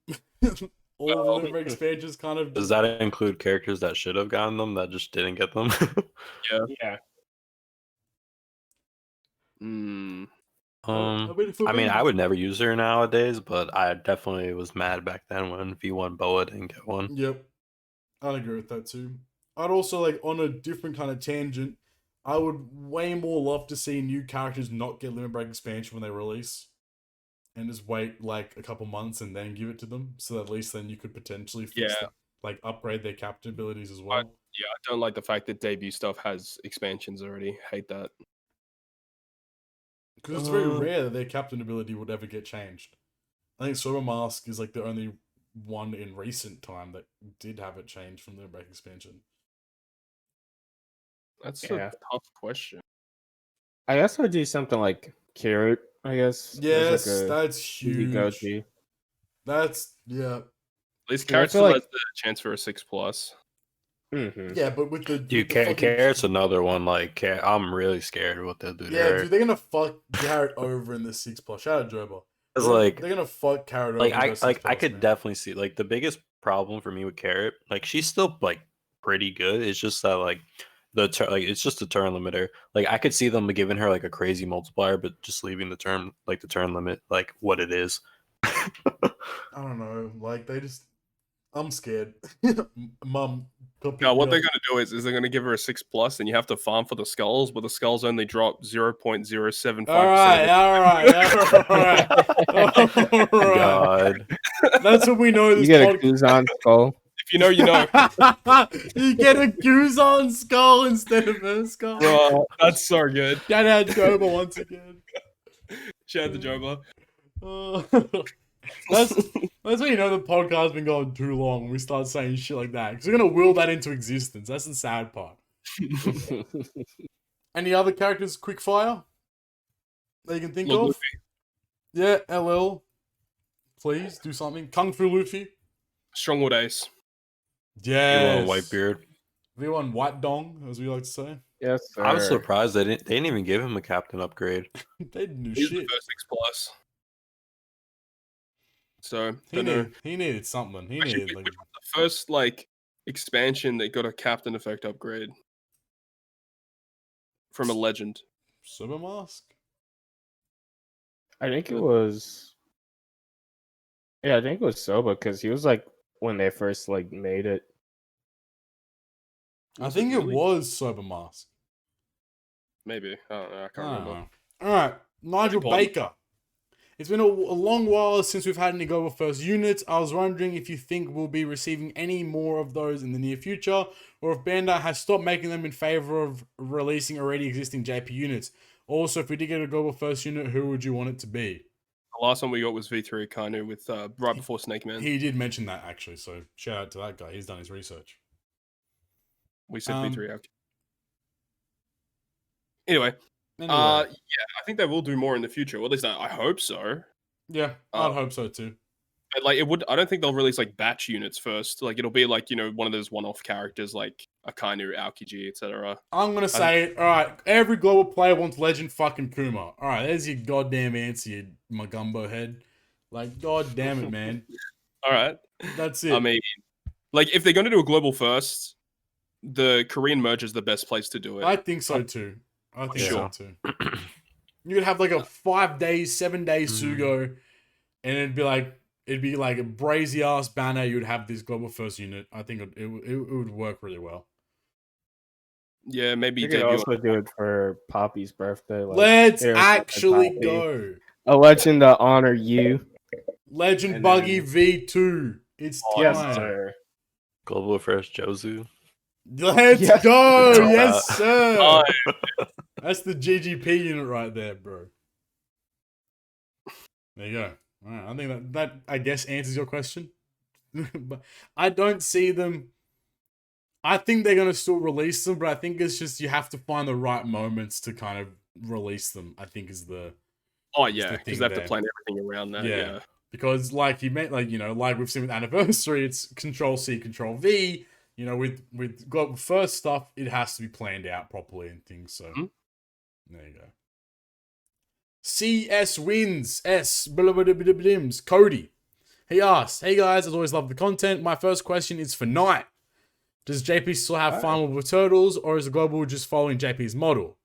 All of the Limit Break expansions kind of. Does that include characters that should have gotten them that just didn't get them? yeah. Hmm. I mean, I would never use her nowadays, but I definitely was mad back then when V1 Boa didn't get one. Yep. I'd agree with that too. I'd also like on a different kind of tangent, I would way more love to see new characters not get Limit Break expansion when they release. And just wait like a couple months and then give it to them. So at least then you could potentially fix Yeah. like upgrade their captain abilities as well. Yeah, I don't like the fact that debut stuff has expansions already. Hate that. Because it's very rare that their captain ability would ever get changed. I think Sober Mask is like the only one in recent time that did have it changed from the break expansion. That's Yeah. a tough question. I guess I'd do something like Carrot, I guess. as, Yes, like, a that's easy huge. go-to. That's yeah. At least Yeah, I Carrot feel still like- has the chance for a 6+. Mhm. Yeah, but with the Dude, with the fucking- Carrot's another one. Like, I'm really scared of what they'll do to Yeah, her. dude, they're gonna fuck Carrot over in the 6+. Shout out Joba. It's like, they're gonna fuck Carrot like over. in I the like 6+, I could man. definitely see like the biggest problem for me with Carrot, like she's still like pretty good. It's just that like it's just a turn limiter. Like I could see them giving her like a crazy multiplier, but just leaving the turn limit like what it is. I don't know. Like they just, I'm scared. Mum. No, what they're gonna do is they're gonna give her a 6+, and you have to farm for the skulls, but the skulls only drop 0.075%. All right. God, That's what we know. You This get a podcast. Kuzan skull. If you know, you know. You get a Guzan skull instead of a skull. Bro, that's so good. Shout out Joba once again. Shout out to Joba. That's when you know the podcast's been going too long when we start saying shit like that. Because we're going to will that into existence. That's the sad part. Any other characters, quick fire, that you can think Look, of? Luffy. Yeah, LL. Please do something. Kung Fu Luffy. Strongwood Ace. Yes. Whitebeard. V1 White Dong, as we like to say. Yes, sir. I was surprised they didn't even give him a captain upgrade. They didn't do He's shit. the first 6+. So, He don't know. needed something. He Actually, needed like which was the first like expansion that got a captain effect upgrade from a legend. Super Mask. I think it was. Yeah, I think it was Soba because he was like when they first like made it. I think it was Sober Mask. Maybe. I don't know. I can't I don't remember. know. All right, Nigel Important. Baker It's been a long while since we've had any global first units. I was wondering if you think we'll be receiving any more of those in the near future, or if Bandai has stopped making them in favor of releasing already existing JP units. Also, if we did get a global first unit, who would you want it to be? The last one we got was V3 Kaido with right before Snake Man. He did mention that, actually, so shout out to that guy. He's done his research. We said V3 out. Anyway, yeah, I think they will do more in the future. Well, at least I hope so. Yeah, I'd hope so too. But like I don't think they'll release like batch units first. Like it'll be like, one of those one-off characters like Akainu, Aokiji, etc. I'm gonna say it. All right, every global player wants Legend fucking Kuma. All right, there's your goddamn answer, you Magumbo head. Like, god damn it, man. All right, that's it. I mean, like if they're gonna do a global first, the Korean merge is the best place to do it. I think so too. So too. You could have like a 5 days, 7 days Sugo, and it'd be like a brazy ass banner. You would have this global first unit. I think it would work really well. Yeah, maybe you could also do it for Papi's birthday. Like, let's actually go. A legend to honor you. Legend Buggy V2. It's time. Yes, sir. Global first Jozu. Let's go. Yes, sir. That's the GGP unit right there, bro. There you go. All right, I think that I guess answers your question. But I don't see them. I think they're gonna still release them, but I think it's just you have to find the right moments to kind of release them. I think is the. Oh yeah, because they have to plan everything around that. Yeah. Because like you meant, like like we've seen with Anniversary, it's Control C, Control V. With global first stuff, it has to be planned out properly and things. So there you go. CS wins S Cody. He asked, "Hey guys, as always, love the content. My first question is for Knight. Does JP still have farmable turtles, or is the global just following JP's model?"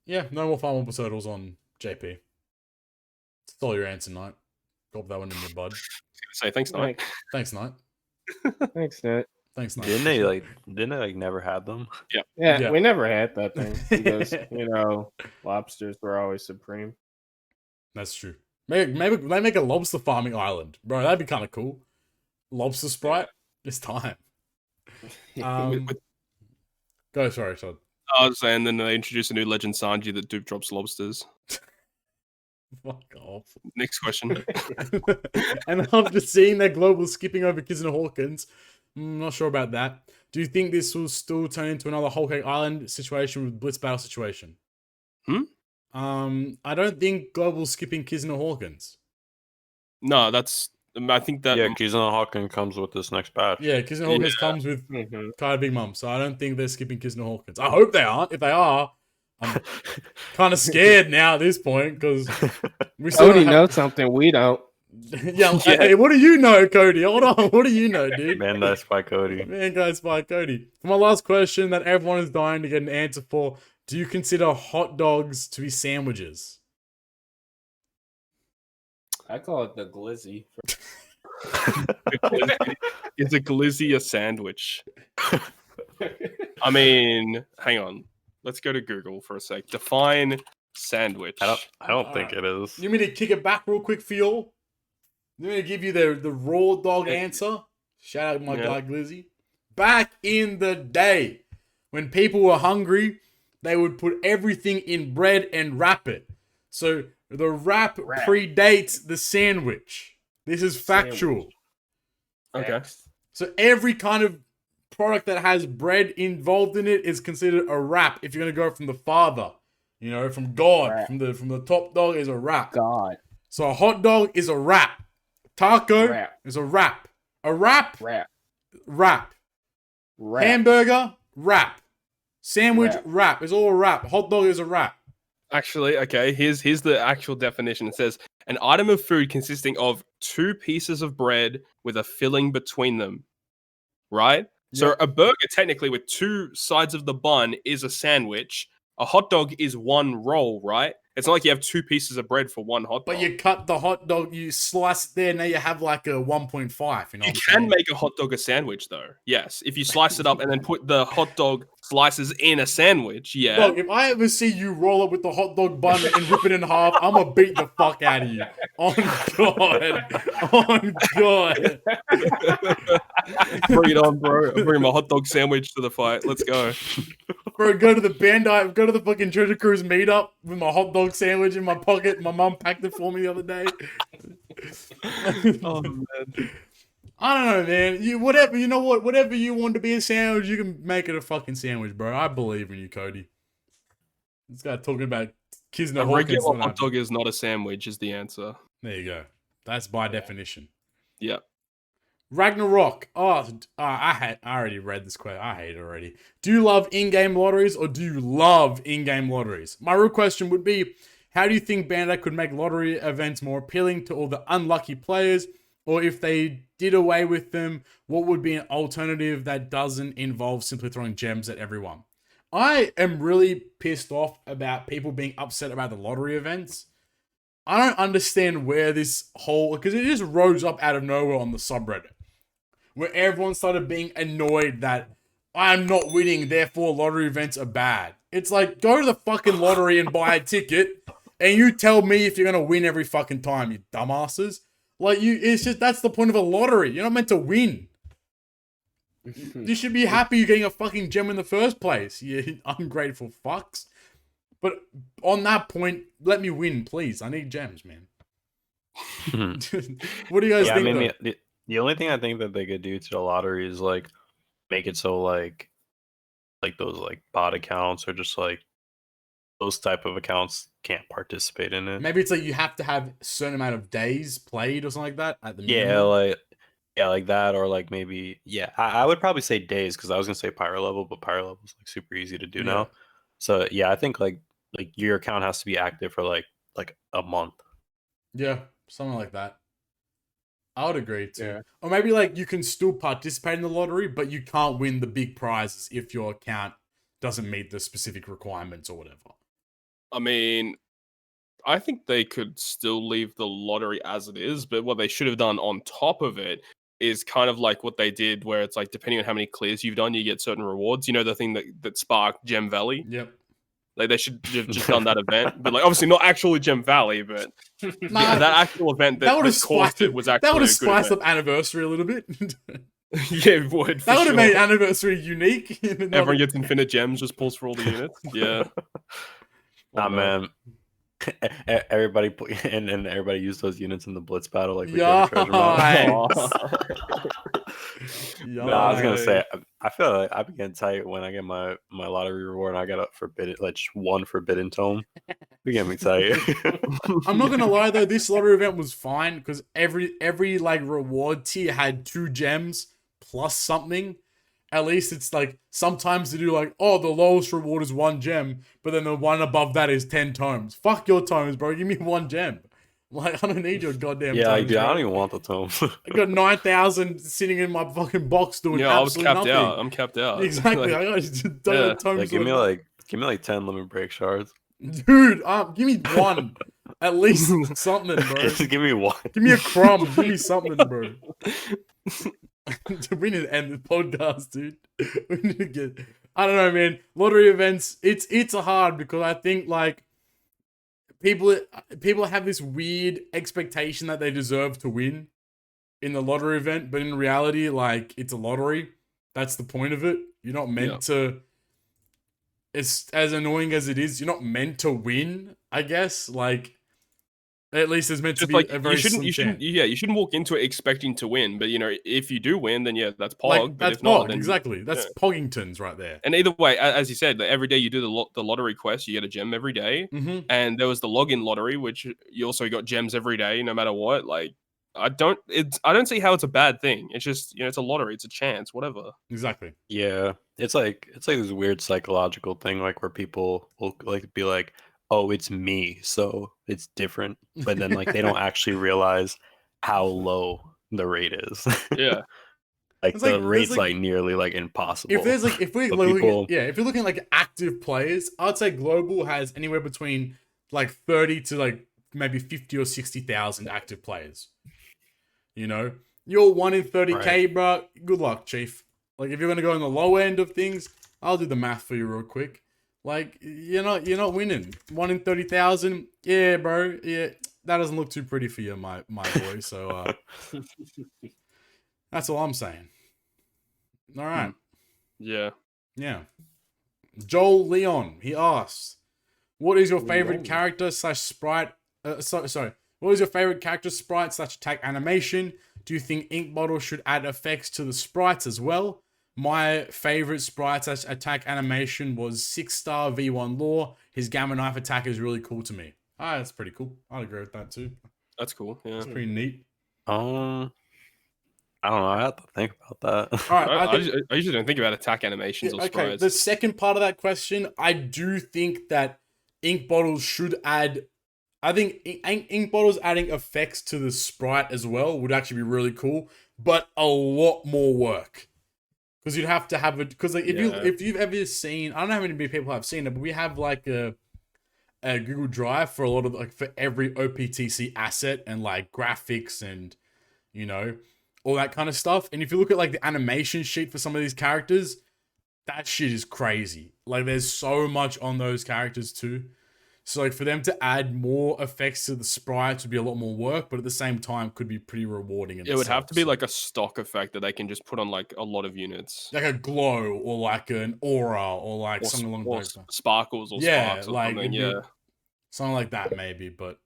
Yeah, no more farmable turtles on JP. That's all your answer, Knight. Got that one in your bud. Say thanks, Knight. Thanks, Knight. Thanks, Knight. Thanks, Knight. Didn't they never had them? Yeah, we never had that thing because lobsters were always supreme. That's true. Maybe they make a lobster farming island, bro. That'd be kind of cool. Lobster sprite. It's time. Go, sorry, Todd. I was saying, then they introduced a new legend Sanji that dupe drops lobsters. Fuck off. Next question. And after seeing that global skipping over Kids and Hawkins, I'm not sure about that. Do you think this will still turn into another Whole Cake Island situation with Blitz battle situation? I don't think global skipping Kids and Hawkins. No, I think that... Yeah, Kids and Hawkins comes with this next batch. Yeah, Kids and Hawkins comes with Kaido Big Mom, so I don't think they're skipping Kids and Hawkins. I hope they aren't. If they are, I'm kind of scared now at this point, because we still know something we don't. Hey, what do you know, Cody? Hold on, what do you know, dude? Man, that's by Cody. For my last question that everyone is dying to get an answer for, do you consider hot dogs to be sandwiches? I call it the glizzy. Is a glizzy a sandwich? I mean, hang on. Let's go to Google for a sec. Define sandwich. I don't think it is. You mean to kick it back real quick for y'all? Let me give you the raw dog answer. Shout out my guy Glizzy. Back in the day, when people were hungry, they would put everything in bread and wrap it. So the wrap predates the sandwich. This is factual. Okay. So every kind of product that has bread involved in it is considered a wrap. If you're gonna go from the father, from God, from the top dog is a wrap. God. So a hot dog is a wrap. Taco is a wrap. A wrap. Wrap. Hamburger, wrap. Sandwich, wrap. It's all a wrap. Hot dog is a wrap. Actually, okay, here's the actual definition. It says, an item of food consisting of 2 pieces of bread with a filling between them. Right? Yeah. So a burger, technically, with 2 sides of the bun is a sandwich. A hot dog is 1 roll, right? It's not like you have 2 pieces of bread for one hot dog. But you cut the hot dog, you slice it there, now you have like a 1.5. You know, you can make a hot dog a sandwich, though. Yes, if you slice it up and then put the hot dog slices in a sandwich. Yeah. Dog, if I ever see you roll up with the hot dog bun and rip it in half, I'm gonna beat the fuck out of you. On God. On God. Bring it on, bro. I'm bringing my hot dog sandwich to the fight. Let's go. Bro, go to the Bandai, go to the fucking Treasure Cruise meetup with my hot dog sandwich in my pocket. My mum packed it for me the other day. Oh man. I don't know, man. You know what? Whatever you want to be a sandwich, you can make it a fucking sandwich, bro. I believe in you, Cody. This guy talking about Kisner A Hawkins. regular hot dog is not a sandwich, is the answer. There you go. That's by definition. Yeah. Ragnarok. I already read this question. I hate it already. Do you love in-game lotteries or do you love in-game lotteries? My real question would be, how do you think Bandai could make lottery events more appealing to all the unlucky players? Or if they did away with them, what would be an alternative that doesn't involve simply throwing gems at everyone? I am really pissed off about people being upset about the lottery events. I don't understand where this whole... Because it just rose up out of nowhere on the subreddit. Where everyone started being annoyed that I'm not winning, therefore lottery events are bad. It's like, go to the fucking lottery and buy a ticket, and you tell me if you're going to win every fucking time, you dumbasses. Like, it's just, that's the point of a lottery. You're not meant to win. You should be happy you're getting a fucking gem in the first place, you ungrateful fucks. But on that point, let me win, please. I need gems, man. What do you guys think? I mean, the only thing I think that they could do to the lottery is like make it so like those like bot accounts or just like those type of accounts can't participate in it. Maybe it's like you have to have a certain amount of days played or something like that at the minimum. like that, or like maybe I would probably say days because I was gonna say pyro level, but pyro level is like super easy to do now. So I think like your account has to be active for like a month. Yeah, something like that. I would agree too. Yeah. Or maybe like you can still participate in the lottery, but you can't win the big prizes if your account doesn't meet the specific requirements or whatever. I mean, I think they could still leave the lottery as it is, but what they should have done on top of it is kind of like what they did, where it's like, depending on how many clears you've done, you get certain rewards. You know, the thing that sparked Gem Valley? Yep. Like, they should have just done that event. But, like, obviously not actually Gem Valley, but that actual event that caused it was actually that would have spiced up Anniversary a little bit. Yeah, it would. That would have made Anniversary unique. Everyone gets infinite gems, just pulls for all the units. Yeah. Nah, man. Everybody and everybody used those units in the Blitz battle, like we did. No, I was gonna say, I feel like I begin tight when I get my lottery reward and I got a forbidden, like just one forbidden tome. We get me tight. I'm not gonna lie though, this lottery event was fine because every like reward tier had 2 gems plus something. At least it's like, sometimes they do like, oh, the lowest reward is 1 gem, but then the one above that is 10 tomes. Fuck your tomes, bro. Give me 1 gem. Like, I don't need your goddamn tomes. I don't even want the tomes. I got 9,000 sitting in my fucking box doing absolutely nothing. I'm capped out. Exactly. I got tomes. Like, give me like 10 limit break shards. Dude, give me 1. At least something, bro. Just give me 1. Give me a crumb. Give me something, bro. We need to end the podcast, dude. We need to get... I don't know, man. Lottery events, it's hard because I think like people have this weird expectation that they deserve to win in the lottery event, but in reality, like, it's a lottery. That's the point of it. You're not meant to... It's as annoying as it is. You're not meant to win, I guess. Like, at least it's meant to be like, a very you shouldn't walk into it expecting to win. But, you know, if you do win, then that's Pog. Like, but that's if not, Pog, then, exactly. That's Poggingtons right there. And either way, as you said, every day you do the lottery quest, you get a gem every day. Mm-hmm. And there was the login lottery, which you also got gems every day, no matter what. Like, I don't see how it's a bad thing. It's just, you know, it's a lottery, it's a chance, whatever. Exactly. Yeah, it's like this weird psychological thing, like where people will like be like, oh, it's me, so it's different, but then like they don't actually realize how low the rate is. Yeah. Like it's the rate's like nearly like impossible. If you're looking at like active players, I'd say global has anywhere between like 30 to like maybe 50 or 60,000 active players. You know, you're 1 in 30K, bro. Good luck, chief. Like, if you're gonna go on the low end of things, I'll do the math for you real quick. Like, you're not winning. 1 in 30,000. Yeah, bro. Yeah, that doesn't look too pretty for you, my boy. So that's all I'm saying. All right. Yeah. Yeah. Joel Leon, he asks, what is your favorite character / sprite? Sorry. What is your favorite character sprite / attack animation? Do you think Ink Bottle should add effects to the sprites as well? My favorite sprite / attack animation was 6-star V1 Law. His Gamma Knife attack is really cool to me. Ah, that's pretty cool. I'd agree with that too. That's cool. Yeah. It's pretty neat. I don't know. I have to think about that. All right, I usually don't think about attack animations or sprites. The second part of that question, I do think that Ink Bottles should add. I think Ink Bottles adding effects to the sprite as well would actually be really cool, but a lot more work. Because you'd have to have it. Because like, if you've ever seen, I don't know how many people have seen it, but we have like a Google Drive for a lot of like for every OPTC asset and like graphics and all that kind of stuff. And if you look at like the animation sheet for some of these characters, that shit is crazy. Like there's so much on those characters too. So like for them to add more effects to the sprites would be a lot more work, but at the same time could be pretty rewarding. It would have to be like a stock effect that they can just put on like a lot of units. Like a glow or like an aura or like something along those lines. Sparkles or sparks or like, something. Yeah. Something like that maybe, but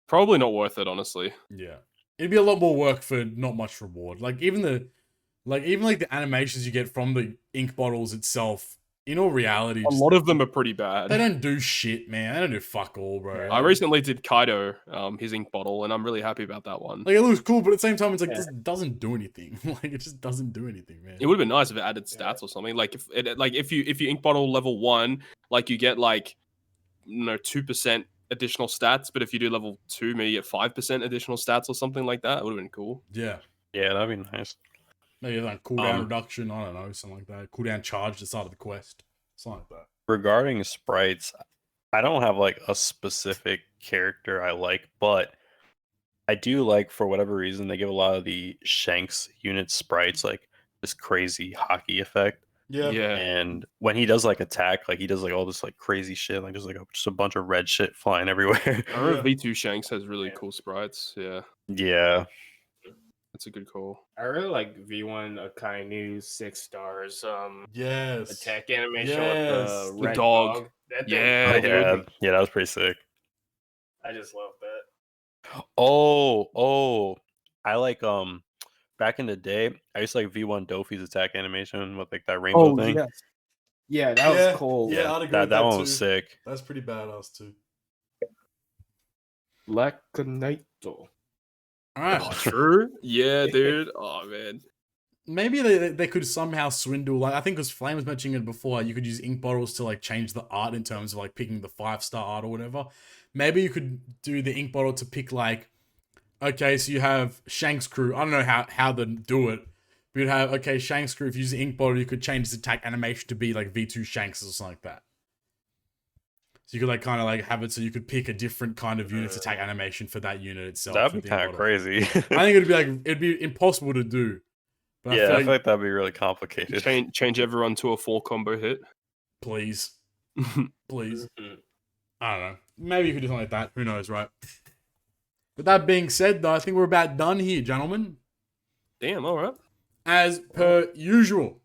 probably not worth it, honestly. Yeah. It'd be a lot more work for not much reward. Like even the animations you get from the ink bottles itself, in all reality, a lot of them are pretty bad. They don't do shit, man. They don't do fuck all, bro. I recently did Kaido, his ink bottle, and I'm really happy about that one. Like it looks cool, but at the same time, it's like this doesn't do anything. Like it just doesn't do anything, man. It would have been nice if it added stats or something. Like if you ink bottle level 1, like you get like 2% additional stats, but if you do level 2, maybe you get 5% additional stats or something like that. It would have been cool. Yeah, that'd be nice. Maybe like cooldown reduction. I don't know, something like that. Cooldown charge at the start of the quest, something like that. Regarding sprites, I don't have like a specific character I like, but I do like, for whatever reason, they give a lot of the Shanks unit sprites like this crazy hockey effect. Yeah. And when he does like attack, like he does like all this like crazy shit, like there's like just a bunch of red shit flying everywhere. I remember V2 Shanks has really cool sprites. Yeah. That's a good call. I really like V1 Akainu 6 stars. Yes. Attack animation with the red dog. That that was pretty sick. I just love that. Oh, I like back in the day, I used to like V1 Dofi's attack animation with like that rainbow thing. Yes. Yeah, that was cool. Yeah, I'd agree with that one too. was sick. That's pretty badass too. Lacanito. All right. Oh, true. Yeah, dude. Oh man. Maybe they could somehow swindle, like I think because Flame was mentioning it before, you could use ink bottles to like change the art in terms of like picking the 5-star art or whatever. Maybe you could do the ink bottle to pick like, okay, so you have Shanks Crew. I don't know how they do it, but you'd have, okay, Shanks Crew, if you use the ink bottle, you could change his attack animation to be like V2 Shanks or something like that. So you could like kind of like have it so you could pick a different kind of unit's attack animation for that unit itself. That'd be kind of crazy. I think it'd be impossible to do. But I feel like that'd be really complicated. Change everyone to a 4 combo hit. Please. Please. I don't know. Maybe you could do something like that. Who knows, right? With that being said, though, I think we're about done here, gentlemen. Damn, all right. As per usual,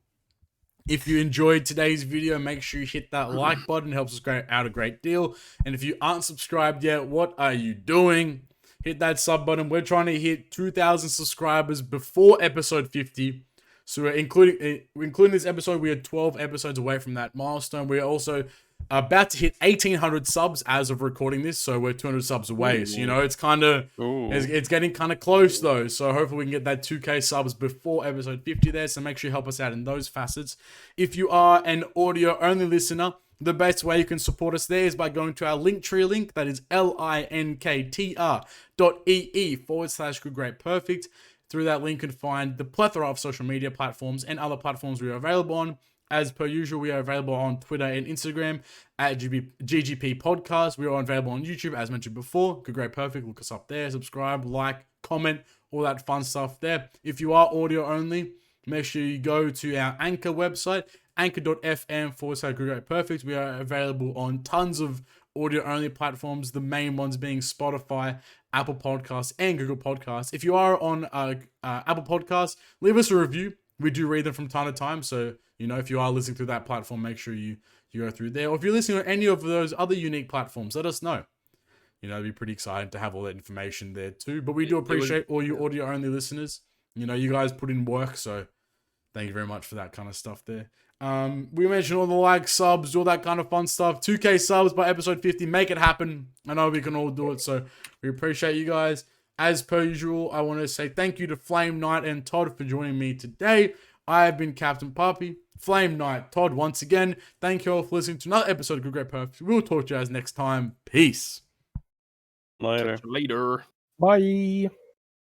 if you enjoyed today's video, make sure you hit that like button. It helps us out a great deal. And if you aren't subscribed yet, what are you doing? Hit that sub button. We're trying to hit 2,000 subscribers before episode 50. So we're including this episode, we are 12 episodes away from that milestone. We're also about to hit 1,800 subs as of recording this, so we're 200 subs away. Ooh. So, it's kind of, it's getting kind of close though. So hopefully we can get that 2K subs before episode 50 there. So make sure you help us out in those facets. If you are an audio only listener, the best way you can support us there is by going to our Linktree link. That is linktr.ee/goodgreatperfect. Through that link, you can find the plethora of social media platforms and other platforms we are available on, As per usual, we are available on Twitter and Instagram at GGP Podcast. We are available on YouTube, as mentioned before. Good, great, perfect. Look us up there. Subscribe, like, comment, all that fun stuff there. If you are audio only, make sure you go to our Anchor website, anchor.fm/Good, great, perfect. We are available on tons of audio-only platforms, the main ones being Spotify, Apple Podcasts, and Google Podcasts. If you are on Apple Podcasts, leave us a review. We do read them from time to time, so, you know, if you are listening through that platform, make sure you go through there. Or if you're listening on any of those other unique platforms, let us know. You know, it'd be pretty exciting to have all that information there too. But we do appreciate all you audio-only listeners. You know, you guys put in work, so thank you very much for that kind of stuff there. We mentioned all the likes, subs, all that kind of fun stuff. 2K subs by episode 50. Make it happen. I know we can all do it, so we appreciate you guys. As per usual, I want to say thank you to Flame Knight and Todd for joining me today. I have been Captain Papi, Flame Knight, Todd once again. Thank you all for listening to another episode of Good, Great, Perfect. We'll talk to you guys next time. Peace. Later. Catch you later. Bye.